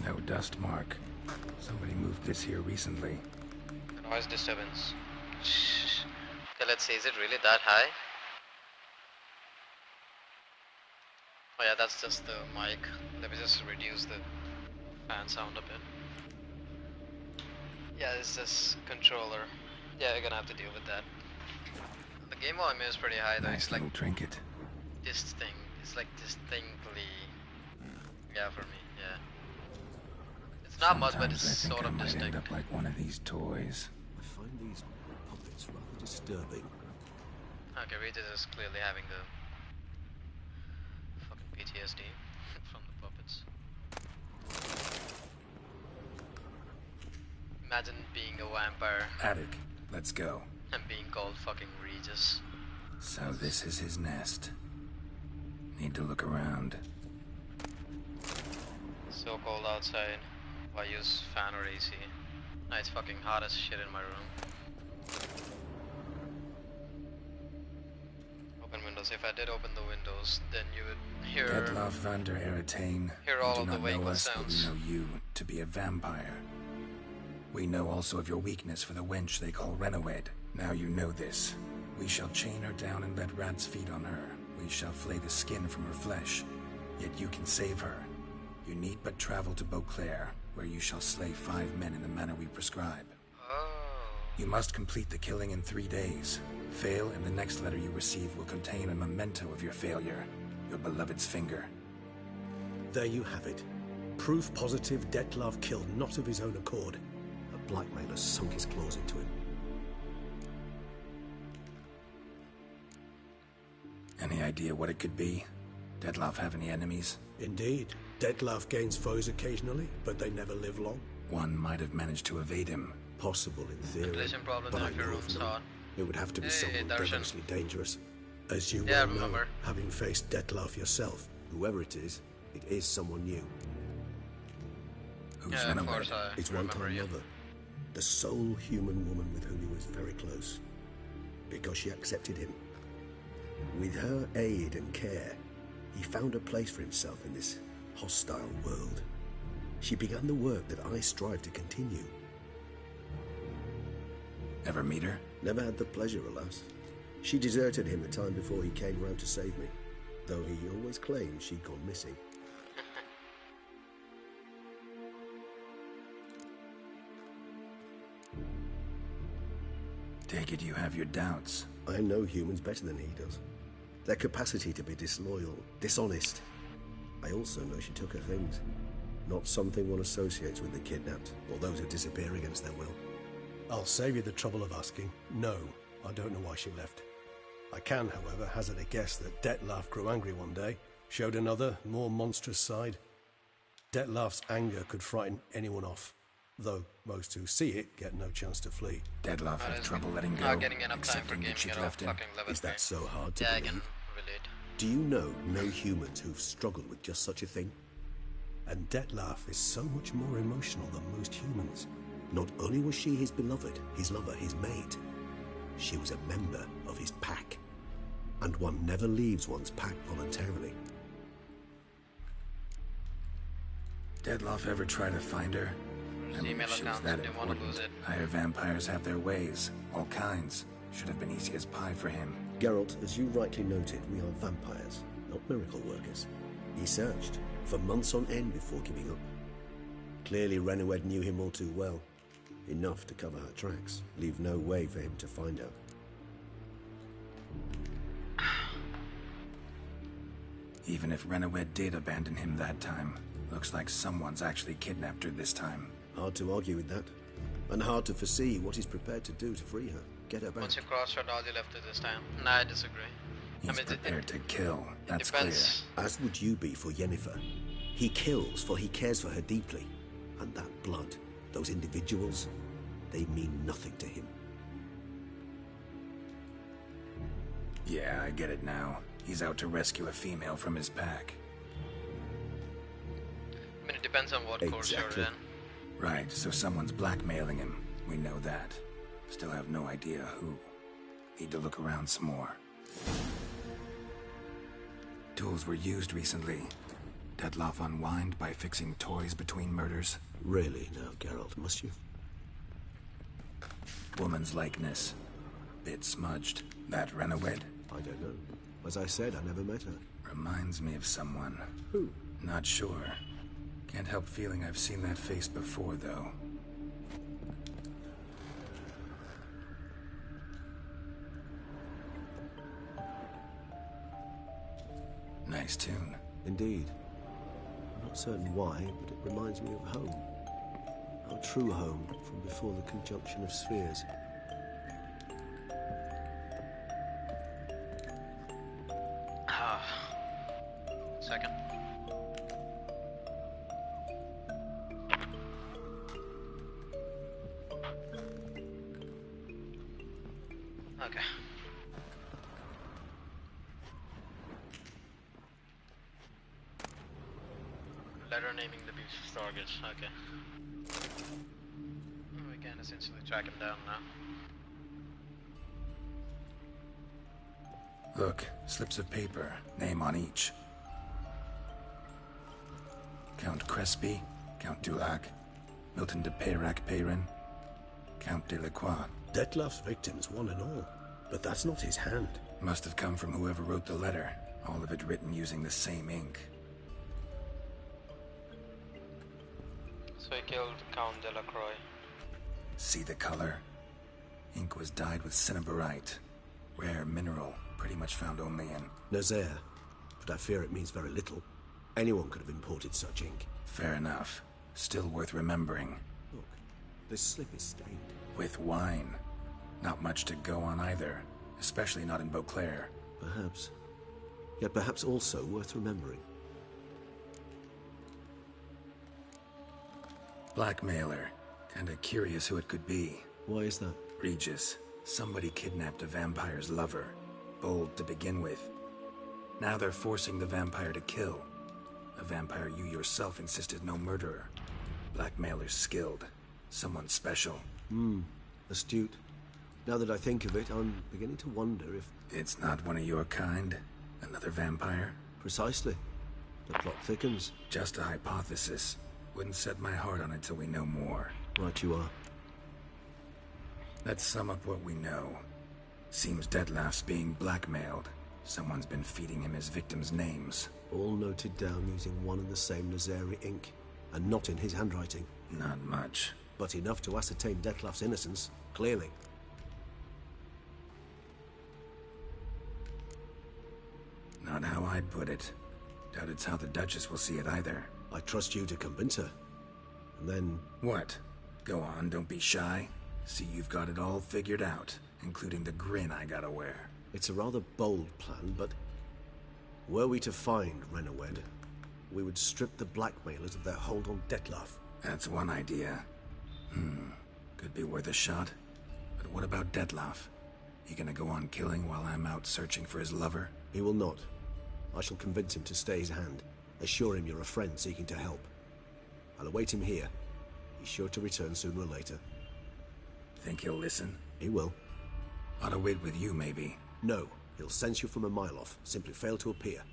No dust mark. Somebody moved this here recently. Noise disturbance. Okay, let's see, is it really that high? Oh yeah, that's just the mic. Let me just reduce the fan sound a bit. Yeah, it's this controller. Yeah, you're gonna have to deal with that. The game volume is pretty high though. Nice It's like little trinket. distinct. It's like distinctly. Yeah, for me, yeah. It's not much, but it's Sometimes I think sort I of might distinct. end up like one of these toys. I find these puppets rather disturbing. Okay, Regis is clearly having the fucking PTSD from the puppets. Imagine being a vampire Attic. Let's go. and being called fucking Regis. So this is his nest. Need to look around. So cold outside. Why use fan or AC? Nah, it's fucking hot as shit in my room. Open windows. If I did open the windows, then you would hear Detlef van der Eretain. Hear all You of do the not know vehicle us, but we sounds. know you to be a vampire. We know also of your weakness for the wench they call Renowed. Now you know this. We shall chain her down and let rats feed on her. We shall flay the skin from her flesh. Yet you can save her. You need but travel to Beauclair, where you shall slay 5 men in the manner we prescribe. You must complete the killing in 3 days. Fail, and the next letter you receive will contain a memento of your failure. Your beloved's finger. There you have it. Proof positive Detlef killed not of his own accord. A blackmailer sunk his claws into him. Any idea what it could be? Detlef have any enemies? Indeed. Detlef gains foes occasionally, but they never live long. One might have managed to evade him. Possible in theory, Ventilation problem but I if your know room's of none. hot. It would have to be Hey, someone Darshan. devilishly dangerous. As you Yeah, well know, remember. having faced Dettlaff yourself. Whoever it is someone new. Who's Yeah, of course, I His remember one-time you. lover. The sole human woman with whom he was very close. Because she accepted him. With her aid and care, he found a place for himself in this hostile world. She began the work that I strive to continue. Ever meet her? Never had the pleasure, alas. She deserted him a time before he came round to save me, though he always claimed she'd gone missing. Take it you have your doubts. I know humans better than he does. Their capacity to be disloyal, dishonest. I also know she took her things. Not something one associates with the kidnapped, or those who disappear against their will. I'll save you the trouble of asking. No, I don't know why she left. I can, however, hazard a guess that Dettlaff grew angry one day, showed another, more monstrous side. Dettlaff's anger could frighten anyone off, though most who see it get no chance to flee. Dettlaff had trouble letting go, Not getting enough time for accepting game, that she'd you know, left him. fucking level Is that 3. so hard to Yeah, I believe? can relate. Do you know no humans who've struggled with just such a thing? And Dettlaff is so much more emotional than most humans. Not only was she his beloved, his lover, his mate, she was a member of his pack. And one never leaves one's pack voluntarily. Dettlaff ever try to find her? I mean, Email if she was accounts, that didn't want to important. lose it. Higher vampires have their ways, all kinds. Should have been easy as pie for him. Geralt, as you rightly noted, we are vampires, not miracle workers. He searched for months on end before giving up. Clearly Renawed knew him all too well. Enough to cover her tracks, leave no way for him to find out. Even if Renawed did abandon him that time, looks like someone's actually kidnapped her this time. Hard to argue with that. And hard to foresee what he's prepared to do to free her, get her back. Once you crossed all you left it this time. Nah, I disagree. He's prepared to kill, that's clear. depends. As would you be for Yennefer. He kills for he cares for her deeply. And that blood, those individuals, they mean nothing to him. Yeah, I get it now. He's out to rescue a female from his pack. I mean, it depends on what course you're in. Right, so someone's blackmailing him. We know that. Still have no idea who. Need to look around some more. Tools were used recently. Dettlaff unwind by fixing toys between murders. Really now, Geralt, must you? Woman's likeness. Bit smudged. That Renawed. I don't know. As I said, I never met her. Reminds me of someone. Who? Not sure. Can't help feeling I've seen that face before, though. Nice tune. Indeed. I'm not certain why, but it reminds me of home. Our true home from before the conjunction of spheres. Second. Okay. Letter naming the beast's targets. Okay. We can essentially track him down now. Look, slips of paper, name on each. Count Crespi, Count Dulac, Milton de Peyrac-Peyrin, Count Delacroix. Dettlaff's victims, one and all. But that's not his hand. Must have come from whoever wrote the letter. All of it written using the same ink. So he killed Count Delacroix. See the color? Ink was dyed with cinnabarite. Rare mineral, pretty much found only in Nazaire, but I fear it means very little. Anyone could have imported such ink. Fair enough. Still worth remembering. Look, this slip is stained. With wine. Not much to go on either, especially not in Beauclair. Perhaps. Yet perhaps also worth remembering. Blackmailer. Kinda curious who it could be. Why is that? Regis. Somebody kidnapped a vampire's lover. bold to begin with. Now they're forcing the vampire to kill. A vampire you yourself insisted no murderer. Blackmailer's skilled. Someone special. Astute. Now that I think of it, I'm beginning to wonder if... It's not one of your kind? Another vampire? Precisely. The plot thickens. Just a hypothesis. Wouldn't set my heart on it till we know more. Right you are. Let's sum up what we know. Seems Detlef's being blackmailed. Someone's been feeding him his victims' names. All noted down using one and the same Nazari ink, and not in his handwriting. Not much. But enough to ascertain Detlef's innocence, clearly. Not how I'd put it. Doubt it's how the Duchess will see it either. I trust you to convince her. And then... What? Go on, don't be shy. See you've got it all figured out, including the grin I gotta wear. It's a rather bold plan, but... Were we to find Renawed, we would strip the blackmailers of their hold on Detlef. That's one idea. Could be worth a shot. But what about Detlef? He gonna go on killing while I'm out searching for his lover? He will not. I shall convince him to stay his hand. Assure him you're a friend seeking to help. I'll await him here. He's sure to return sooner or later. Think he'll listen? He will. Ought to wait with you, maybe. No. He'll sense you from a mile off. Simply fail to appear.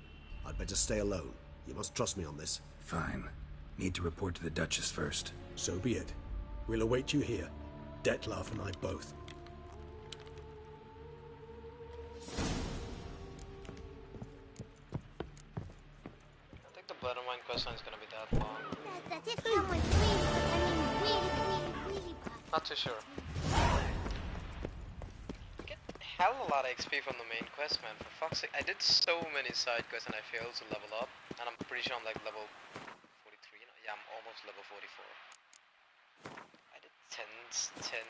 I'd better stay alone. You must trust me on this. Fine. Need to report to the Duchess first. So be it. We'll await you here. Detlef and I both. I think the bottom line question is gonna be that long. That's if someone's really bad. Not too sure. Get hell a lot of XP from the main quest, man. For fuck's sake, I did so many side quests and I failed to level up. And I'm pretty sure I'm like level 43. Yeah, I'm almost level 44. I did 10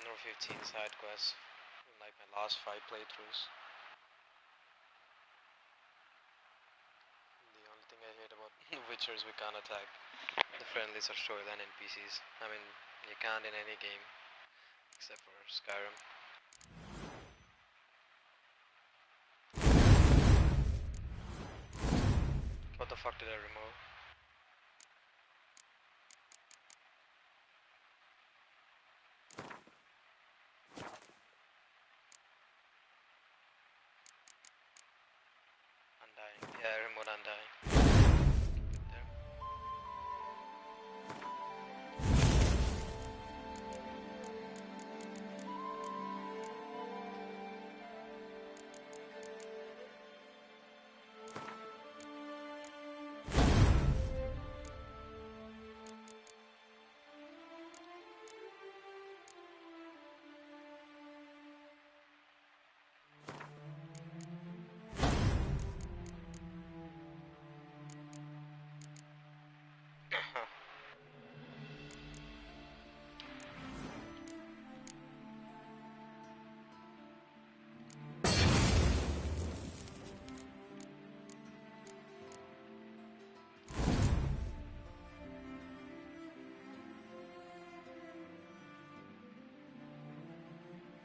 or 15 side quests in like my last 5 playthroughs. The only thing I hate about Witcher is we can't attack the friendlies or shorter than NPCs. I mean, you can't in any game except for Skyrim. What the fuck did I remove? Undying. Yeah, I removed Undying. There.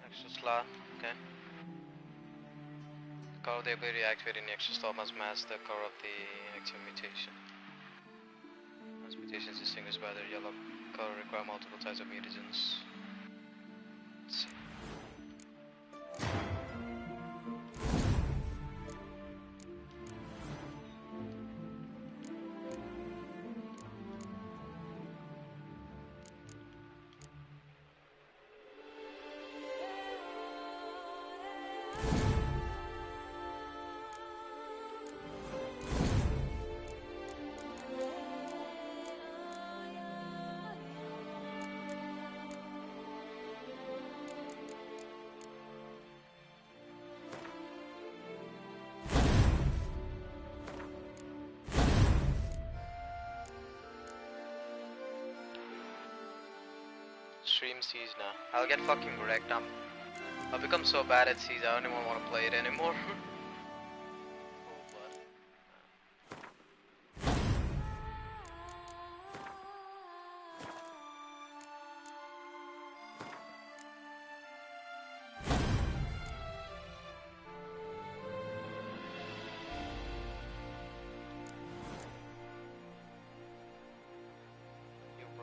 Extra slot, okay. The color of the ability activating the extra slot must match the color of the active mutation. Once mutations distinguished by their yellow color require multiple types of mutagens. Let's see. Stream Siege now. I'll get fucking wrecked. I've become so bad at Siege, I don't even want to play it anymore.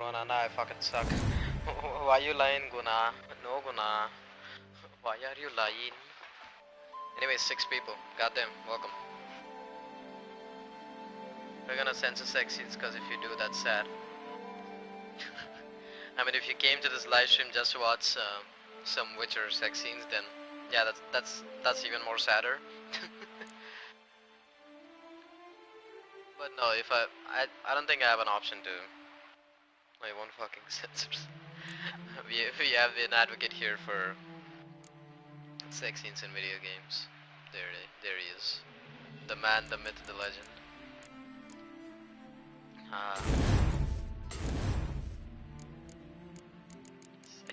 Guna, I fucking suck. Why you lying, Guna? No, Guna. Why are you lying? Anyway, 6 people. Goddamn, welcome. We're gonna censor sex scenes because if you do, that's sad. I mean, if you came to this live stream just to watch some Witcher sex scenes, then yeah, that's even more sadder. But no, if I don't think I have an option to. I won't fucking censors. we have an advocate here for sex scenes in video games. There he is. The man, the myth, the legend. I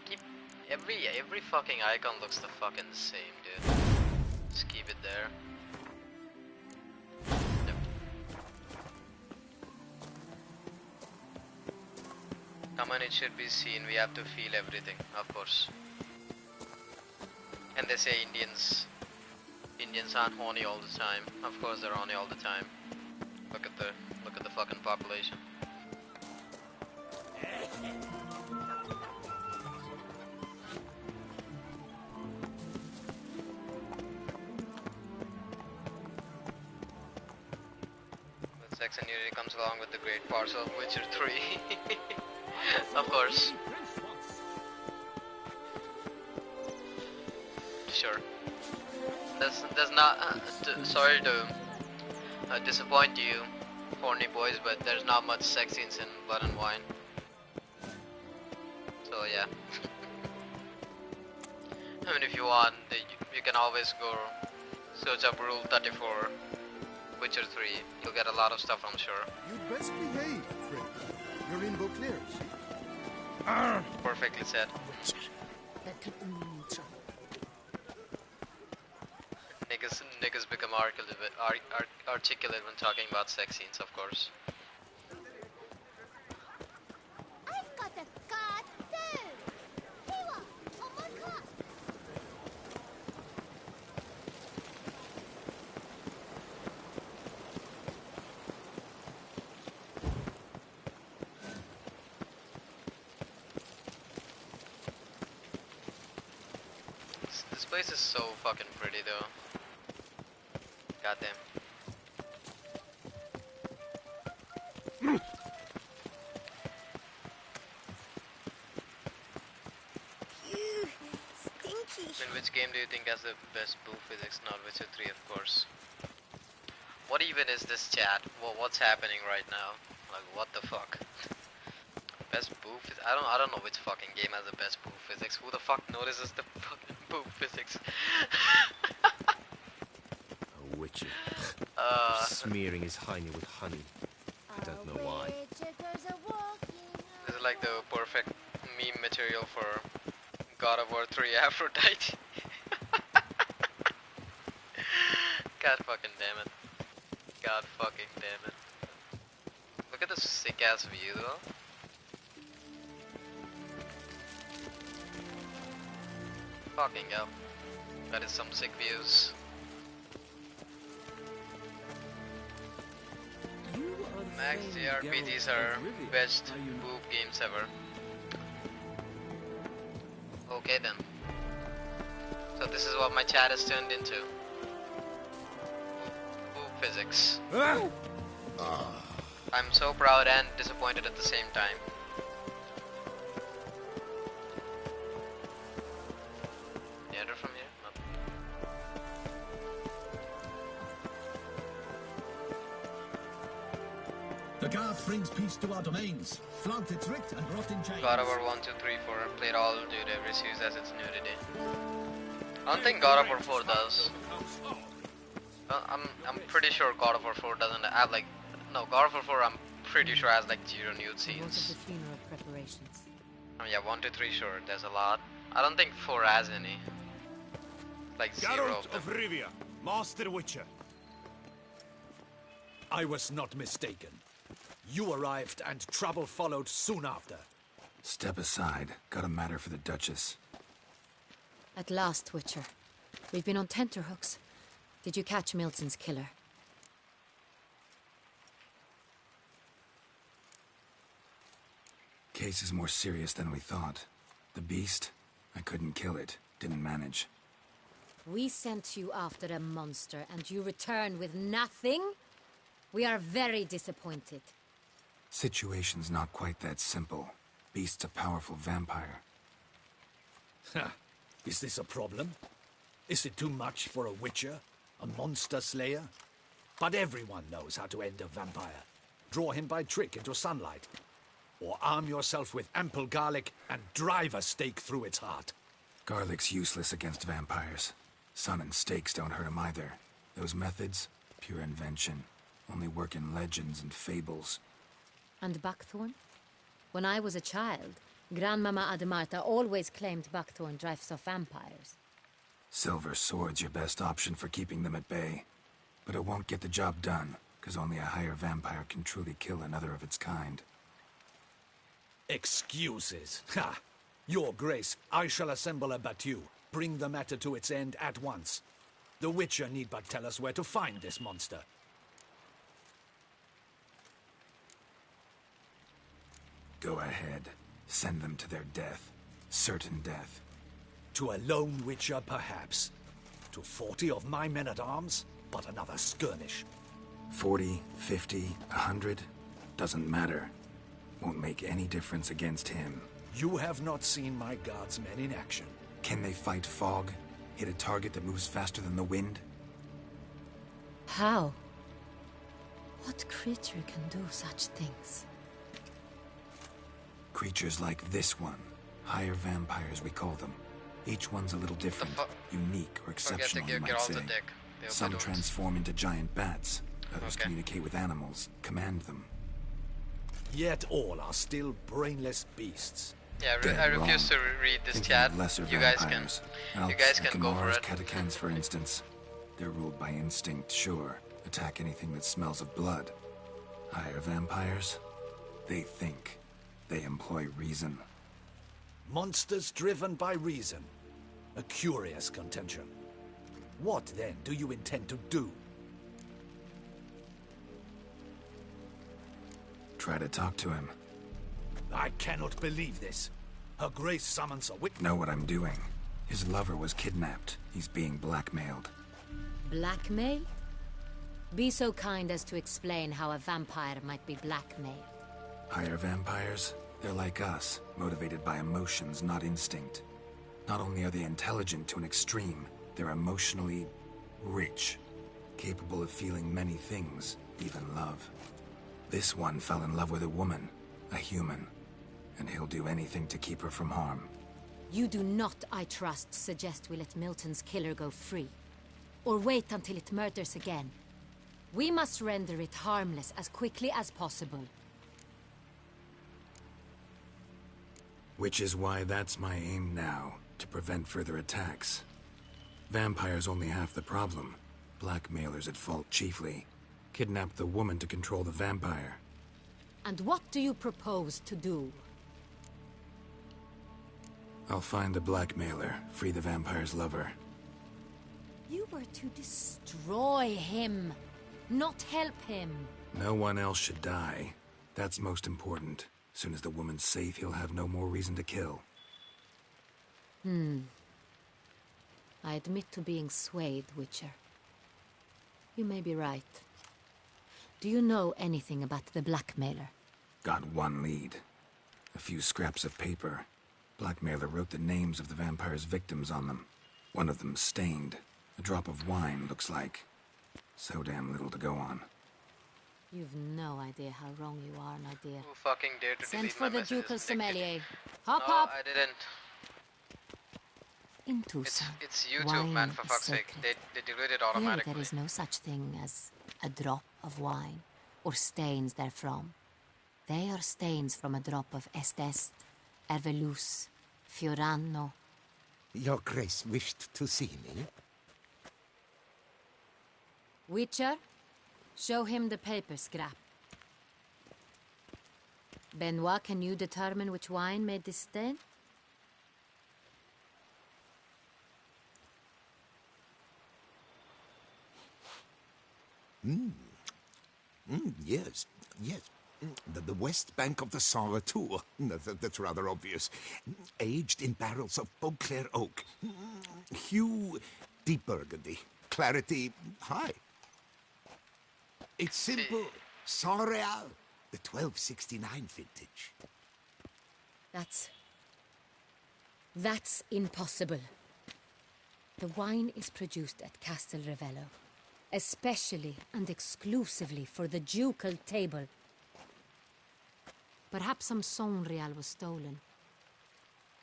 keep every fucking icon looks the fucking same, dude. Just keep it there. Yep. Come on, it should be seen. We have to feel everything, of course. And they say Indians aren't horny all the time. Of course they're horny all the time. Look at the fucking population. But sex and nudity comes along with the great parcel of Witcher 3. Of course. Sure. There's not. Sorry to disappoint you, horny boys, but there's not much sex scenes in Blood and Wine. So yeah. I mean, if you want, you can always go search up Rule 34, Witcher 3. You'll get a lot of stuff, I'm sure. You'd best behave, Fred. You're in Beauclair, see? Perfectly said. Witcher. That can only mean trouble. Niggas become articulate when talking about sex scenes, of course. I've got a card too. Here, on my card. This place is so fucking pretty, though. Goddamn. Stinky. In which game do you think has the best boo physics? Not Witcher 3, of course. What even is this chat? What's happening right now? Like, what the fuck? Best boo physics? I don't know which fucking game has the best boo physics. Who the fuck notices the fucking boo physics? A Witcher. Smearing his hiney with honey. I don't know why. This is like the perfect meme material for God of War 3 Aphrodite. God fucking damn it. God fucking damn it. Look at this sick ass view though. Fucking hell. That is some sick views. Max JRPGs are best boob games ever. Okay then. So this is what my chat has turned into. Boob physics. I'm so proud and disappointed at the same time. Can you enter from here? No. The guard brings peace to our domains. Flout its writ and rot in chains. God of War 1, 2, 3, 4. Played all, dude. Every series has its nudity. I don't think God of War 4 does. I'm pretty sure God of War 4 doesn't have like. No, God of War 4 I'm pretty sure has like 0 nude scenes. What of the funeral preparations? Oh yeah, 1, 2, 3 sure. There's a lot. I don't think 4 has any. Like 0 Geralt of them. of Rivia, Master Witcher. I was not mistaken. You arrived and trouble followed soon after. Step aside. Got a matter for the Duchess. At last, Witcher. We've been on tenterhooks. Did you catch Milton's killer? K case is more serious than we thought. The beast, I couldn't kill it. Didn't manage. We sent you after a monster, and you return with nothing? We are very disappointed. Situation's not quite that simple. Beast's a powerful vampire. Ha! Is this a problem? Is it too much for a witcher? A monster slayer? But everyone knows how to end a vampire. Draw him by trick into sunlight. Or arm yourself with ample garlic and drive a stake through its heart. Garlic's useless against vampires. Sun and stakes don't hurt him either. Those methods, pure invention. Only work in legends and fables. And buckthorn? When I was a child, Grandmama Ademarta always claimed buckthorn drives off vampires. Silver sword's your best option for keeping them at bay. But it won't get the job done, because only a higher vampire can truly kill another of its kind. Excuses. Ha! Your Grace, I shall assemble a battue. Bring the matter to its end at once. The Witcher need but tell us where to find this monster. Go ahead. Send them to their death. Certain death. To a lone Witcher, perhaps. To 40 of my men-at-arms, but another skirmish. 40, 50, 100, doesn't matter. Won't make any difference against him. You have not seen my guardsmen in action. Can they fight fog? Hit a target that moves faster than the wind? How? What creature can do such things? Creatures like this one. Higher vampires, we call them. Each one's a little different, unique or exceptional, you might say. Some transform into giant bats. Others communicate with animals, command them. Yet all are still brainless beasts. Yeah, I refuse to read this chat. You guys can go for it. Catacans, for instance. They're ruled by instinct, sure. Attack anything that smells of blood. Higher vampires? They think. They employ reason. Monsters driven by reason. A curious contention. What, then, do you intend to do? Try to talk to him. I cannot believe this. Her Grace summons a witness. Know what I'm doing. His lover was kidnapped. He's being blackmailed. Blackmail? Be so kind as to explain how a vampire might be blackmailed. Higher vampires? They're like us, motivated by emotions, not instinct. Not only are they intelligent to an extreme, they're emotionally rich, capable of feeling many things, even love. This one fell in love with a woman, a human, and he'll do anything to keep her from harm. You do not, I trust, suggest we let Milton's killer go free. Or wait until it murders again. We must render it harmless as quickly as possible. Which is why that's my aim now, to prevent further attacks. Vampires only half the problem. Blackmailers at fault chiefly. Kidnap the woman to control the vampire. And what do you propose to do? I'll find the blackmailer, free the vampire's lover. You were to destroy him, not help him. No one else should die. That's most important. Soon as the woman's safe, he'll have no more reason to kill. I admit to being swayed, Witcher. You may be right. Do you know anything about the blackmailer? Got one lead. A few scraps of paper. Blackmailer wrote the names of the vampire's victims on them. One of them stained. A drop of wine, looks like. So damn little to go on. You've no idea how wrong you are, my dear. Who fucking dared to Send delete for my the messages? ducal sommelier. Hop, No, hop! I didn't. In Tucson, It's YouTube, wine man, for is fuck's sake. sacred. They deleted it Here automatically. there is no such thing as a drop of wine, or stains therefrom. They are stains from a drop of Est, Ervelus, Fiorano. Your Grace wished to see me? Witcher, show him the paper scrap. Benoit, can you determine which wine made this stain? Yes. The west bank of the Sarre too. That's rather obvious. Aged in barrels of Beauclair oak. Hue, deep burgundy. Clarity, high. It's simple. Sarreal, the 1269 vintage. That's impossible. The wine is produced at Castel Ravello, especially and exclusively for the ducal table. Perhaps some Sonreal was stolen.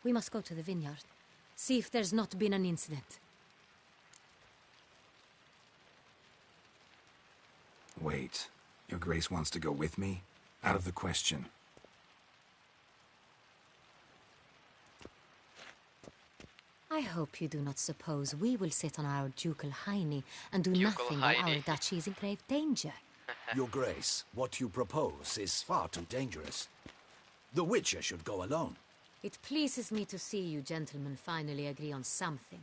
We must go to the vineyard, see if there's not been an incident. Wait, Your Grace wants to go with me? Out of the question. I hope you do not suppose we will sit on our ducal hiney and do nothing while our duchy is in grave danger. Your Grace, what you propose is far too dangerous. The Witcher should go alone. It pleases me to see you gentlemen finally agree on something.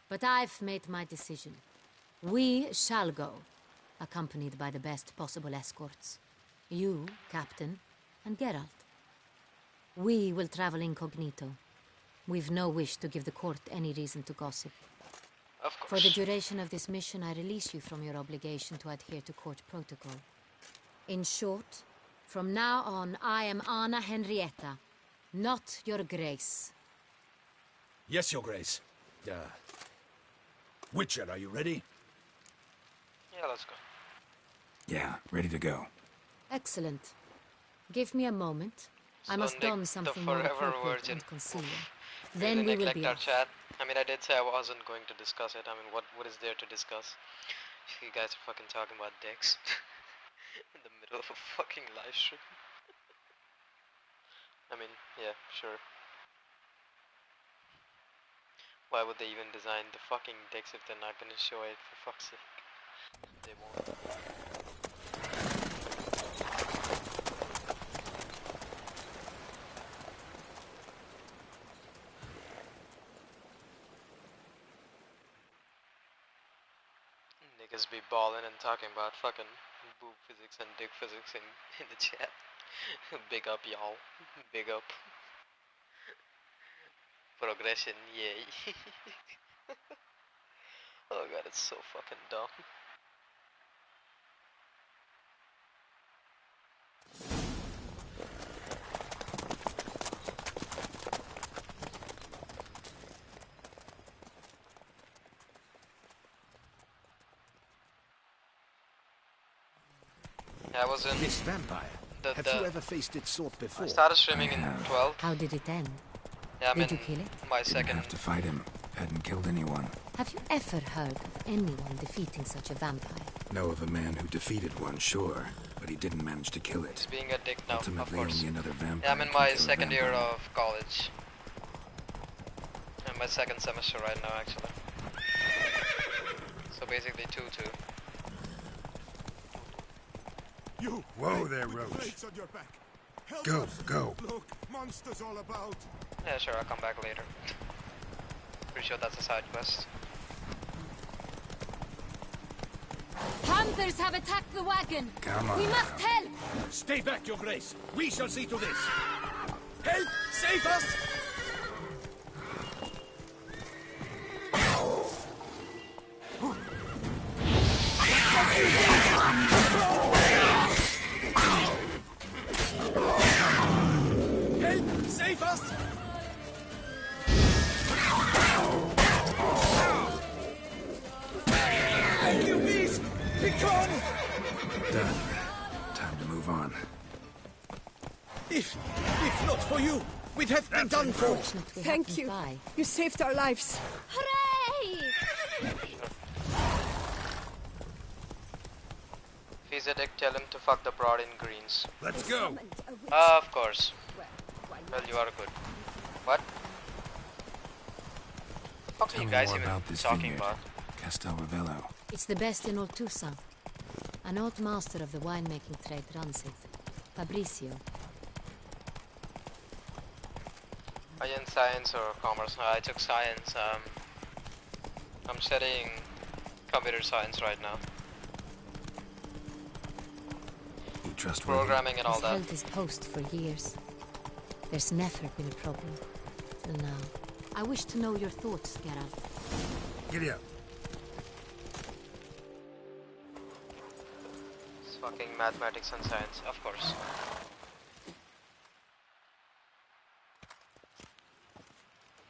But I've made my decision. We shall go, accompanied by the best possible escorts. You, Captain, and Geralt. We will travel incognito. We've no wish to give the court any reason to gossip. Of course. For the duration of this mission, I release you from your obligation to adhere to court protocol. In short, from now on, I am Anna Henrietta, not Your Grace. Yes, Your Grace. Witcher, are you ready? Yeah, let's go. Yeah, ready to go. Excellent. Give me a moment. I must don something more appropriate and concealing. Then we will be our off. chat. I mean, I did say I wasn't going to discuss it. I mean, what is there to discuss? You guys are fucking talking about dicks in the middle of a fucking live stream. I mean, yeah, sure. Why would they even design the fucking dicks if they're not gonna show it, for fuck's sake? They won't. Niggas be balling and talking about fucking boob physics and dick physics in the chat. Big up, y'all. Big up. Progression, yay. Oh god, it's so fucking dumb. I was in this vampire. Have you ever faced its sort before? I started streaming in 12. How did it end? Yeah, Did you kill it? My Didn't second. have to fight him. Hadn't killed anyone. Have you ever heard of anyone defeating such a vampire? Know of a man who defeated one, sure, but he didn't manage to kill it. He's being a dick now, Ultimately, of course. only another vampire. Yeah, I'm in can my kill a second year vampire. of college. I'm in my second semester right now, actually. So basically 2-2. You! Whoa there, with Roach. plates on your back. Help Go, us. go. Look, monsters all about. Yeah, sure, I'll come back later. Pretty sure that's a side quest. Panthers have attacked the wagon! Come on We must now. help! Stay back, Your Grace. We shall see to this. Help! Save us! Help! Save us! Thank you, beast! Begone! Done. Time to move on. If not for you, we'd have been done for. Thank you. You saved our lives. Hooray! If he's a dick, tell him to fuck the broad in greens. Let's go. Of course. Well, you are good. What? What are Tell you me guys more even about this talking vineyard. about? Castel Ravello. It's the best in Oltusa. An old master of the winemaking trade runs it. Fabricio. Are you in science or commerce? I took science. I'm studying computer science right now. He trustworthy? programming and all He's that. held his post for years. There's never been a problem. Till now. I wish to know your thoughts, Geralt. Giddy up. It's fucking mathematics and science, of course.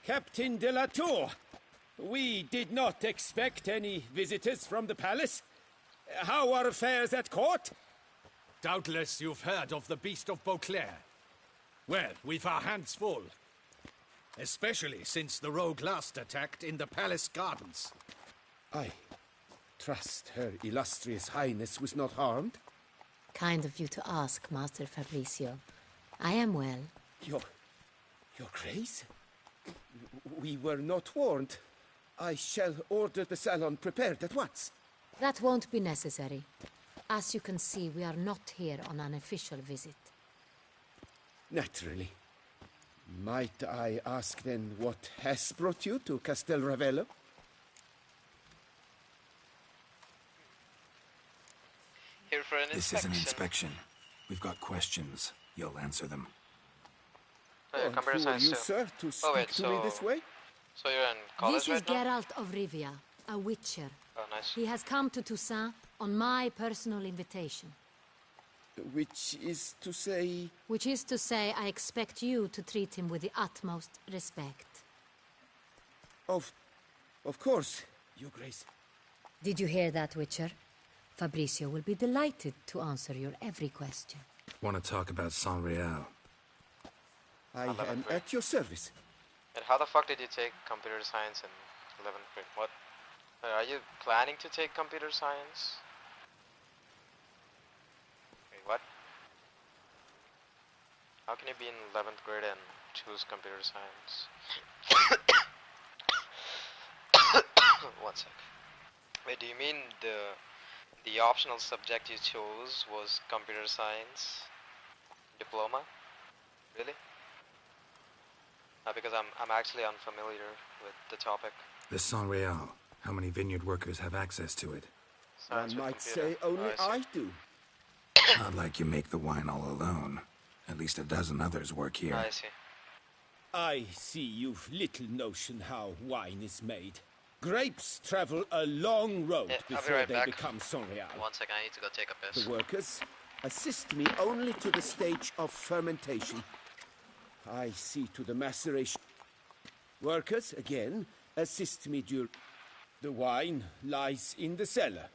Captain de la Tour, we did not expect any visitors from the palace. How are affairs at court? Doubtless you've heard of the Beast of Beauclair. Well, we've our hands full. Especially since the rogue last attacked in the palace gardens. I trust Her Illustrious Highness was not harmed? Kind of you to ask, Master Fabricio. I am well. Your Grace? We were not warned. I shall order the salon prepared at once. That won't be necessary. As you can see, we are not here on an official visit. Naturally. Might I ask then what has brought you to Castel Ravello? Here for an This is an inspection. We've got questions. You'll answer them. Oh, yeah, computer who are science you, too. sir, to speak Oh wait, to me this way? So you're in college This is right now? Geralt of Rivia, a witcher. Oh, nice. He has come to Toussaint on my personal invitation. Which is to say... Which is to say, I expect you to treat him with the utmost respect. Of course, Your Grace. Did you hear that, Witcher? Fabricio will be delighted to answer your every question. Want to talk about San Real? I am at your service. And how the fuck did you take computer science in 11th grade? What? Are you planning to take computer science? Wait, what? How can you be in 11th grade and choose computer science? One sec. Wait, do you mean the optional subject you chose was computer science diploma? Really? Because I'm actually unfamiliar with the topic. The San Real. How many vineyard workers have access to it? One might say only I do. Not like you make the wine all alone. At least a dozen others work here. I see. I see you've little notion how wine is made. Grapes travel a long road Yeah, I'll be before right they back. become San Real. 1 second, I need to go take a piss. The workers assist me only to the stage of fermentation. I see to the maceration. Workers, again, assist me during... The wine lies in the cellar.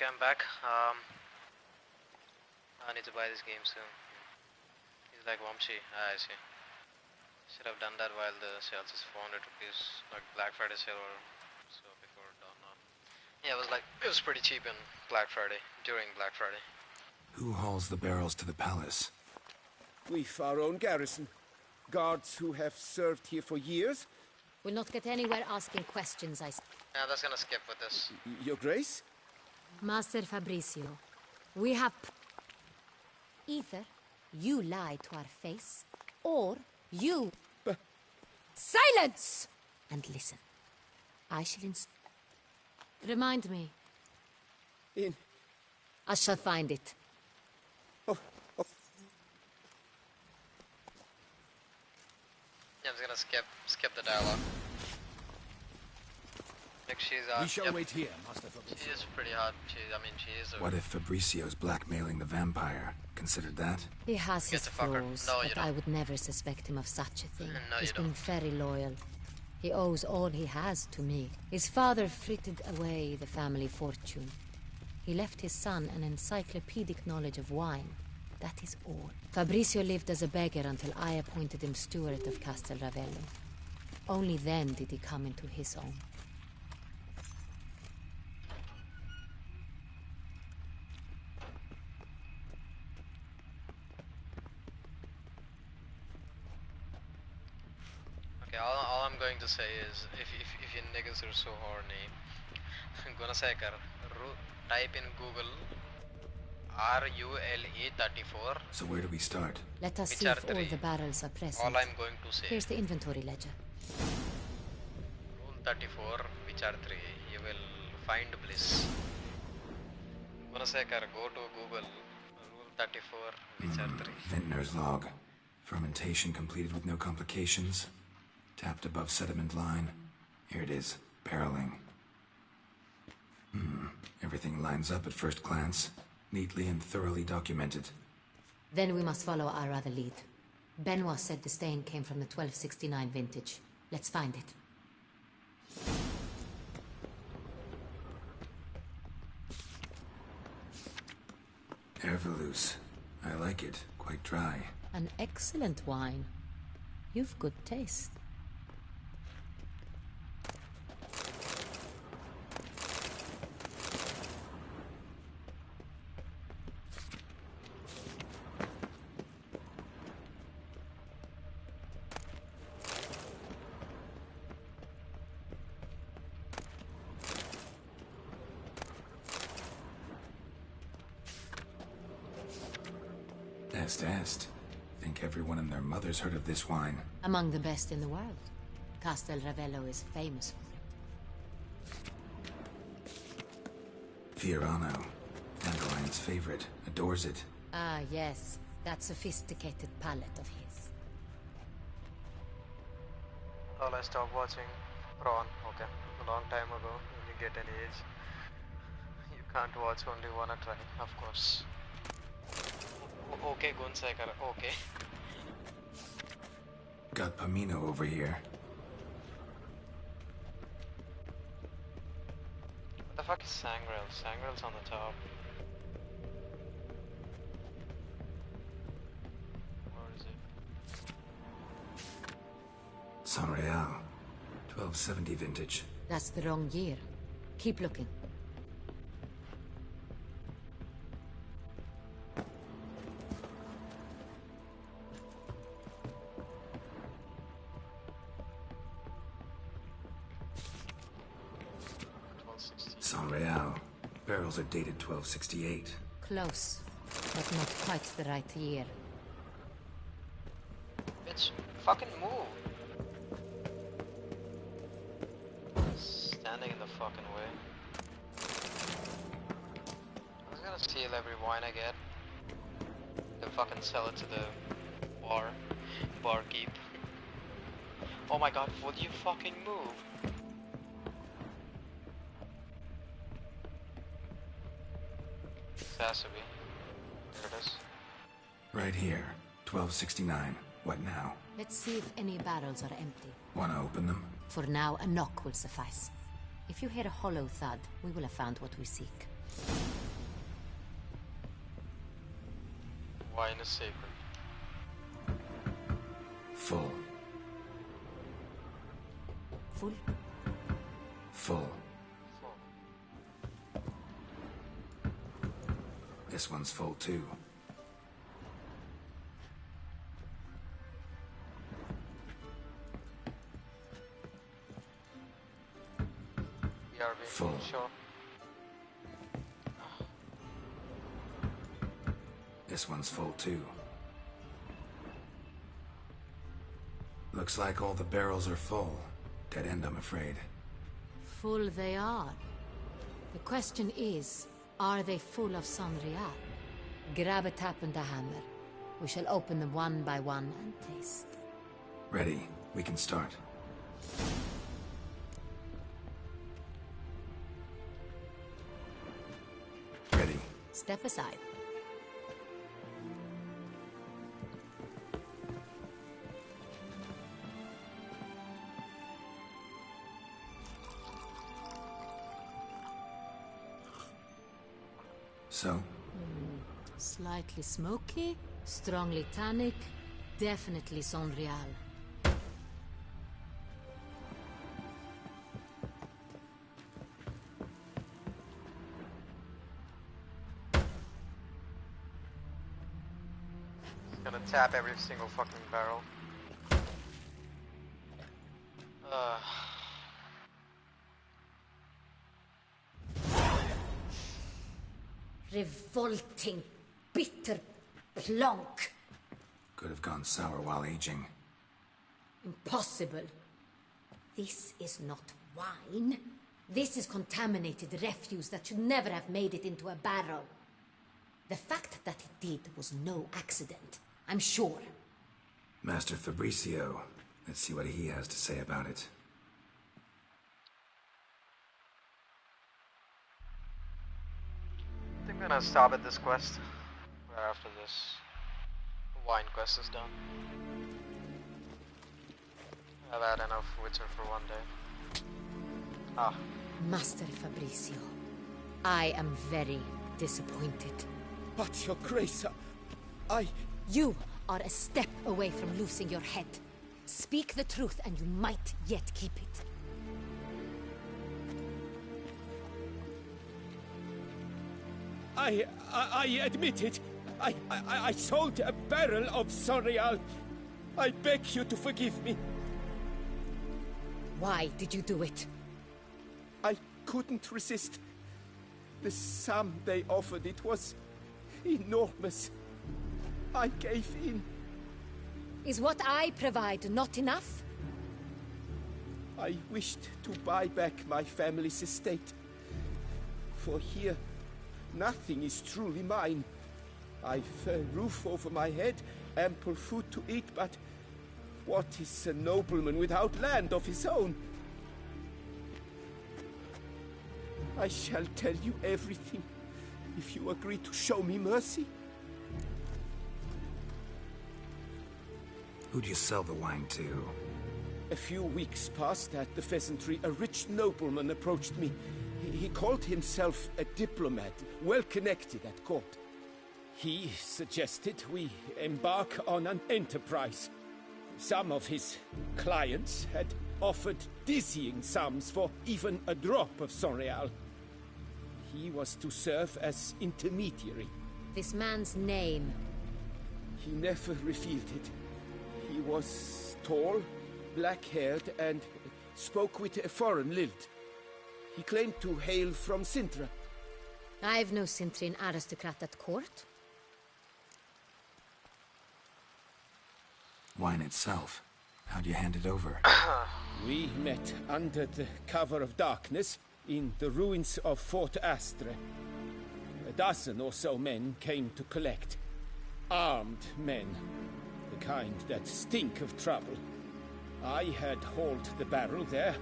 I'm back. I need to buy this game soon. He's like, Vamshi. I see. Should have done that while the sales is 400 rupees, like Black Friday sale or so before dawn. Yeah, it was pretty cheap in Black Friday, during Black Friday. Who hauls the barrels to the palace? We've our own garrison. Guards who have served here for years. We'll not get anywhere asking questions, Yeah, that's gonna skip with this. Your Grace? Master Fabricio, we have... Either you lie to our face, or you... Silence! And listen. I shall Remind me. I shall find it. Yeah, I'm just gonna skip the dialogue. Like she's We shall wait here, Master Fabricio. She is pretty hot. She is a... What if Fabricio's blackmailing the vampire? Considered that? He has his flaws, No, but I would never suspect him of such a thing. No, He's you been very loyal. He owes all he has to me. His father frittered away the family fortune. He left his son an encyclopedic knowledge of wine. That is all. Fabricio lived as a beggar until I appointed him steward of Castel Ravello. Only then did he come into his own. Okay, all I'm going to say is, if you niggas are so horny, I'm gonna say, type in Google RULE34. So where do we start? Let us see if all the barrels are present. All I'm going to say. Here's the inventory ledger. Rule 34, which are 3. You will find bliss. I'm gonna say, go to Google. Rule 34, which are 3. Vintner's log. Fermentation completed with no complications. Tapped above sediment line. Here it is. Barreling. Everything lines up at first glance. Neatly and thoroughly documented. Then we must follow our other lead. Benoit said the stain came from the 1269 vintage. Let's find it. Herveloos. I like it. Quite dry. An excellent wine. You've good taste. Est. Think everyone and their mother's heard of this wine. Among the best in the world. Castel Ravello is famous for it. Fiorano. Dandelion's favorite. Adores it. Ah, yes. That sophisticated palate of his. Well, I stopped watching Prawn, okay. A long time ago, when you get an age. You can't watch only one at a time, of course. Okay, Gunsekar, okay. Got Pamino over here. What the fuck is Sangrel? Sangrel's on the top. Where is it? San Real. 1270 vintage. That's the wrong year. Keep looking. San Real. Barrels are dated 1268. Close, but not quite the right year. Bitch, fucking move. Standing in the fucking way. I'm just gonna steal every wine I get. Then fucking sell it to the barkeep. Oh my god, would you fucking move? Has to be. There it is. Right here. 1269. What now? Let's see if any barrels are empty. Wanna open them? For now, a knock will suffice. If you hear a hollow thud, we will have found what we seek. Wine is sacred. Full. Full. Full. This one's full too. Full. Sure. This one's full too. Looks like all the barrels are full. Dead end, I'm afraid. Full they are. The question is, are they full of Sanrial? Grab a tap and a hammer. We shall open them one by one and taste. Ready. We can start. Ready. Step aside. So? Slightly smoky, strongly tannic, definitely Sanrial. Gonna tap every single fucking barrel. Revolting, bitter plonk. Could have gone sour while aging. Impossible. This is not wine. This is contaminated refuse that should never have made it into a barrel. The fact that it did was no accident, I'm sure. Master Fabricio. Let's see what he has to say about it. I think I'm gonna stop at this quest. Right after this wine quest is done. I've had enough Witcher for one day. Ah. Master Fabricio, I am very disappointed. But your grace, You are a step away from losing your head. Speak the truth and you might yet keep it. I admit it. I sold a barrel of Sanrial. I beg you to forgive me. Why did you do it? I couldn't resist. The sum they offered, it was enormous. I gave in. Is what I provide not enough? I wished to buy back my family's estate. For here, nothing is truly mine. I've a roof over my head, ample food to eat, but what is a nobleman without land of his own? I shall tell you everything, if you agree to show me mercy. Who'd you sell the wine to? A few weeks past at the pheasantry, a rich nobleman approached me. He called himself a diplomat, well connected at court. He suggested we embark on an enterprise. Some of his clients had offered dizzying sums for even a drop of Sanrial. He was to serve as intermediary. This man's name? He never revealed it. He was tall, black-haired, and spoke with a foreign lilt. He claimed to hail from Sintra. I've no Sintrian aristocrat at court. Wine itself. How'd you hand it over? We met under the cover of darkness in the ruins of Fort Astre. A dozen or so men came to collect. Armed men. The kind that stink of trouble. I had hauled the barrel there.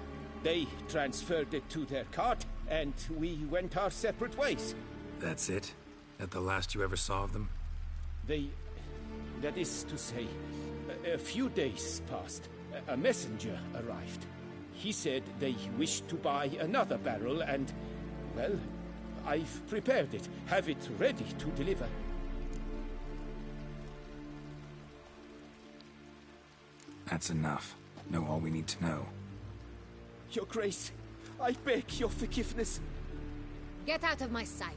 They transferred it to their cart, and we went our separate ways. That's it? That the last you ever saw of them? That is to say, a few days passed. A messenger arrived. He said they wished to buy another barrel and, well, I've prepared it. Have it ready to deliver. That's enough. Know all we need to know. Your Grace, I beg your forgiveness. Get out of my sight.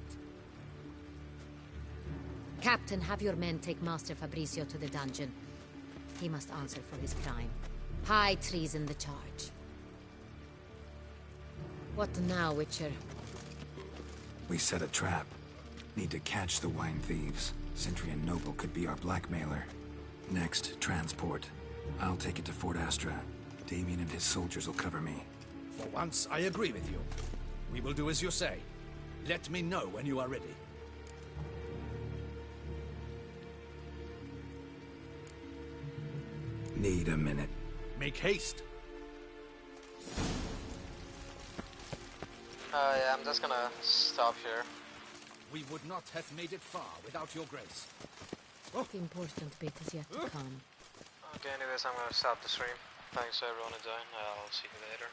Captain, have your men take Master Fabrizio to the dungeon. He must answer for his crime. High treason the charge. What now, Witcher? We set a trap. Need to catch the wine thieves. Sentry and Noble could be our blackmailer. Next, transport. I'll take it to Fort Astra. Damien and his soldiers will cover me. For once, I agree with you. We will do as you say. Let me know when you are ready. Need a minute. Make haste. Yeah, I'm just gonna stop here. We would not have made it far without your grace. The important bit is yet to come. Okay, anyways, I'm gonna stop the stream. Thanks to everyone who joined. I'll see you later.